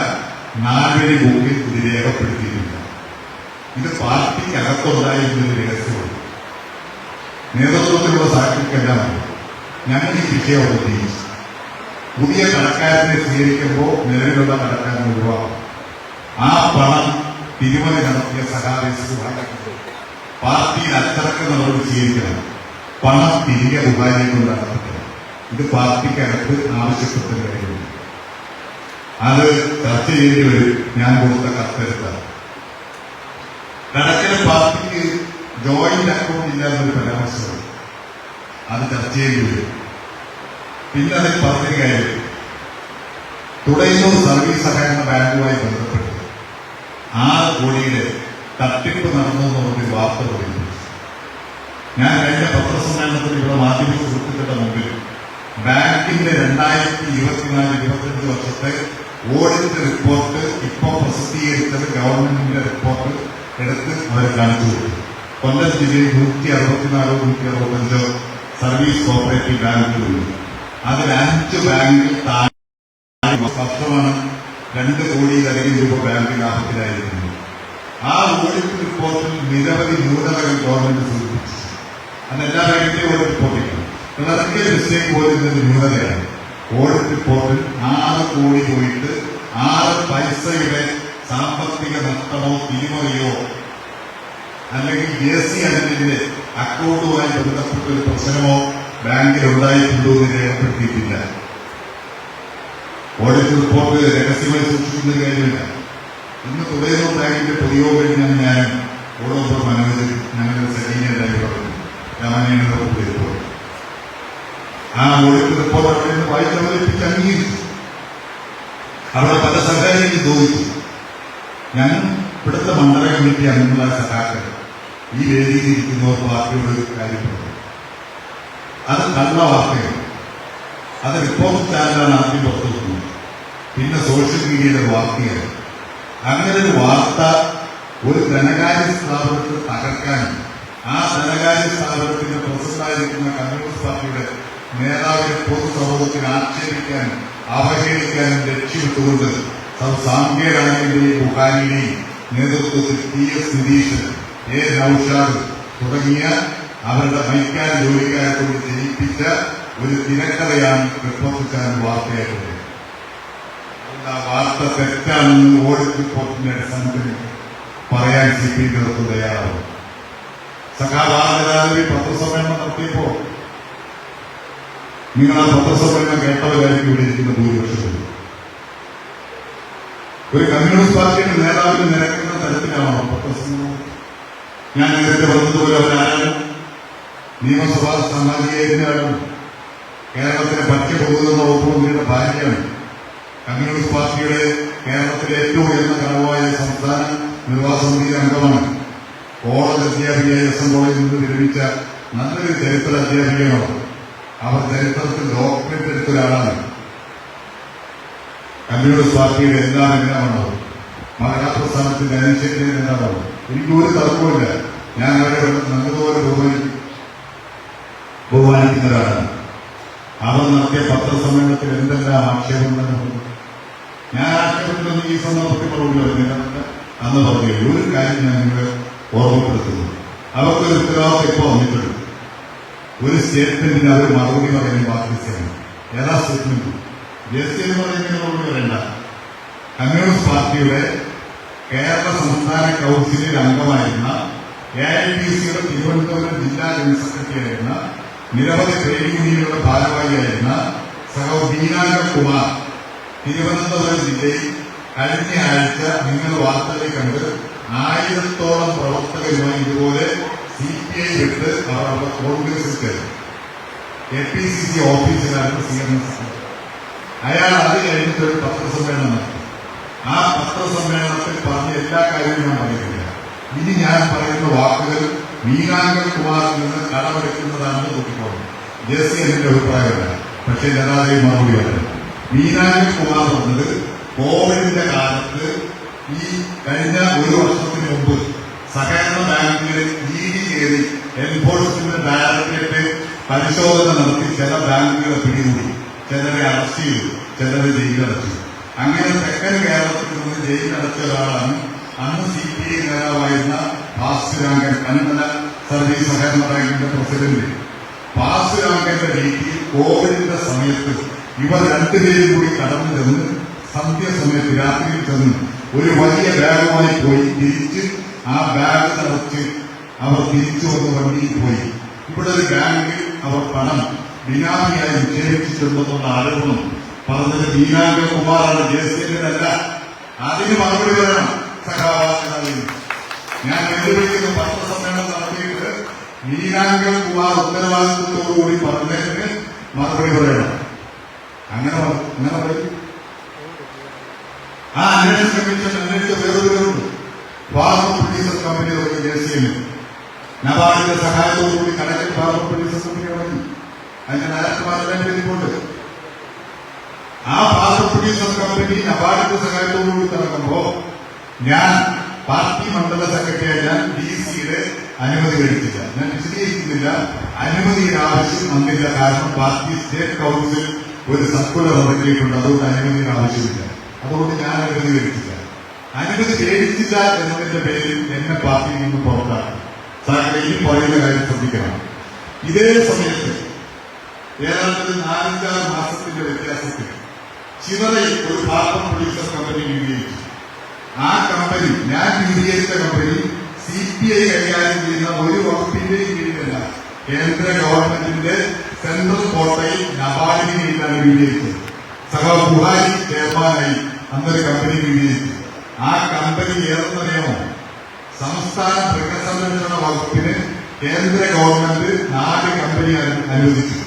4 വരി ബുക്കിൽ ഇത് രേഖപ്പെടുത്തിയിട്ടില്ല. ഇത് പാർട്ടിക്ക് അകത്തുണ്ടായിരുന്നൊരു രഹസ്യമാണ്. നേതൃത്വത്തിലുള്ള സാക്ഷിക്കെല്ലാം ഞങ്ങൾ ഈ വിഷയം അവതരിപ്പിച്ചു. പുതിയ കടക്കാരനെ സ്വീകരിക്കുമ്പോൾ നിലവിലുള്ള കടക്കാരനെ ഒഴിവാക്കും. ആ പണം തിരുമല നടത്തിയ സഹാബിച്ചു പാർട്ടിയിൽ അച്ചടക്ക നടപടി സ്വീകരിക്കണം. പണം തിരികെ ദുബായിലേക്ക് നടത്തണം. ഇത് പാർട്ടിക്കകത്ത് ആവശ്യപ്പെട്ട കാര്യമാണ്. അത് ചർച്ച ചെയ്യേണ്ടി വരും. ഞാൻ കൊടുത്ത കത്തെടുത്താണ്. കടക്കൽ പാർട്ടിക്ക് ജോയിന്റ് അക്കൗണ്ട് ഇല്ലാതൊരു പരാമർശമാണ്. അത് ചർച്ച ചെയ്യേണ്ടി വരും. പിന്നെ അതിൽ പറഞ്ഞൊരു കാര്യം, തുടയുന്നൂർ സർവീസ് സഹകരണ ബാങ്കുമായി ബന്ധപ്പെട്ട് 6 കോടിയുടെ തട്ടിപ്പ് നടന്നു എന്നുള്ളൊരു വാർത്ത പറയുന്നു. ഞാൻ കഴിഞ്ഞ പത്രസമ്മേളനത്തിൽ ഇവിടെ മാധ്യമ സുഹൃത്തുക്കളുടെ മുമ്പിൽ ബാങ്കിന്റെ 2024-25 വർഷത്തെ ഓഡിറ്റ് റിപ്പോർട്ട് ഇപ്പോൾ പ്രസിദ്ധീകരിച്ചത് ഗവൺമെന്റിന്റെ റിപ്പോർട്ട് എടുത്ത് അവർ കാണിച്ചു കൊടുത്തു. കൊല്ലം ജില്ലയിൽ 164-165 സർവീസ് കോപ്പറേറ്റീവ് ബാങ്കുകളുണ്ട്. അതിൽ 5 ബാങ്കിൽ വർഷമാണ് 2 കോടിയിലധികം രൂപ ബാങ്ക് ലാഭത്തിലായിരുന്നു. ആ ഓഡിറ്റ് റിപ്പോർട്ടിൽ നിരവധി ന്യൂനതകൾ ഗവൺമെന്റ് സൂചിപ്പിച്ചു. അതെല്ലാ ബാങ്കിന്റെയും ഓഡിറ്റ് റിപ്പോർട്ടില്ല. ക്ലർക്കിന്റെ മിസ്റ്റേക്ക് പോലും ന്യൂനതയാണ്. ഓഡിറ്റ് റിപ്പോർട്ടിൽ 6 കോടി പോയിട്ട് 6 പൈസയുടെ സാമ്പത്തിക നഷ്ടമോ തിരിമറിയോ അല്ലെങ്കിൽ AC അതിന്റെ അക്കൗണ്ടുമായി ബന്ധപ്പെട്ട ഒരു പ്രശ്നമോ ബാങ്കിൽ ഉണ്ടായിട്ടുണ്ടോ എന്ന് രേഖപ്പെടുത്തിയിട്ടില്ല. ഓഡിറ്റ് റിപ്പോർട്ട് രഹസ്യമായി സൂക്ഷിക്കുന്ന കാര്യമില്ല. ഇന്ന് തുടരുന്ന ബാങ്കിന്റെ പൊതുയോഗം ഞാൻ ഓടൊപ്പം മനോജ് ഞങ്ങളുടെ സജീവനായി പറഞ്ഞു. രാമായണ റിപ്പോർട്ട് ആ ഓഡിറ്റ് റിപ്പോർട്ട് അവിടെ നിന്ന് വായിച്ചവതരിപ്പിച്ച് അംഗീകരിച്ചു. അവിടെ പല സഹായിക്കും തോന്നിച്ചു. ഞാൻ ഇവിടുത്തെ മണ്ഡല കമ്മിറ്റി അംഗങ്ങളായ സഹാക്കൾ ഈ വേദിയിൽ ഇരിക്കുന്നവർ പാർട്ടിയോട് കാര്യം പറഞ്ഞു. അത് കള്ള വാർത്തകൾ. അത് റിപ്പോർട്ട് ചാനലാണ് ആദ്യം പുറത്തുവെക്കുന്നത്, പിന്നെ സോഷ്യൽ മീഡിയയിലെ വാർത്തകൾ. അങ്ങനെ ഒരു വാർത്ത ഒരു ധനകാര്യ സ്ഥാപനത്തെ തകർക്കാനും ആ ധനകാര്യ സ്ഥാപനത്തിന്റെ പ്രസിഡന്റായിരിക്കുന്ന കമ്മ്യൂണിസ്റ്റ് പാർട്ടിയുടെ നേതാവിനെ പൊതുസമൂഹത്തിൽ ആക്ഷേപിക്കാനും അവഹേളിക്കാനും ലക്ഷ്യമിട്ടുകൊണ്ട് സാങ്കേതികതയുടെയും ബുഹാരിയുടെയും നേതൃത്വത്തിൽ TS നിതീഷ്, A നൌഷാദ് തുടങ്ങിയ അവരുടെ മൈക്കാൻ ജോലിക്കാരെ കൊണ്ട് ജയിപ്പിച്ച ഒരു തിരക്കഥയാണ് റിപ്പോർട്ട് ചാനൽ വാർത്തയായിട്ടുള്ളത്. ആ വാർത്ത തെറ്റാണെന്ന് ഓഡിറ്റ് റിപ്പോർട്ടിന്റെ അടിസ്ഥാനത്തിൽ പറയാൻ CPI നേതൃത്വം തയ്യാറാവും. സഖാവാദരാജി പത്രസമ്മേളനം നടത്തിയപ്പോ നിങ്ങൾ ആ പത്രസമ്മേളനം കേട്ടവരായിരിക്കും ഇവിടെ ഇരിക്കുന്ന ഭൂരിപക്ഷത്തിൽ. ഒരു കമ്മ്യൂണിസ്റ്റ് പാർട്ടിയുടെ നേതാവിന് നിരക്കുന്ന തരത്തിലാണോ പത്രസമ്മേളനം? ഞാൻ നേരത്തെ പറഞ്ഞതുപോലെ അവരാരും നിയമസഭാ സാമാജികരാണ്. കേരളത്തിലെ ഭക്ഷ്യപൊതുന്ന വകുപ്പ് മന്ത്രിയുടെ ഭാര്യയാണ്. കമ്മ്യൂണിസ്റ്റ് പാർട്ടിയുടെ കേരളത്തിലെ ഏറ്റവും ഉയർന്ന ഘടകമായ സംസ്ഥാന നിർവാഹക സമിതിയിലെ അംഗമാണ്. കോളേജ് അധ്യാപികയായി SM കോളേജിൽ നിന്ന് വിരമിച്ച നല്ലൊരു ചരിത്ര അധ്യാപികയാണ്. അവർ ചരിത്രത്തിൽ ഡോക്ടറേറ്റ് എടുത്ത ഒരാളാണ്. കമ്മ്യൂണിസ്റ്റ് പാർട്ടിയുടെ എല്ലാ നേതാവാണ്. മഹിളാ പ്രസ്ഥാനത്തിന്റെ അനിശ്ചിത നേതാവാണ്. എനിക്ക് ഒരു തർക്കവുമില്ല. ഞാൻ അവരെ നല്ലതുപോലെ ബഹുമാനിക്കുന്ന ഒരാളാണ്. അവർ നടത്തിയ പത്രസമ്മേളനത്തിൽ എന്തെല്ലാം ആക്ഷേപങ്ങളുണ്ട്. ഞാൻ ആക്ഷേപത്തിലൊന്നും ഈ സന്ദർഭത്തിൽ മറുപടി പറഞ്ഞില്ല. അന്ന് പറഞ്ഞു ഒരു കാര്യം ഞാൻ നിങ്ങളെ ഓർമ്മപ്പെടുത്തുന്നു. അവർക്കൊരു ഉത്തരവാദിത്വം ഇപ്പോൾ വന്നിട്ടുണ്ട്. ഒരു സ്റ്റേറ്റ്മെന്റിന് അവർ മറുപടി പറയാൻ ബാധ്യതയാണ്. ഏതാ സ്റ്റേറ്റ്മെന്റ്? ജസ്റ്റ് എന്ന് പറയുന്നതിന് മറുപടി പറയണ്ട. കമ്മ്യൂണിസ്റ്റ് പാർട്ടിയുടെ കേരള സംസ്ഥാന കൗൺസിലിൽ അംഗമായിരുന്ന AITCയുടെ തിരുവനന്തപുരം ജില്ലാ ജനറൽ സെക്രട്ടറി ആയിരുന്ന നിരവധി ട്രേഡ് യൂണിയനുകളുടെ ഭാരവാഹിയായിരുന്ന ബീനാംഗകുമാർ തിരുവനന്തപുരം ജില്ലയിൽ കഴിഞ്ഞ ആഴ്ച നിങ്ങൾ വാർത്തകളിൽ കണ്ട് 1000-ഓളം പ്രവർത്തകരുമായി ഇതുപോലെ CPI വിട്ട് അവർ അവിടെ കോൺഗ്രസിൽ കയറി. APCC ഓഫീസിലായിരുന്നു CMS. അയാൾ അത് കഴിഞ്ഞിട്ട് ഒരു പത്രസമ്മേളനം നടത്തി. ആ പത്രസമ്മേളനത്തിൽ പറഞ്ഞ എല്ലാ കാര്യവും ഞാൻ പറയുന്നില്ല. ഇനി ഞാൻ പറയുന്ന വാക്കുകൾ ബീനാംഗകുമാറിൽ നിന്ന് കടമെടുക്കുന്നതാണെന്ന് നോക്കിക്കോളും. ജെസ്സി എന്റെ അഭിപ്രായമല്ല, പക്ഷേ ജനാധിപത്യ മറുപടി പറയാം. ബീനാംഗകുമാർ പറഞ്ഞത് കോവിഡിന്റെ കാലത്ത് ഈ കഴിഞ്ഞ ഒരു വർഷത്തിന് മുമ്പ് സഹകരണ ബാങ്കുകളിൽ ED കയറി എൻഫോഴ്സ്മെന്റ് ഡയറക്ടറേറ്റ് പരിശോധന നടത്തി ചില ബാങ്കുകളെ പിടികൂടി, ചിലരെ അറസ്റ്റ് ചെയ്തു, ചിലരെ ജയിലടച്ചു. അങ്ങനെ തെക്കൻ കേരളത്തിൽ നിന്ന് ജയിലടച്ച ഒരാളാണ് അന്ന് CPI നേതാവായിരുന്ന ഭാസ്കരാങ്കൻ, കന്നഡ സർവീസ് സഹകരണ ബാങ്കിന്റെ പ്രസിഡന്റ്. ഭാസ്കരാങ്കന്റെ വീട്ടിൽ കോവിഡിന്റെ സമയത്ത് ഇവർ രണ്ടുപേരും കൂടി കടന്നു ചെന്ന് സന്ധ്യസമയത്ത് രാത്രിയിൽ ചെന്ന് ഒരു വലിയ ബാഗുമായി പോയി തിരിച്ച് ആ ബാഗ് നിറച്ച് അവർ തിരിച്ചു വന്ന് വണ്ടിയിൽ പോയി. ഇവിടെ ഒരു ബാങ്കിൽ അവർ പണം ബിനാമിയായി നിക്ഷേപിച്ചിട്ടുണ്ടെന്നുള്ള ആരോപണം പറഞ്ഞത് ബീനാംഗകുമാറാണ്, JCL-അല്ല. അതിന് മറുപടി പറയണം സഖാവാസനാഥിന്. ഞാൻ വെല്ലുവിളിക്കുന്ന പത്രസമ്മേളനം നടത്തിയിട്ട് ബീനാംഗകുമാർ ഉത്തരവാദിത്വത്തോടുകൂടി പറഞ്ഞതിന് മറുപടി പറയണം. അങ്ങനെ പറയും. ആ അന്വേഷണ കമ്മീഷൻ അന്വേഷിച്ച വേറൊരുവരുണ്ട്. ഫാർമർ പ്രൊഡ്യൂസർ കമ്പനി തുടങ്ങിയ JCL നബാർഡിന്റെ സഹായത്തോടുകൂടി കടലിൽ ഫാർമർ പ്രൊഡ്യൂസർ കമ്പനി തുടങ്ങി. അതിന്റെ ഡയറക്ടർമാരെല്ലാം ഇതിലുണ്ട്. ആ ഫാർമർ പ്രൊഡ്യൂസർ കമ്പനി നബാർഡിന്റെ സഹായത്തോടുകൂടി തുടങ്ങുമ്പോ ഞാൻ പാർട്ടി മണ്ഡല സെക്രട്ടറിയായി ഞാൻ DC-യുടെ അനുമതി മേടിച്ചില്ല. ഞാൻ വിശദീകരിക്കുന്നില്ല. അനുമതിയുടെ ആവശ്യം വന്നില്ല. കാരണം പാർട്ടി സ്റ്റേറ്റ് കൗൺസിൽ ഒരു സർക്കുലർ ഇറക്കിയിട്ടുണ്ട്. അതുകൊണ്ട് അനുമതിയുടെ ആവശ്യമില്ല. അതുകൊണ്ട് ഞാൻ അനുമതി മേടിച്ചില്ല. അനുമതി മേടിച്ചില്ല എന്നതിന്റെ പേരിൽ എന്നെ പാർട്ടിയിൽ നിന്ന് പുറത്താക്കി. സാറിന് ഈ പറയുന്ന കാര്യം ശ്രദ്ധിക്കണം. ഇതേ സമയത്ത് ഏതാണ്ട് 4-5 മാസത്തിന്റെ വ്യത്യാസത്തിൽ ചിറയിൽ ഒരു ഫാർമർ പ്രൊഡ്യൂസർ കമ്പനി രൂപീകരിച്ചു. ആ കമ്പനി, ഞാൻ രൂപീകരിച്ച കമ്പനി CPI കൈകാര്യം ചെയ്യുന്ന ഒരു വകുപ്പിന്റെയും കീഴിലല്ല, കേന്ദ്ര ഗവൺമെന്റിന്റെ സെൻട്രൽ കോട്ടയിൽ നബാർഡിന് കീഴിലാണ് രൂപീകരിച്ചത്. ബുഹാരി ചെയർമാനായി അന്നൊരു കമ്പനി രൂപീകരിച്ചു. ആ കമ്പനി ഏതെന്നറിയാമോ? സംസ്ഥാന മൃഗസംരക്ഷണ വകുപ്പിന് കേന്ദ്ര ഗവൺമെന്റ് 4 കമ്പനി അനുവദിച്ചു.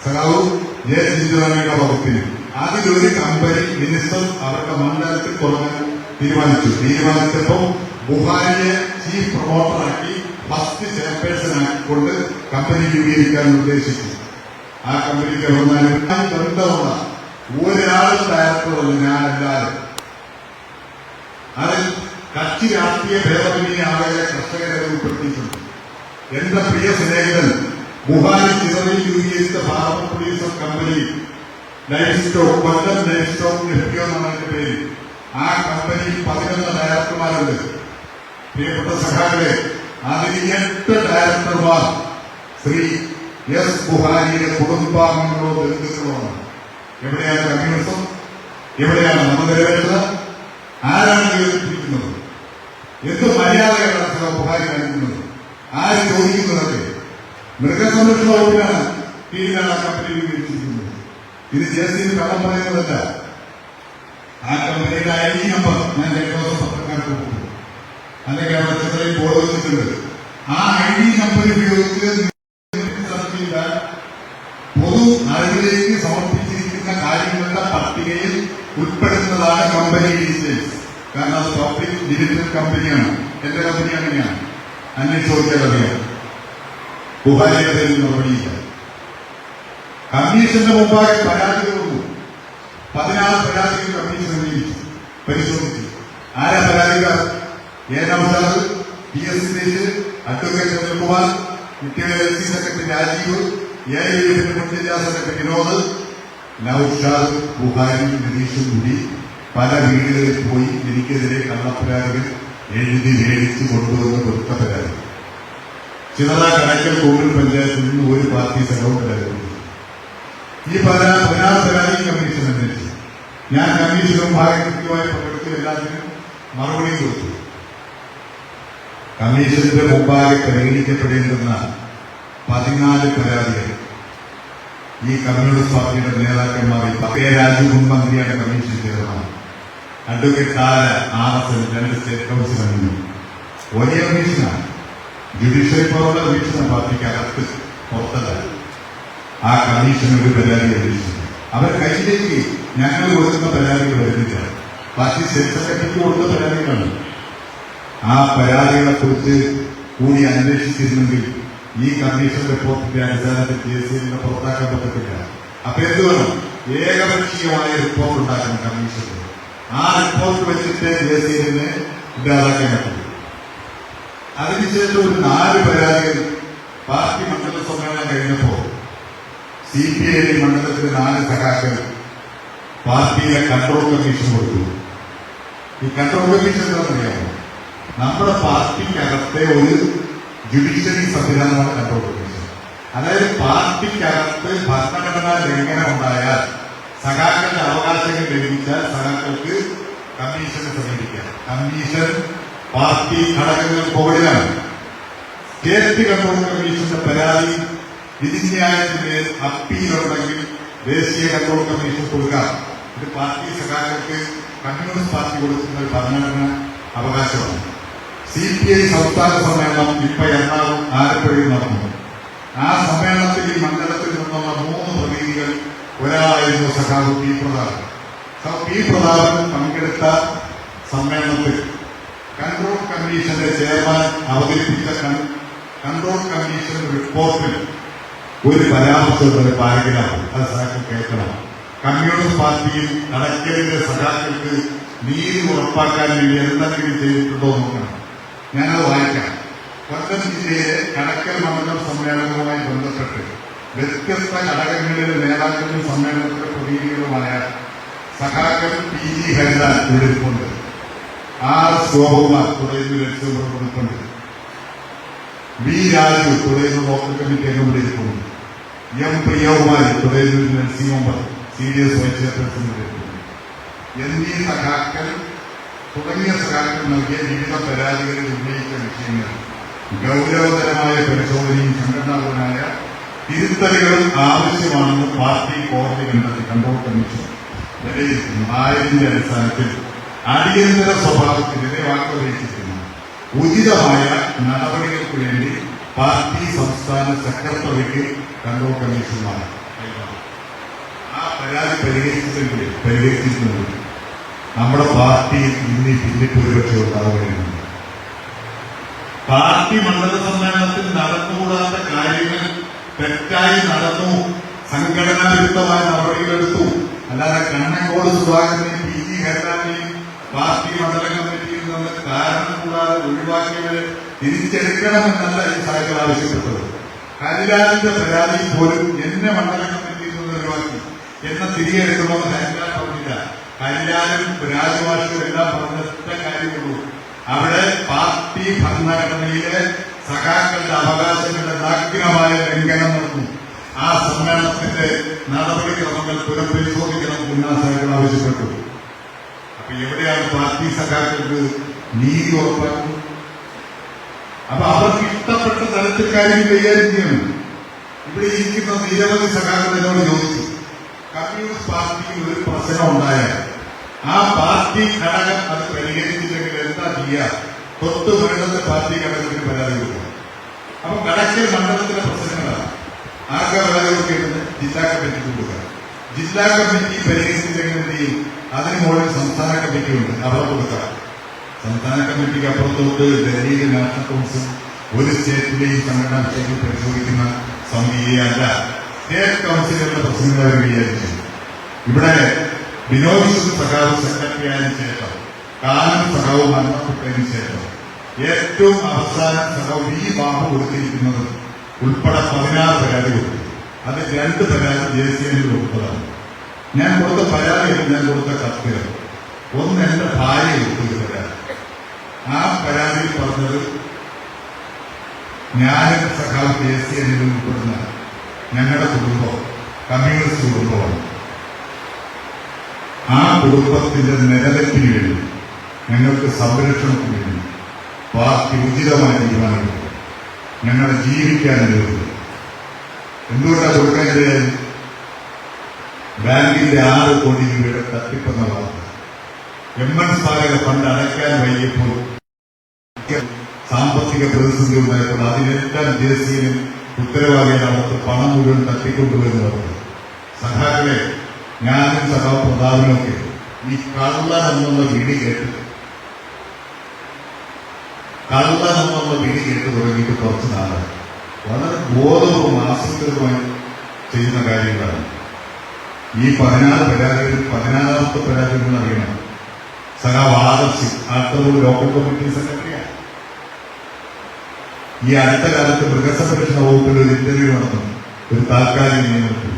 സഖാവു J. ചിഞ്ചുറാണിയുടെ വകുപ്പിന് അതിലൊരു കമ്പനി മിനിസ്റ്റർ അവരുടെ മണ്ഡലത്തിൽ തുടങ്ങാൻ തീരുമാനിച്ചപ്പോൾ ബുഹാരിയെ ചീഫ് പ്രൊമോട്ടറാക്കി ഫസ്റ്റ് ചെയർപേഴ്സൺ ആക്കിക്കൊണ്ട് കമ്പനി രൂപീകരിക്കാൻ നിർദ്ദേശിച്ചു. ആ കമ്പനിക്ക് ബന്ധമുള്ള ഒരാളും ഡയറക്ടറല്ല, ഞാനല്ലാതെ. അതിൽ കക്ഷി രാഷ്ട്രീയ ഭേദമന്യേ ആളുകളെ കർഷകരെ ഉൾപ്പെടുത്തിയിട്ടുണ്ട്. എന്റെ പ്രിയ സ്നേഹിതൻ വുഹാനിൽ ചിറവിൽ രൂപീകരിച്ച ഭാരത പ്രൊഡ്യൂസർ കമ്പനി ലൈഫ് സ്റ്റോക്ക്, കൊല്ലം ലൈഫ് സ്റ്റോക്ക് എഫ്പിഒ എന്നാണ് പേര്. ആ കമ്പനിയിൽ 11 ഡയറക്ടർമാരുണ്ട്. പ്രിയപ്പെട്ട സഖാക്കളെ, അതിൽ 8 ഡയറക്ടർമാർ ശ്രീ എസ് വുഹാനിയുടെ കുടുംബാംഗങ്ങളോ ബന്ധുക്കളോ ആണ്. എവിടെയാണ് കമ്മ്യൂണിസം? എവിടെയാണ് മതനിരപേക്ഷത? ആരാണ് കേൾപ്പിക്കുന്നത്? എന്ത് മര്യാദകളാണ് വുഹാനി കാണിക്കുന്നത്? ആര് ചോദിക്കുന്നതൊക്കെ? മൃഗസംരക്ഷണ വകുപ്പിനാണ് കീഴിലാണ് ആ കമ്പനി രൂപീകരിച്ചിരിക്കുന്നത്. ഇത് ജേസിന് കള്ളം പറയുന്നതല്ല. ആ കമ്പനിയുടെ ID നമ്പർ ഞാൻ കഴിഞ്ഞ ദിവസം പത്രക്കാർക്ക് കൊടുത്തു. അല്ലെങ്കിൽ അവിടെ ചിത്രയിൽ ബോർഡ് വെച്ചിട്ടുണ്ട്. ആ ID നമ്പർ ഉപയോഗിച്ച് പൊതു അറിവിലേക്ക് സമർപ്പിച്ചിരിക്കുന്ന കാര്യങ്ങളുടെ പട്ടികയിൽ ഉൾപ്പെടുന്നതാണ് കമ്പനി ഡീറ്റെയിൽസ്. കാരണം അത് പബ്ലിക് ലിമിറ്റഡ് കമ്പനിയാണ്. എന്റെ കമ്പനി അങ്ങനെയാണ്. അന്വേഷിച്ച് നോക്കിയാൽ അറിയാം. വുഹാനിയുടെ പേരിൽ നടപടിയില്ല. കമ്മീഷന്റെ മുമ്പാകെ പരാതികൾ വന്നു. 16 പരാതികൾ കമ്മീഷൻ അംഗീകരിച്ചു, പരിശോധിച്ചു. ആരാ പരാതിക്കാർ? Naushad, PS Suresh, advocate Chandrakumar, LC secretary Rajeev, AIF മുൻ ജില്ലാ സെക്രട്ടറി വിനോദ്, നൗഷാദ്, വുഹാനി, നിതീഷും കൂടി പല വീടുകളിൽ പോയി എനിക്കെതിരെ കള്ളപ്പരാതികൾ എഴുതി മേടിച്ച് കൊണ്ടുവന്ന് കൊടുത്ത പരാതി. ചിതറ കടക്കൽ കോവിൽ പഞ്ചായത്തിൽ നിന്ന് ഒരു പാർട്ടി സംഘവും പരാതി. ഈ 16 പരാതി കമ്മീഷൻ അന്വേഷിച്ചു. ഞാൻ കമ്മീഷനും ഭാഗം കൃത്യമായി പങ്കെടുത്ത് എല്ലാത്തിനും മറുപടി കൊടുത്തു. കമ്മീഷന്റെ മുമ്പാകെ പരിഗണിക്കപ്പെടേണ്ടുന്ന 14 പരാതികൾ ഈ കമ്മ്യൂണിസ്റ്റ് പാർട്ടിയുടെ നേതാക്കന്മാർ രാജു മുൻ മന്ത്രിയാണ് കമ്മീഷൻ ചെയർമാൻ, അഡ്വക്കേറ്റ് താര RSL 2 സ്റ്റേറ്റ് കൗൺസിൽ അംഗങ്ങൾ. വലിയ കമ്മീഷനാണ്. ജുഡീഷ്യറി പവറുള്ള കമ്മീഷനാണ്. പാർട്ടിക്കകത്ത് പുറത്തല്ല. ആ കമ്മീഷൻ ഒരു പരാതി അന്വേഷിച്ചു. അവർ കയ്യിലേക്ക് ഞങ്ങൾ കൊടുക്കുന്ന പരാതികൾ വരുന്നില്ല. പാർട്ടി സ്റ്റേറ്റ് സെക്രട്ടറിക്ക് കൊടുത്ത പരാതികളാണ്. ആ പരാതികളെ കുറിച്ച് കൂടി അന്വേഷിച്ചിരുന്നെങ്കിൽ ഈ കമ്മീഷൻ റിപ്പോർട്ടിന്റെ അടിസ്ഥാനത്തിൽ JCLനെ പുറത്താക്കാൻ പറ്റത്തില്ല. അപ്പൊ എന്ത് വേണം? ഏകപക്ഷീയമായ റിപ്പോർട്ട് ഉണ്ടാക്കണം കമ്മീഷന്. ആ റിപ്പോർട്ട് വെച്ചിട്ട് JCLനെ ഇല്ലാതാക്കാൻ പറ്റും. അതിനുശേഷം ഒരു 4 പരാതികൾ പാർട്ടി മണ്ഡല സമ്മേളനം കഴിഞ്ഞപ്പോ CPI മണ്ഡലത്തിലെ 4 സഖാക്കൾ പാർട്ടിയിലെ കൺട്രോൾ കമ്മീഷൻ കൊടുത്തു. ഈ കൺട്രോൾ കമ്മീഷൻ എന്താണെന്നറിയാമോ? നമ്മുടെ പാർട്ടിക്കകത്തെ ഒരു ജുഡീഷ്യറി സംവിധാനമാണ് കൺട്രോൾ കമ്മീഷൻ. അതായത് പാർട്ടിക്കകത്ത് ഭരണഘടനാ ലംഘനം ഉണ്ടായാൽ, സഖാക്കളുടെ അവകാശങ്ങൾ ലംഘിച്ചാൽ സഖാക്കൾക്ക് കമ്മീഷനെ സമീപിക്കാം. കമ്മീഷൻ പാർട്ടി ഘടകങ്ങൾ പോകലാണ്. സ്റ്റേറ്റ് കൺട്രോൾ കമ്മീഷന്റെ പരാതി വിധിന്യായത്തിന് അപ്പീലുണ്ടെങ്കിൽ ദേശീയ കൺട്രോൾ കമ്മീഷൻ കൊടുക്കാം. ഇത് പാർട്ടി സഖാക്കൾക്ക് കമ്മ്യൂണിസ്റ്റ് പാർട്ടി കൊടുക്കുന്ന ഒരു ഭരണഘടന അവകാശമാണ്. CPI സംസ്ഥാന സമ്മേളനം ഇപ്പൊ എറണാകുളം ആലപ്പുഴയിൽ നടന്നു. ആ സമ്മേളനത്തിൽ ഈ മണ്ഡലത്തിൽ നിന്നുള്ള 3 പ്രതിനിധികൾ ഒരാളായിരുന്നു സഖാവ് P. പ്രതാപൻ. P. പ്രതാപൻ പങ്കെടുത്ത സമ്മേളനത്തിൽ കൺട്രോൾ കമ്മീഷന്റെ ചെയർമാൻ അവതരിപ്പിച്ച കൺട്രോൾ കമ്മീഷൻ റിപ്പോർട്ടിൽ ഒരു പരാമർശം പാരഗ്രാഫ് അത് സഖാക്കൾ കേൾക്കണം. കമ്മ്യൂണിസ്റ്റ് പാർട്ടിയും കടക്കലിന്റെ സഖാക്കൾക്ക് നീതി ഉറപ്പാക്കാൻ വേണ്ടി എന്തെങ്കിലും ചെയ്തിട്ടുണ്ടോ നോക്കണം. ഞാനത് വായിക്കാം. കൊല്ലം ജില്ലയിലെ കടക്കൽ മണ്ഡലം സമ്മേളനവുമായി ബന്ധപ്പെട്ട് വ്യത്യസ്ത ഘടകങ്ങളിലെ നേതാക്കളും സമ്മേളനത്തിലെ പ്രതിനിധികളുമായ സഖാക്കൾ PG ഹരിദാൻ ഉൾപ്പെടുന്നുണ്ട്, R. ശോഭകുമാർ തുടങ്ങിയ ഉൾപ്പെടുന്നുണ്ട്, V. രാജു തുടങ്ങിയ ലോക്കൽ കമ്മിറ്റി അംഗം ഉൾപ്പെടുന്നുണ്ട്, M. പ്രിയകുമാരി തുടങ്ങിയ nursing member CDS vice chairperson ഉൾപ്പെടുന്നുണ്ട് എന്നീ സഖാക്കൾ തുടങ്ങിയ സഖാക്കൾ നൽകിയ വിവിധ പരാതികളിൽ ഉന്നയിച്ച വിഷയങ്ങൾ ഗൗരവതരമായ പരിശോധനയും സംഘടനാപരമായ തിരുത്തലുകളും ആവശ്യമാണെന്ന് പാർട്ടി കോടതി കണ്ടെത്തി കൺട്രോൾ കമ്മീഷൻ വിലയിരുത്തുന്നു. ആയതിന്റെ അടിസ്ഥാനത്തിൽ അടിയന്തര സ്വഭാവത്തിനെതിരെ വാക്കുപയോഗിച്ചിരിക്കുന്നു. ഉചിതമായ നടപടികൾക്ക് വേണ്ടി പാർട്ടി സംസ്ഥാന സെക്രട്ടറിക്ക് കൺട്രോൾ കമ്മീഷനുമാണ് ആ പരാതി പരിഹരിച്ചിട്ടുണ്ട്. നമ്മുടെ പാർട്ടിയിൽ ഇന്ന് ഭിന്നിപ്പുരപക്ഷം ഉണ്ടാവുകയാണ്. പാർട്ടി മണ്ഡല സമ്മേളനത്തിൽ നടന്നുകൂടാത്ത കാര്യങ്ങൾ തെറ്റായി നടന്നു, ഭരണഘടനാവിരുദ്ധമായ നടപടികളെടുത്തു. അല്ലാതെ കണ്ണങ്കോട് സുധാകരനെയും പി ജി ഹരിലാലിനെയും പാർട്ടി മണ്ഡലം കമ്മിറ്റിയിൽ നിന്ന് കാരണം കൂടാതെ ഒഴിവാക്കിയവരെ തിരിച്ചെടുക്കണമെന്നല്ല ഈ സാഹിത്യം ആവശ്യപ്പെട്ടത്. ഹരിലാലിന്റെ പരാതി പോലും എന്നെ മണ്ഡലം കമ്മിറ്റിയിൽ നിന്ന് ഒഴിവാക്കി, എന്നെ തിരികെ എടുക്കണമെന്ന് ഹരിലാൽ പറഞ്ഞില്ല. ഹരിലാലും രാജമാഷും എല്ലാം പറഞ്ഞിട്ട കാര്യമുള്ളൂ. അവിടെ പാർട്ടി ഭരണഘടനയിലെ സഖാക്കളുടെ അവകാശങ്ങളുടെ നഗ്നമായ ലംഘനം നടന്നു. ആ സമ്മേളനത്തിന്റെ നടപടിക്രമങ്ങൾ പുനഃപരിശോധിക്കണം ഉന്നാസാഹികൾ ആവശ്യപ്പെട്ടു. അപ്പൊ എവിടെയാണ് പാർട്ടി സഖാക്കൾക്ക് നീതി ഉറപ്പാക്കുന്നത്? അപ്പൊ അവർക്ക് ഇഷ്ടപ്പെട്ട തരത്തിൽ കാര്യങ്ങൾ കൈകാര്യം ചെയ്യണം. ഇവിടെ ഇരിക്കുന്ന നിരവധി സഖാക്കൾ എന്നോട് ചോദിച്ചു, കമ്മ്യൂണിസ്റ്റ് പാർട്ടിയിൽ ഒരു പ്രശ്നം ഉണ്ടായാൽ ആ പാർട്ടി ഘടകം അത് പരിഹരിച്ചില്ലെങ്കിൽ എന്താ ചെയ്യുക? തൊട്ട് വേണ്ടത്തെ പാർട്ടി ഘടകത്തിന് പരാതി കൊടുക്കുക. അപ്പൊ കടക്കൽ മണ്ഡലത്തിലെ പ്രശ്നങ്ങളാണ്. ആർക്കാ പരാതി കൊടുക്കേണ്ടത്? ജില്ലാ കമ്മിറ്റിക്ക് കൊടുക്കുക. ജില്ലാ കമ്മിറ്റി പരിഹരിച്ചില്ലെങ്കിൽ എന്ത് ചെയ്യും? അതിന് മുകളിൽ സംസ്ഥാന കമ്മിറ്റിയുണ്ട്, അവിടെ കൊടുക്കുക. സംസ്ഥാന കമ്മിറ്റിക്ക് അപ്പുറത്തോട്ട് ഡൽഹിയിലെ നാഷണൽ കൗൺസിൽ ഒരു സ്റ്റേറ്റിലെയും സംഘടനാ വിഷയങ്ങൾ പരിശോധിക്കുന്ന സമിതിയല്ല. സ്റ്റേറ്റ് കൗൺസിലുകളുടെ പ്രശ്നങ്ങൾ അവർ വിചാരിച്ചു. ഇവിടെ വിനോദ് സഖാവ് സെക്രട്ടറി ആയതിനു ശേഷം, കാനം സഖാവ് മരണപ്പെട്ടതിനു ശേഷം ഏറ്റവും അവസാനം സഖാവ് ഈ ബാബു കൊടുത്തിരിക്കുന്നത് ഉൾപ്പെടെ 16 പരാതി കൊടുത്തു. അത് 2 പരാതി JCNൽ കൊടുത്തതാണ്. ഞാൻ കൊടുത്ത പരാതിയിൽ ഞാൻ കൊടുത്ത കത്തുകൾ ഒന്ന് എന്റെ ഭാര്യ കൊടുത്തൊരു പരാതി. ആ പരാതിയിൽ പറഞ്ഞത് ഞാനും സഖാവ് JCNൽ ഉൾപ്പെടുന്ന ഞങ്ങളുടെ കുടുംബം കമ്മ്യൂണിസ്റ്റ് കുടുംബമാണ്. ആ കുടുംബത്തിന്റെ നിലനിൽപ്പിന് വേണ്ടി, ഞങ്ങൾക്ക് സംരക്ഷണത്തിന് വേണ്ടി പാർട്ടി ഉചിതമായ തീരുമാനമെടുക്കും. ഞങ്ങളെ ജീവിക്കാൻ അനുവദിക്കും. എന്തുകൊണ്ടാണ് കൊടുക്കാനിടയായി? ബാങ്കിന്റെ 6 കോടി രൂപയുടെ തട്ടിപ്പെന്ന വാർത്ത. MN സ്മാരക ഫണ്ട് അടയ്ക്കാൻ വൈകിയപ്പോൾ സാമ്പത്തിക പ്രതിസന്ധി ഉണ്ടായപ്പോൾ അതിനെല്ലാം JCNൽ ഉത്തരവാദിയാണ്. അവർക്ക് പണം മുഴുവൻ തട്ടിക്കൊണ്ടുവരുന്ന പറഞ്ഞു. സഖാക്കളെ, ഞാനും സഖാവ് പ്രതാപനൊക്കെ ഈ കള്ളൻ എന്നുള്ള വിളി കേട്ട് തുടങ്ങിയിട്ട് കുറച്ച് നാളായി. വളരെ ബോധവും ആസൂത്രിതമായി ചെയ്യുന്ന കാര്യങ്ങളാണ്. ഈ 16 പരാതികളിൽ 16ാമത്തെ പരാതി എന്ന് അറിയണം. സഖാവ് ആദർശി ആർത്തൂർ ലോക്കൽ കമ്മിറ്റി സെക്രട്ടറിയാണ്. ഈ അടുത്ത കാലത്ത് മൃഗസംരക്ഷണ വകുപ്പിൽ ഒരു ഇന്റർവ്യൂ നടന്നു, ഒരു താൽക്കാലിക നിയമനത്തിൽ.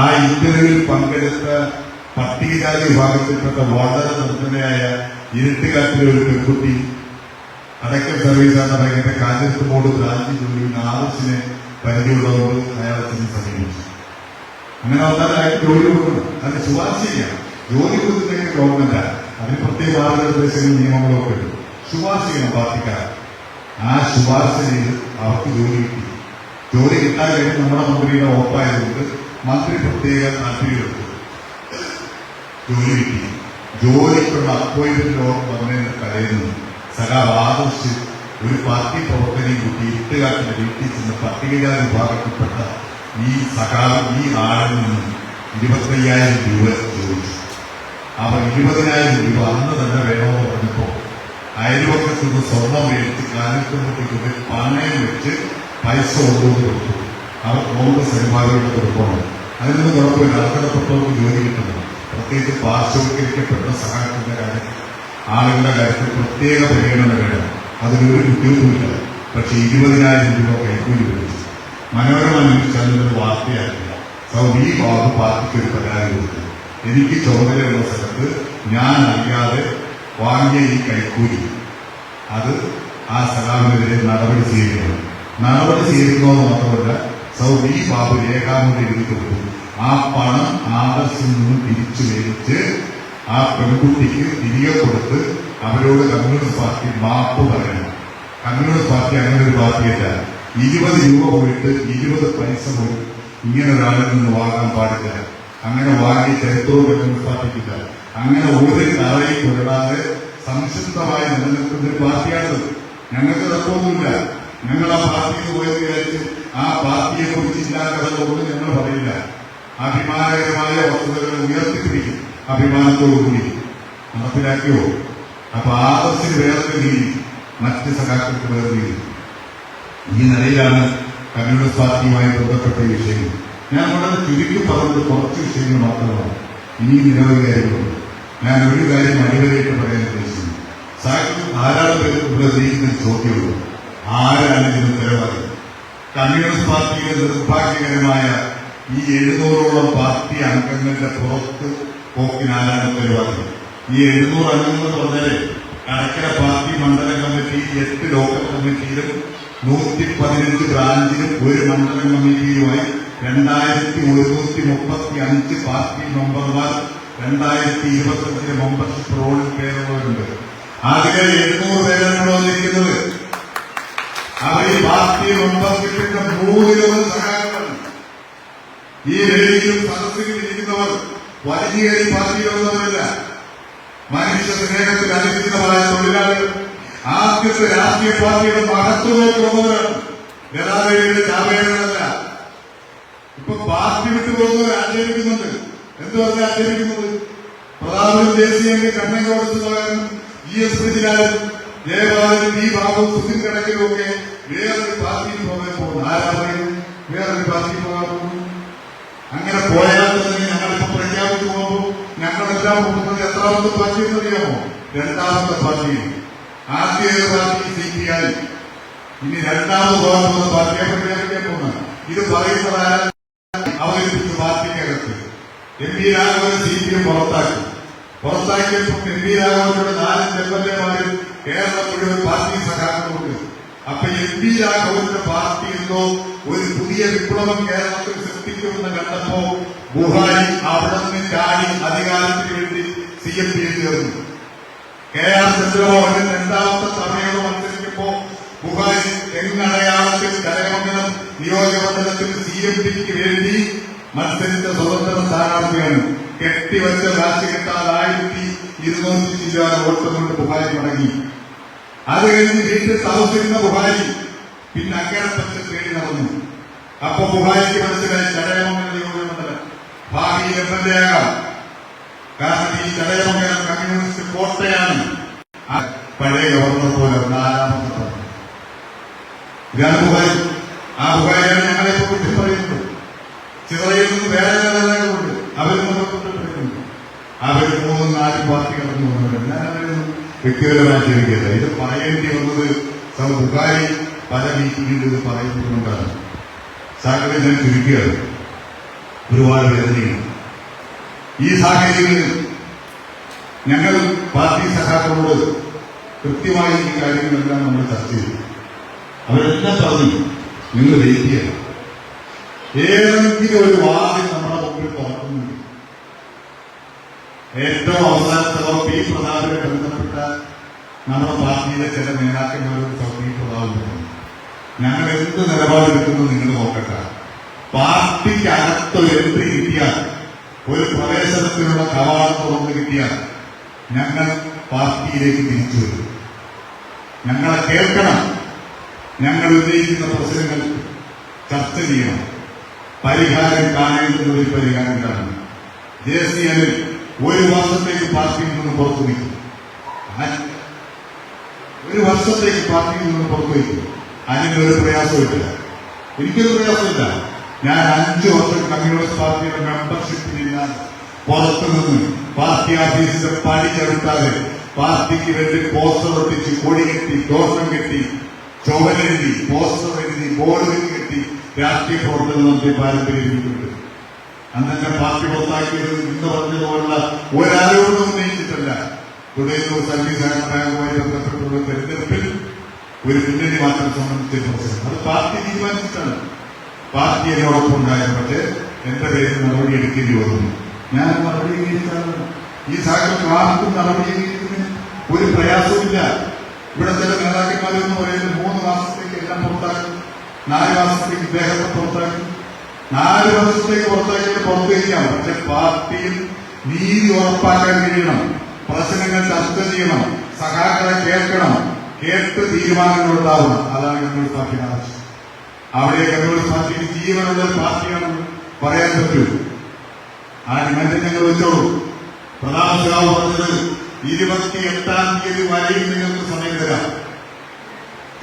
ആ ഇന്റർവ്യൂവിൽ പങ്കെടുത്ത പട്ടികജാതി വിഭാഗത്തിൽപ്പെട്ട വളരെ നിർദ്ധനയായ ഇരുട്ടുകാട്ടിലെ ഒരു പെൺകുട്ടി അടയ്ക്കൽ സർവീസാണ് ഭയങ്കര കാഞ്ഞിരത്തുമോട് ബ്രാഞ്ച് ജോലിയിൽ ആദർശിനെ പരിചയമുള്ളതുകൊണ്ട് അയാളെ ചെന്ന് സമീപിച്ചു. അങ്ങനെ വന്നാൽ അയാൾക്ക് ജോലി കൊടുക്കണം. അതിന് ശുപാർശ ചെയ്യാം. ജോലി കൊടുത്തില്ലെങ്കിൽ ഗവൺമെന്റാണ്. അതിന് പ്രത്യേക മാർഗനിർദ്ദേശങ്ങളും നിയമങ്ങളും ഒക്കെ ഉണ്ട്. ശുപാർശ ചെയ്യണം പാർട്ടിക്കാർ. ആ ശുപാർശ ചെയ്ത് അവർക്ക് ജോലി കിട്ടി. ജോലി കിട്ടാൻ കഴിഞ്ഞ് നമ്മുടെ മന്ത്രിയുടെ ഉറപ്പായതുകൊണ്ട് മന്ത്രി പ്രത്യേക താല്പര്യമെടുത്തു. ജോലി കിട്ടി. ജോലിക്കുള്ള അപ്പോയിന്റ്മെന്റ് ഓർഡർ വന്നതിന് കരയുന്നു. സഖാവ് ആദർശ് ഒരു പാർട്ടി പ്രവർത്തനയും കൂട്ടി ഇട്ടുകാട്ടിന്റെ വീട്ടിൽ ചെന്ന് പട്ടികജാതി വിഭാഗത്തിൽപ്പെട്ട ഈ സഖാവ് ഈ ആളിൽ നിന്ന് 25,000 രൂപ ചോദിച്ചു. അവർ 20,000 രൂപ അന്ന് തന്നെ വേണമെന്ന് പറഞ്ഞപ്പോൾ അയൽവക്കത്ത് നിന്ന് സ്വർണം മേടിച്ച് കാലത്തുമ്പത്തേക്ക് പണയം വെച്ച് പൈസ കൊണ്ടുവന്ന് കൊടുത്തു. അവർ കോൺഗ്രസ് അനുഭാവികളുടെ കുടുംബമാണ്. അതിൽ നിന്ന് കുഴപ്പമില്ല. അർഹതപ്പെട്ടവർക്ക് ജോലി കിട്ടുന്നു. പ്രത്യേകിച്ച് പാർശ്വവൽക്കരിക്കപ്പെട്ട സഹായത്തിന്റെ കാര്യത്തിൽ, ആളുകളുടെ കാര്യത്തിൽ പ്രത്യേക പരിഗണന വേണം. അതിനൊരു ബുദ്ധിമുട്ടുമില്ല. പക്ഷെ 20,000 രൂപ കൈക്കൂലി വിളിച്ചു. മനോരമ ന്യൂസ് ചാനലിൽ വാർത്തയാക്കില്ല. ഈ ബാബു പാർട്ടിക്ക് ഒരു പരാതി കൊടുത്തു. എനിക്ക് ചുമതലയുള്ള സ്ഥലത്ത് ഞാൻ അറിയാതെ വാങ്ങിയ ഈ കൈക്കൂലി അത് ആ സഖാവിനെതിരെ നടപടി സ്വീകരിക്കണം. നടപടി സ്വീകരിക്കുന്നത് മാത്രമല്ല, ഈ ബാബു രേഖാമൂലം എഴുതി കൊടുത്തു. ആ പണം ആദർശിൽ നിന്നും തിരിച്ചു മേടിച്ച് ആ പെൺകുട്ടിക്ക് തിരികെ കൊടുത്ത് അവരോട് കമ്മ്യൂണിസ്റ്റ് പാർട്ടി മാപ്പ് പറയണം. കമ്മ്യൂണിസ്റ്റ് പാർട്ടി അങ്ങനെ ഒരു പാർട്ടിയല്ല. 20 രൂപ പോയിട്ട് 20 പൈസ പോലും ഇങ്ങനെ ഒരാളിൽ നിന്ന് വാങ്ങാൻ പാടില്ല. അങ്ങനെ വാങ്ങിയ ചരിത്രവും കമ്മ്യൂണിസ്റ്റ് പാർട്ടിക്കില്ല. അങ്ങനെ ഒരു തറയിൽ കൊല്ലാതെ സംശുദ്ധമായി നിലനിൽക്കുന്ന ഒരു പാർട്ടിയാണത്. ഞങ്ങൾക്ക് തത്വമൊന്നുമില്ല. ഞങ്ങൾ ആ പാർട്ടിക്ക് പോയെന്ന് വിചാരിച്ച് ആ പാർട്ടിയെ കുറിച്ച് ഇല്ലാത്തതൊന്നും ഞങ്ങൾ പറയില്ല. അഭിമാനകരമായ വസ്തുതകളെ ഉയർത്തിപ്പിടിക്കും. അഭിമാനത്തോടുകൂടി നടപ്പിലാക്കിയോ? അപ്പൊ ആദർശിന് വേറെ രീതി, മറ്റ് സഖാക്കൾക്ക് വേറെ രീതി. ഈ നിലയിലാണ് കമ്മ്യൂണിസ്റ്റ് പാർട്ടിയുമായി ബന്ധപ്പെട്ട വിഷയം. ഞാൻ വളരെ ചുരുക്കി പറഞ്ഞത് കുറച്ച് വിഷയങ്ങൾ മാത്രമാണ്. ഇനി നിരവധി കാര്യങ്ങളുണ്ട്. ഞാൻ ഒരു കാര്യം അടിവരയിട്ട് പറയാൻ ഉദ്ദേശിക്കുന്നു. സാഹിത്യം ധാരാളം പേര് ഇവിടെ ഉന്നയിക്കുന്ന ചോദ്യമുള്ളൂ, ആരാണ് ഇതിന് ഉത്തരവാദി? കമ്മ്യൂണിസ്റ്റ് പാർട്ടിയുടെ നിർഭാഗ്യകരമായ ഈ 700ഓളം പാർട്ടി അംഗങ്ങളുടെ പുറത്ത് പോക്കിനാരാണ് ഉത്തരവാദി? ഈ 700 അംഗങ്ങൾ എന്ന് പറഞ്ഞാല് കടക്കര പാർട്ടി മണ്ഡലം കമ്മിറ്റി 8 ലോക്കൽ കമ്മിറ്റിയിലും 115 ബ്രാഞ്ചിലും ഒരു മണ്ഡലം കമ്മിറ്റിയുമായി 2135 പാർട്ടി മെമ്പർമാർ 2025 മെമ്പർഷിപ്പ് റോളിൽ പേരുള്ളവരുണ്ട്. അതിലെ 700 പേരാണ് വന്നിരിക്കുന്നത്. അവർ ഈ പാർട്ടി മെമ്പർഷിപ്പിന്റെ 3 സഹായമാണ്. ഈ വേദിയിലും സദസ്സിലും ഇരിക്കുന്നവർ വലിയ പാർട്ടിയിലുള്ളവരല്ല, മനുഷ്യ സ്നേഹത്തിൽ അനുസരിതമായ തൊഴിലാളികൾ, ആദ്യത്തെ രാഷ്ട്രീയ പാർട്ടിയുടെ മഹത്വമൊക്കെയുള്ളവരാണ്. ജനാധിപതിയുടെ ചാവേകളല്ല. ഇപ്പൊ പാർട്ടി വിട്ടുപോകുന്നവർ ആചരിക്കുന്നുണ്ട്. എന്ത് പറഞ്ഞാൽ ആചരിക്കുന്നത്? പ്രധാനമന്ത്രി ദേശീയ കണ്ണങ്കോട് GS പൃഥ്വിരാജും ജയപാലനും ഈ ബാബുവും സുധീർ കണക്കിലും ഒക്കെ വേറൊരു പാർട്ടിയിൽ പോകാൻ പോകുന്നു. ആരാ പറയുന്നത്? വേറൊരു പാർട്ടിയിൽ പോകാൻ പോകുന്നു. അങ്ങനെ പോയാൽ തന്നെ ഞങ്ങളിപ്പോ പ്രഖ്യാപിച്ചു പോകുമ്പോൾ ഞങ്ങളെല്ലാം പോകുന്നത് എത്രാമത്തെ പാർട്ടി എന്നറിയാമോ? 2ാമത്തെ പാർട്ടി. ആദ്യ പാർട്ടി CPI, ഇനി 2ാമത് പോകാൻ പോകുന്ന പാർട്ടിയെ പ്രഖ്യാപിക്കാൻ പോകുന്നത്. ഇത് പറയുന്നതായ അവതരിപ്പിച്ച പാർട്ടിക്കകത്ത് MP Raghavan CPM പുറത്താക്കിയപ്പോൾ MP രാഘവനോട് 4 MLA-മാരും Keralam മുഴുവൻ പാർട്ടി സഖാക്കളുണ്ട്. അപ്പൊ MP രാഘവന്റെ പാർട്ടി എന്തോ ഒരു പുതിയ വിപ്ലവം കേരളത്തിൽ സൃഷ്ടിക്കുമെന്ന് കണ്ടപ്പോ ബുഹാരി അവിടെ നിന്ന് ചാടി അധികാരത്തിന് വേണ്ടി CMP ചേർന്നു. KR ചന്ദ്രബാബുവിന്റെ 2ാമത്തെ തവണയോട് മത്സരിക്കുമ്പോ ബുഹാരി തെങ്ങടയാളത്തിൽ കരമംഗലം നിയോജകമണ്ഡലത്തിൽ CMPക്ക് വേണ്ടി മത്സരിച്ച സ്വതന്ത്ര സ്ഥാനാർത്ഥിയാണ്. കെട്ടിവച്ച കാശ് കിട്ടാൻ 1200 വോട്ട് കൊണ്ട് ബുഹാരി മടങ്ങി. അത് കഴിഞ്ഞ് വീട്ടിൽ താമസിക്കുന്ന ബുഹാരി പിന്നെ അക്കരപ്പച്ച തേടി നടന്നു. അപ്പൊ ബുഹാരിക്ക് മനസ്സിലായി ചടയമംഗലം നിയോജകമണ്ഡലം ഭാവിയിൽ MLA ആകാം. കാരണം ഈ ചടയമംഗലം കമ്മ്യൂണിസ്റ്റ് കോട്ടയാണ്. പഴയ ഗവർണർ പോലെ 4ാമത്തെ തവണ ഇതാണ് ബുഹാരി. ആ ബുഹാരിയാണ് ഞങ്ങളെ ഇപ്പൊ കുട്ടി പറയുന്നത്. ചിറയിൽ നിന്ന് വേറെ നേതാക്കളുണ്ട്, അവരും പറയുന്നുണ്ട്. അവർ 3-4 പാർട്ടി കടന്നു പോകുന്നവരുണ്ട്. ഞാൻ അവരൊന്നും വ്യക്തിപരമായി ചോദിക്കില്ല. ഇത് പറയേണ്ടി വന്നത് ബുഹാരി പല മീറ്റിംഗിൽ ഇത് പറയുന്നതുകൊണ്ടാണ്. സാഹചര്യം ഞാൻ ചുരുക്കുകയാണ്. ഒരുപാട് വേദനയാണ് ഈ സാഹചര്യങ്ങളിൽ. ഞങ്ങൾ പാർട്ടി സഖാക്കളോട് കൃത്യമായി ഈ കാര്യങ്ങളെല്ലാം നമ്മൾ ചർച്ച ചെയ്തു. അവരെല്ലാം പറഞ്ഞു, നിങ്ങൾ വെയിറ്റ് ഏതെങ്കിലും ഒരു വാതിൽ നമ്മുടെ മുമ്പിൽ തുറക്കുന്നുണ്ട്. ഏറ്റവും അവസാനത്തെ P പ്രതാപനെ ബന്ധപ്പെട്ട നമ്മുടെ പാർട്ടിയിലെ ചില നേതാക്കന്മാരോട് P പ്രതാപം ഞങ്ങൾ എന്ത് നിലപാടെടുക്കുന്നു നിങ്ങൾ നോക്കട്ടെ. പാർട്ടിക്ക് അകത്തൊരു എൻട്രി കിട്ടിയാൽ, ഒരു പ്രവേശനത്തിനുള്ള കവാടം തുറന്നു കിട്ടിയാൽ ഞങ്ങൾ പാർട്ടിയിലേക്ക് തിരിച്ചു വരും. ഞങ്ങളെ കേൾക്കണം. ഞങ്ങൾ ഉന്നയിക്കുന്ന പ്രശ്നങ്ങൾ ചർച്ച ചെയ്യണം. പരിഹാരം കാണേണ്ടുന്ന ഒരു പരിഹാരം കാണണം. JCL 1 വർഷത്തേക്ക് പാർട്ടിയിൽ നിന്ന് പുറത്തു നിൽക്കും. 1 വർഷത്തേക്ക് പാർട്ടിയിൽ നിന്ന് പുറത്തു വയ്ക്കും. അതിനൊരു പ്രയാസമില്ല. എനിക്കൊരു പ്രയാസമില്ല. ഞാൻ 5 വർഷം കമ്മ്യൂണിസ്റ്റ് പാർട്ടിയുടെ മെമ്പർഷിപ്പിലില്ലാതെ പുറത്തുനിന്ന് പാർട്ടി ഓഫീസിന്റെ പടി ചവിട്ടാതെ പാർട്ടിക്ക് വേണ്ടി പോസ്റ്റർ ഒട്ടിച്ച് കൊടി കെട്ടി തോഷം കെട്ടി ചുവരെഴുതി പോസ്റ്റർ എഴുതി ബോർഡ് കെട്ടി രാഷ്ട്രീയ പ്രവർത്തനം നടത്തിയ പാരമ്പര്യമുണ്ട്. അന്നെ പാർട്ടി പുറത്താക്കിയത് ഇന്ന് പറഞ്ഞതുപോലുള്ള ഒരാരോടും ഉന്നയിച്ചിട്ടല്ല. തുടങ്ങിയ സർവീസ് ബാങ്കുമായി ബന്ധപ്പെട്ടുള്ള തെരഞ്ഞെടുപ്പിൽ ഒരു മുന്നണി മാറ്റം സംബന്ധിച്ച പ്രശ്നം അത് പാർട്ടി തീരുമാനിച്ചിട്ടാണ്. പാർട്ടി എന്നോടൊപ്പം ഉണ്ടായത്. പക്ഷേ എന്റെ പേരിൽ നടപടി എടുക്കേണ്ടി വന്നു. ഞാൻ നടപടി സ്വീകരിച്ചാണ്. ഈ സാഹചര്യം ആർക്കും നടപടി സ്വീകരിക്കുന്നതിന് ഒരു പ്രയാസവുമില്ല. ഇവിടെ ചില നേതാക്കന്മാരെന്ന് പറയുന്നത് 3 മാസത്തേക്ക് എല്ലാം പുറത്താക്കും, 4 മാസത്തേക്ക് ഇദ്ദേഹത്തെ പുറത്താക്കും. 4 വർഷത്തേക്ക് പുറത്താക്കിയിട്ട് പുറത്തു കഴിക്കാം. പക്ഷെ പാർട്ടിയിൽ നീതി ഉറപ്പാക്കാൻ കഴിയണം. പ്രശ്നങ്ങൾ ചർച്ച ചെയ്യണം. സഖാക്കളെ കേൾക്കണം. കേട്ട് തീരുമാനങ്ങൾ ഉണ്ടാവണം. അതാണ് കമ്മ്യൂണിസ്റ്റ് പാർട്ടിയുടെ ആവശ്യം. അവിടെ കമ്മ്യൂണിസ്റ്റ് പാർട്ടിക്ക് ജീവനുള്ള ഒരു പാർട്ടിയാണെന്ന് പറയാൻ പറ്റൂ. ആ ഡിമാൻഡ് ഞങ്ങൾ വെച്ചോളൂ. പ്രധാന സഖാവ് പറഞ്ഞത് 28-ാം തീയതി വരെയും നിങ്ങൾക്ക് സമയം തരാം.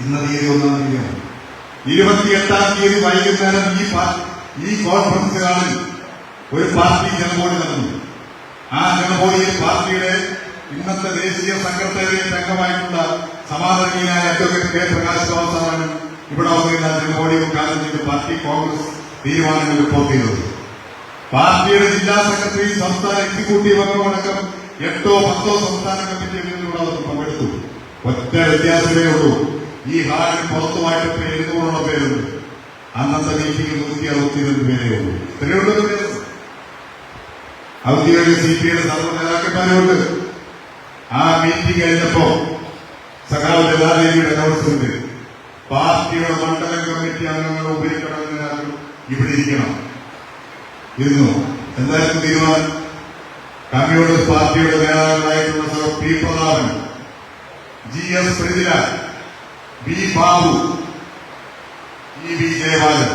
ഇന്ന തീയതി 1-ാം തീയതിയാണ്. 28-ാം തീയതി വൈകുന്നേരം ഈ കോൺഫറൻസ് ഹാളിൽ ഒരു പാർട്ടി ജനബോഡി നടന്നു. ആ ജനബോഡിയിൽ പാർട്ടിയുടെ ഇന്നത്തെ ദേശീയ സെക്രട്ടേറിയറ്റ് അംഗമായിട്ടുള്ള സമാദരണീയനായ അഡ്വക്കേറ്റ് കെ പ്രകാശ് ബാബുസാറാണ് ഇവിടെ വന്നിരുന്ന ജനബോഡി ഉദ്ഘാടനം ചെയ്ത് പാർട്ടി കോൺഗ്രസ് തീരുമാനങ്ങൾ റിപ്പോർട്ട് ചെയ്തത്. പാർട്ടിയുടെ ജില്ലാ സെക്രട്ടറി, സംസ്ഥാന എക്സിക്യൂട്ടീവ് അംഗമടക്കം 8 or 10 സംസ്ഥാന കമ്മിറ്റി അംഗങ്ങളിലൂടെ അവർ പങ്കെടുത്തു. ഒറ്റ വ്യത്യാസമേ ഉള്ളൂ, ഈ ഹാളിന് പുറത്തുമായിട്ട് 700 പേരുണ്ട്. അന്നത്തെ മീറ്റിംഗിൽ 162 പേരേ ഉള്ളൂ. ഇത്രയുള്ള വ്യത്യാസം. ഔദ്യോഗിക CPIയുടെ സർവ്വ നേതാക്കന്മാരുണ്ട്. ആ മീറ്റിംഗ് കഴിഞ്ഞപ്പോ സഖാവ് ലതാദേവിയുടെ അനൗൺസ്മെന്റ്, പാർട്ടിയുടെ മണ്ഡലം കമ്മിറ്റി അംഗങ്ങൾ ഉപയോഗിക്കണം നേതാക്കൾ ഇവിടെ ഇരിക്കണം. ഇരുന്നു. എന്തായിരുന്നു തീരുമാനം? കമ്മ്യൂണിസ്റ്റ് പാർട്ടിയുടെ നേതാക്കളായിട്ടുള്ള sir P Prathapan, GS Prithviraj, B Babu, B Jayapalan,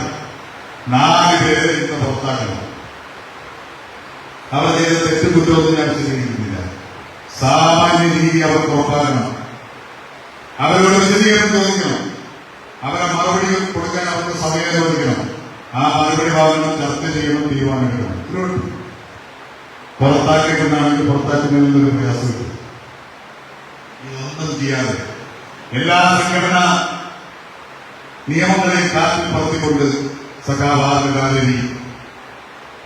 4 പേരെ ഇന്ന് പുറത്താക്കണം. അവർ ചെയ്ത തെറ്റുകുറ്റമൊന്നും ഞാൻ വിശദീകരിക്കുന്നില്ല. സാമാന്യ രീതി അവർക്ക് ഉറപ്പാക്കണം. അവരോട് വിശദീകരണം ചോദിക്കണം. അവരെ മറുപടി കൊടുക്കാൻ അവർക്ക് സമയം ചോദിക്കണം. ആ മറുപടി ഭാഗങ്ങൾ ചർച്ച ചെയ്യണം, തീരുമാനമെടുക്കണം. പുറത്താക്കിയിട്ടുണ്ടാണെങ്കിൽ പുറത്താക്കുന്നതിനൊരു പ്രയാസം കിട്ടും. ഇതൊന്നും ചെയ്യാതെ എല്ലാ സംഘടനാ നിയമങ്ങളെയും കാറ്റിൽ പറത്തിക്കൊണ്ട് സഖാവാദി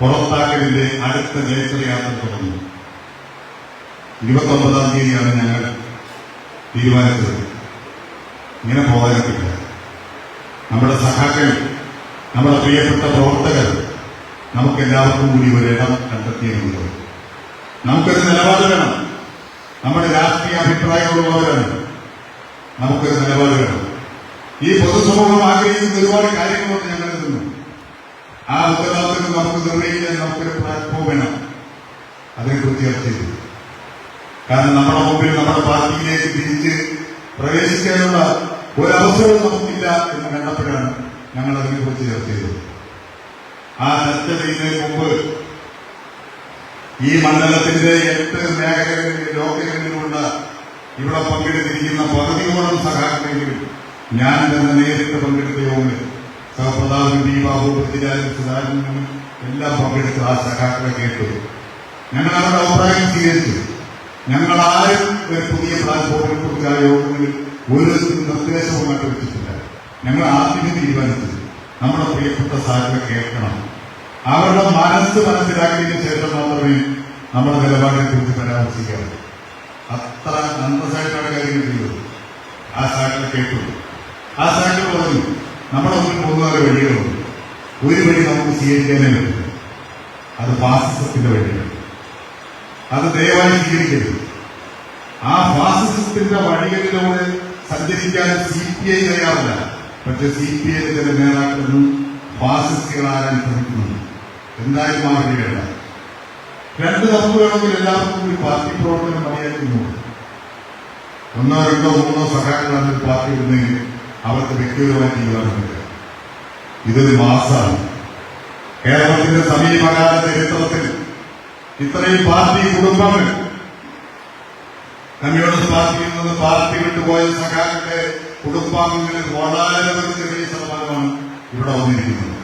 പുറത്താക്കലിന്റെ അടുത്ത ജയത്രയാത്ര തുടങ്ങി. 29-ാം തീയതിയാണ് ഞങ്ങൾ തീരുമാനിച്ചത്. ഇങ്ങനെ പോകാനൊക്കില്ല. നമ്മുടെ സഖാക്കൾ, നമ്മുടെ പ്രിയപ്പെട്ട പ്രവർത്തകർ, നമുക്കെല്ലാവർക്കും കൂടി ഒരിടം കണ്ടെത്തിയെന്നുള്ളത്. നമുക്കൊരു നിലപാട് വേണം. നമ്മുടെ രാഷ്ട്രീയ അഭിപ്രായങ്ങളുള്ളവരാണ്. നമുക്കൊരു നിലപാട് വേണം. ഈ പൊതുസമൂഹം ആഗ്രഹിക്കുന്ന ഒരുപാട് കാര്യങ്ങളുണ്ട് ഞങ്ങളിൽ നിന്നും. ആ ഉത്തരവാദിത്തം നമുക്ക് നിർവഹിക്കാൻ നമുക്കൊരു പ്ലാറ്റ്ഫോം വേണം. അതിനെക്കുറിച്ച് ചർച്ച ചെയ്തു. കാരണം നമ്മുടെ മുമ്പിൽ നമ്മുടെ പാർട്ടിയിലേക്ക് തിരിച്ച് പ്രവേശിക്കാനുള്ള ഒരവസരവും നമുക്കില്ല എന്ന് കണ്ടപ്പോഴാണ് ഞങ്ങൾ അതിനെക്കുറിച്ച് ചർച്ച ചെയ്തത്. ആ ചർച്ച ചെയ്യുന്നതിന് മുമ്പ് ഈ മണ്ഡലത്തിന്റെ 8 മേഖലകളിൽ ലോകങ്ങളിലുള്ള ഇവിടെ പങ്കെടുത്തിരിക്കുന്ന പകുതിയോളം സഖാക്കളെങ്കിലും ഞാൻ തന്നെ നേരിട്ട് പങ്കെടുത്ത യോഗങ്ങളിൽ സഹപ്രധാനം ബി ബാബു, പൃഥ്വിരാജ്, സുധാകരനും എല്ലാം പങ്കെടുത്ത് ആ സഖാക്കളെ കേട്ടു. ഞങ്ങൾ അവരുടെ അഭിപ്രായം സ്വീകരിച്ചു. ഞങ്ങൾ ആരും ഒരു പുതിയ പ്ലാറ്റ്ഫോമിനെ കുറിച്ച് ആ യോഗങ്ങളിൽ ഒരു നിർദ്ദേശവും വെച്ചിട്ടില്ല. ഞങ്ങൾ ആദ്യമേ തീരുമാനിച്ചത് നമ്മുടെ പ്രിയപ്പെട്ട സാഹിബെ കേൾക്കണം. അവരുടെ മനസ്സിലാക്കിയതിനു ശേഷം മാത്രമേ നമ്മുടെ നിലപാടിനെ കുറിച്ച് പരാമർശിക്കാവൂ. അത്ര അന്തസ്സായിട്ടാണ് കാര്യങ്ങൾ ചെയ്തത്. ആ സാഹിബെ കേട്ടു. ആ സാഹിബ് പറഞ്ഞു, നമ്മുടെ മുന്നിൽ പോകുന്ന വഴികളുണ്ട്. ഒരു വഴി നമുക്ക് സ്വീകരിക്കാനേ പറ്റില്ല. അത് ഫാസിസത്തിന്റെ വഴിയാണ്. അത് ദയവായി സ്വീകരിക്കരുത്. ആ ഫാസിസത്തിന്റെ വഴികളിലൂടെ സഞ്ചരിക്കാൻ CPI തയ്യാറില്ല. പക്ഷെ CPI ചില നേതാക്കളും ഫാസിസ്റ്റുകളാകാൻ ശ്രമിക്കുന്നുണ്ട്. എന്തായാലും ആ വഴിയല്ല. 2 നമുക്ക് വേണമെങ്കിൽ എല്ലാവർക്കും ഒരു പാർട്ടി പ്രവർത്തനം മതിയാക്കുന്നു. 1, 2, 3 സഖാക്കളാണ് ഒരു പാർട്ടി ഇടുന്നെങ്കിൽ അവർക്ക് വ്യക്തിപരമായി തീരുമാനമില്ല. ഇതൊരു മാസമാണ്. കേരളത്തിന്റെ സമീപകാല ചരിത്രത്തിൽ ഇത്രയും പാർട്ടി കുടുംബങ്ങൾ, കമ്മ്യൂണിസ്റ്റ് പാർട്ടിയിൽ നിന്ന് പാർട്ടി വിട്ടുപോയ സഖാക്കളുടെ കുടുംബാംഗങ്ങളിൽ വളരെ ചെറിയ ശതമാനമാണ് ഇവിടെ വന്നിരിക്കുന്നത്.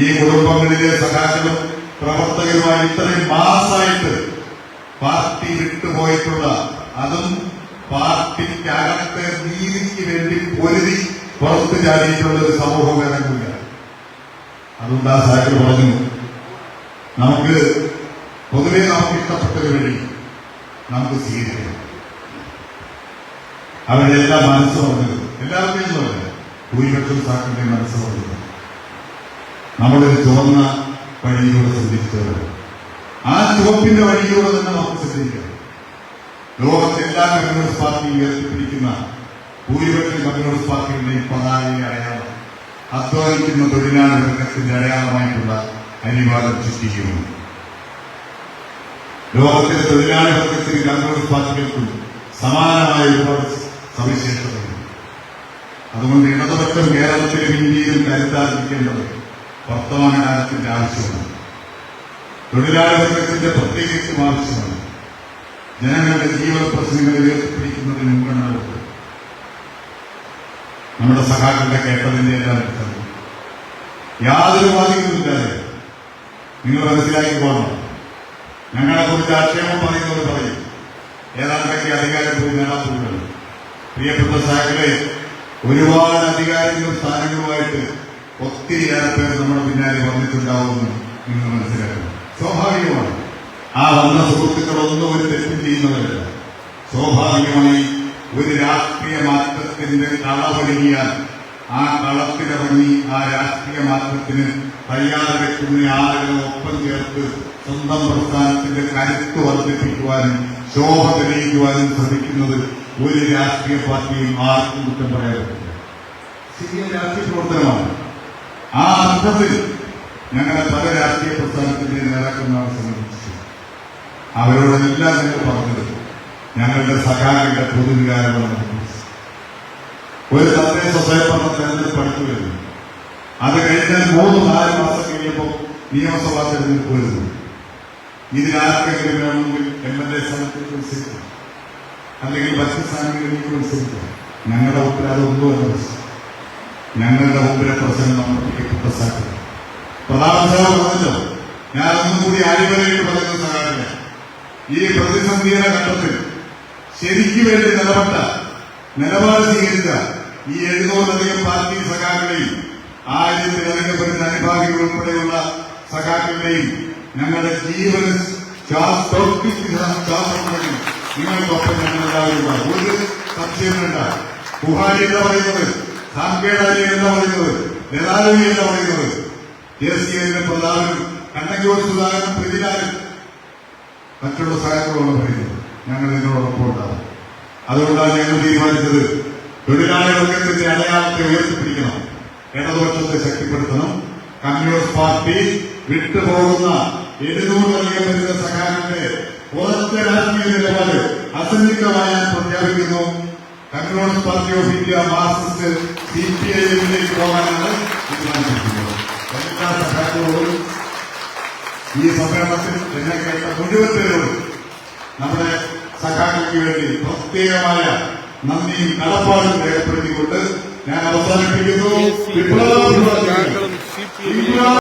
ഈ കുടുംബങ്ങളിലെ സഖാക്കളും പ്രവർത്തകരുമായി ഇത്രയും മാസമായിട്ട് പാർട്ടി വിട്ടുപോയിട്ടുള്ള, അതും പാർട്ടിക്കകത്തെ നീതിക്ക് വേണ്ടി പൊരുതി പുറത്തു ചാടിയിട്ടുള്ള ഒരു സമൂഹം വേണമെന്നില്ല. അതുകൊണ്ട് ആ സാഹിബ് പറഞ്ഞു, നമുക്ക് പൊതുവെ നമുക്ക് ഇഷ്ടപ്പെട്ടൊരു വഴി നമുക്ക് സ്വീകരിക്കണം. അവരുടെ എല്ലാ മനസ്സ് പറഞ്ഞത്, എല്ലാവർക്കും പറഞ്ഞത്, ഭൂരിപക്ഷം സാഹിബിന്റെ മനസ്സ് പറഞ്ഞത് നമ്മളൊരു ചുവന്ന വഴിയിലൂടെ സഞ്ചരിച്ചവരാണ്. ആ ചുവപ്പിന്റെ വഴിയിലൂടെ തന്നെ നമുക്ക് സഞ്ചരിക്കാം. ലോകത്തെ എല്ലാ കമ്മ്യൂണിസ്റ്റ് പാർട്ടിയും ഉയർത്തിപ്പിടിക്കുന്ന ഭൂരിപക്ഷം കമ്മ്യൂണിസ്റ്റ് പാർട്ടികളുടെയും പതാകയുടെ അടയാളം അധ്വാനിക്കുന്ന തൊഴിലാളി വർഗത്തിന്റെ അടയാളമായിട്ടുള്ള അരിവാദം സൃഷ്ടിക്കുന്നു. ലോകത്തിലെ തൊഴിലാളി വർഗത്തിന് കമ്മ്യൂണിസ്റ്റ് പാർട്ടികൾക്കും സമാനമായ ഒരുപാട് സവിശേഷതകളുണ്ട്. അതുകൊണ്ട് ഇടതുപക്ഷം കേരളത്തിലും ഇന്ത്യയിലും കരുത്താർജിക്കേണ്ടത് വർത്തമാനകാലത്തിന്റെ ആവശ്യമാണ്. തൊഴിലാളി വർഗത്തിന്റെ പ്രത്യേകിച്ചും ആവശ്യമാണ്. ജനങ്ങളുടെ ജീവന പ്രശ്നങ്ങൾ ഉയർത്തിപ്പിടിക്കുന്നതിന് മുൻഗണന കൊടുക്കും. നമ്മുടെ സഖാക്കളുടെ കേട്ടതിന്റെ എല്ലാം യാതൊരു ബാധ്യതയുമില്ലാതെ നിങ്ങൾ മനസ്സിലാക്കി പോകണം. ഞങ്ങളെ കുറിച്ച് ആക്ഷേപം പറയുന്നത് പറയും, ഏതാണ്ടൊക്കെ അധികാരം പോയി നേടാൻ പോകുന്നത്. പ്രിയപ്പെട്ട സാഹിബെ, ഒരുപാട് അധികാരങ്ങളും സ്ഥാനങ്ങളുമായിട്ട് ഒത്തിരിയേറെ പേർ നമ്മുടെ പിന്നാലെ വന്നിട്ടുണ്ടാവുമെന്ന് നിങ്ങൾ മനസ്സിലാക്കണം. സ്വാഭാവികമാണ്. ആ വന്ന സുഹൃത്തുക്കളൊന്നും ഒരു തെറ്റും ചെയ്യുന്നവരല്ല. സ്വാഭാവികമായി ഒരു രാഷ്ട്രീയ മാറ്റത്തിന്റെ കളമൊരുങ്ങിയാൽ ആ കളത്തിലിറങ്ങി ആ രാഷ്ട്രീയ മാറ്റത്തിന് തയ്യാറെടുക്കുന്ന ആളുകളെ ഒപ്പം ചേർത്ത് സ്വന്തം പ്രസ്ഥാനത്തിന്റെ കരുത്ത് വർദ്ധിപ്പിക്കുവാനും ശോഭ തെളിയിക്കുവാനും ശ്രമിക്കുന്നത് ഒരു രാഷ്ട്രീയ പാർട്ടിയും ആർക്കും കുറ്റം പറയാൻ പറ്റില്ല. ശരിയ രാഷ്ട്രീയ പ്രവർത്തനമാണ്. ആ അർത്ഥത്തിൽ ഞങ്ങളെ പല രാഷ്ട്രീയ പ്രസ്ഥാനത്തിന്റെ നേതാക്കന്മാരെ സംബന്ധിച്ചു അവരോടെല്ലാം ഞങ്ങൾ പറഞ്ഞത് ഞങ്ങളുടെ സഖാക്കളുടെ പൊതുവികാരമാണ്. ഒരു തദ്ദേശ സ്വയംഭരണ തെരഞ്ഞെടുപ്പ് അടുത്തു വരുന്നു. അത് കഴിഞ്ഞാൽ 3-4 മാസം കഴിയുമ്പോൾ നിയമസഭാ തെരഞ്ഞെടുപ്പ് വരുന്നു. ഇതിലാർക്കെങ്കിലും വേണമെങ്കിൽ MLA സ്ഥാനത്തേക്ക് മത്സരിക്കാം, അല്ലെങ്കിൽ മറ്റ് സ്ഥാനങ്ങളിലേക്ക് മത്സരിക്കാം. ഞങ്ങളുടെ മുമ്പിൽ അതൊന്നുമല്ല. ഞങ്ങളുടെ മുമ്പിലെ പ്രശ്നം നമ്മുടെ പ്രിയപ്പെട്ട സാധ്യത പ്രധാനമന്ത്രി പറഞ്ഞല്ലോ. ഞാൻ ഒന്നും കൂടി അടിവരയിട്ട് പറയുന്ന സഹായില്ല. ഈ പ്രതിസന്ധിയുടെ ഘട്ടത്തിൽ ശരിക്കു വേണ്ടി നിലപാട് സ്വീകരിച്ച ഈ 700-ലധികം പാർട്ടി സഖാക്കളെയും 1000-ലധികം വരുന്ന അനുഭാവികൾ ഉൾപ്പെടെയുള്ള സഖാക്കളുടെയും ഞങ്ങളുടെ ജീവന ശ്വാസം നിങ്ങൾക്കൊപ്പം ഞങ്ങളെല്ലാവരും ഒരു സംശയം വേണ്ട. കുഹാരി എന്താ പറയുന്നത്, സാംകേടാലി എന്താ പറയുന്നത്, ലതാലി എന്താ പറയുന്നത്, ദേശീയ പ്രധാനം കണ്ണങ്കോട് സുധാകരൻ പ്രതിലാലും മറ്റുള്ള സഹായങ്ങളോട് പറയുന്നത് ഞങ്ങൾ ഇതിനോടൊപ്പം ഉണ്ടാകും. അതുകൊണ്ടാണ് ഞങ്ങൾ തീരുമാനിച്ചത് തൊഴിലാളി വർഗത്തിന്റെ അടയാളത്തെ ഉയർത്തിപ്പിടിക്കണം, ഇടതുപക്ഷത്തെ ശക്തിപ്പെടുത്തണം. കമ്മ്യൂണിസ്റ്റ് പാർട്ടി വിട്ടുപോകുന്ന 700-ലധികം വരുന്ന സഖാക്കളുടെ ഉറച്ച രാഷ്ട്രീയ നിലപാട് അസന്നിഗ്ധമായി ഞാൻ പ്രഖ്യാപിക്കുന്നു. Communist party of India Marxist CPIM-ലേക്ക് പോകാനാണ് തീരുമാനിച്ചിരിക്കുന്നത്. എല്ലാ സഖാക്കളോടും ഈ സമ്മേളനത്തിൽ എന്നെ കേട്ട മുഴുവൻ പേരോടും നമ്മുടെ സഖാക്കൾക്ക് വേണ്ടി പ്രത്യേകമായ നന്ദിയും കടപ്പാടും രേഖപ്പെടുത്തിക്കൊണ്ട് ഞാൻ അവസാനിപ്പിക്കുന്നു. വിപ്ലവ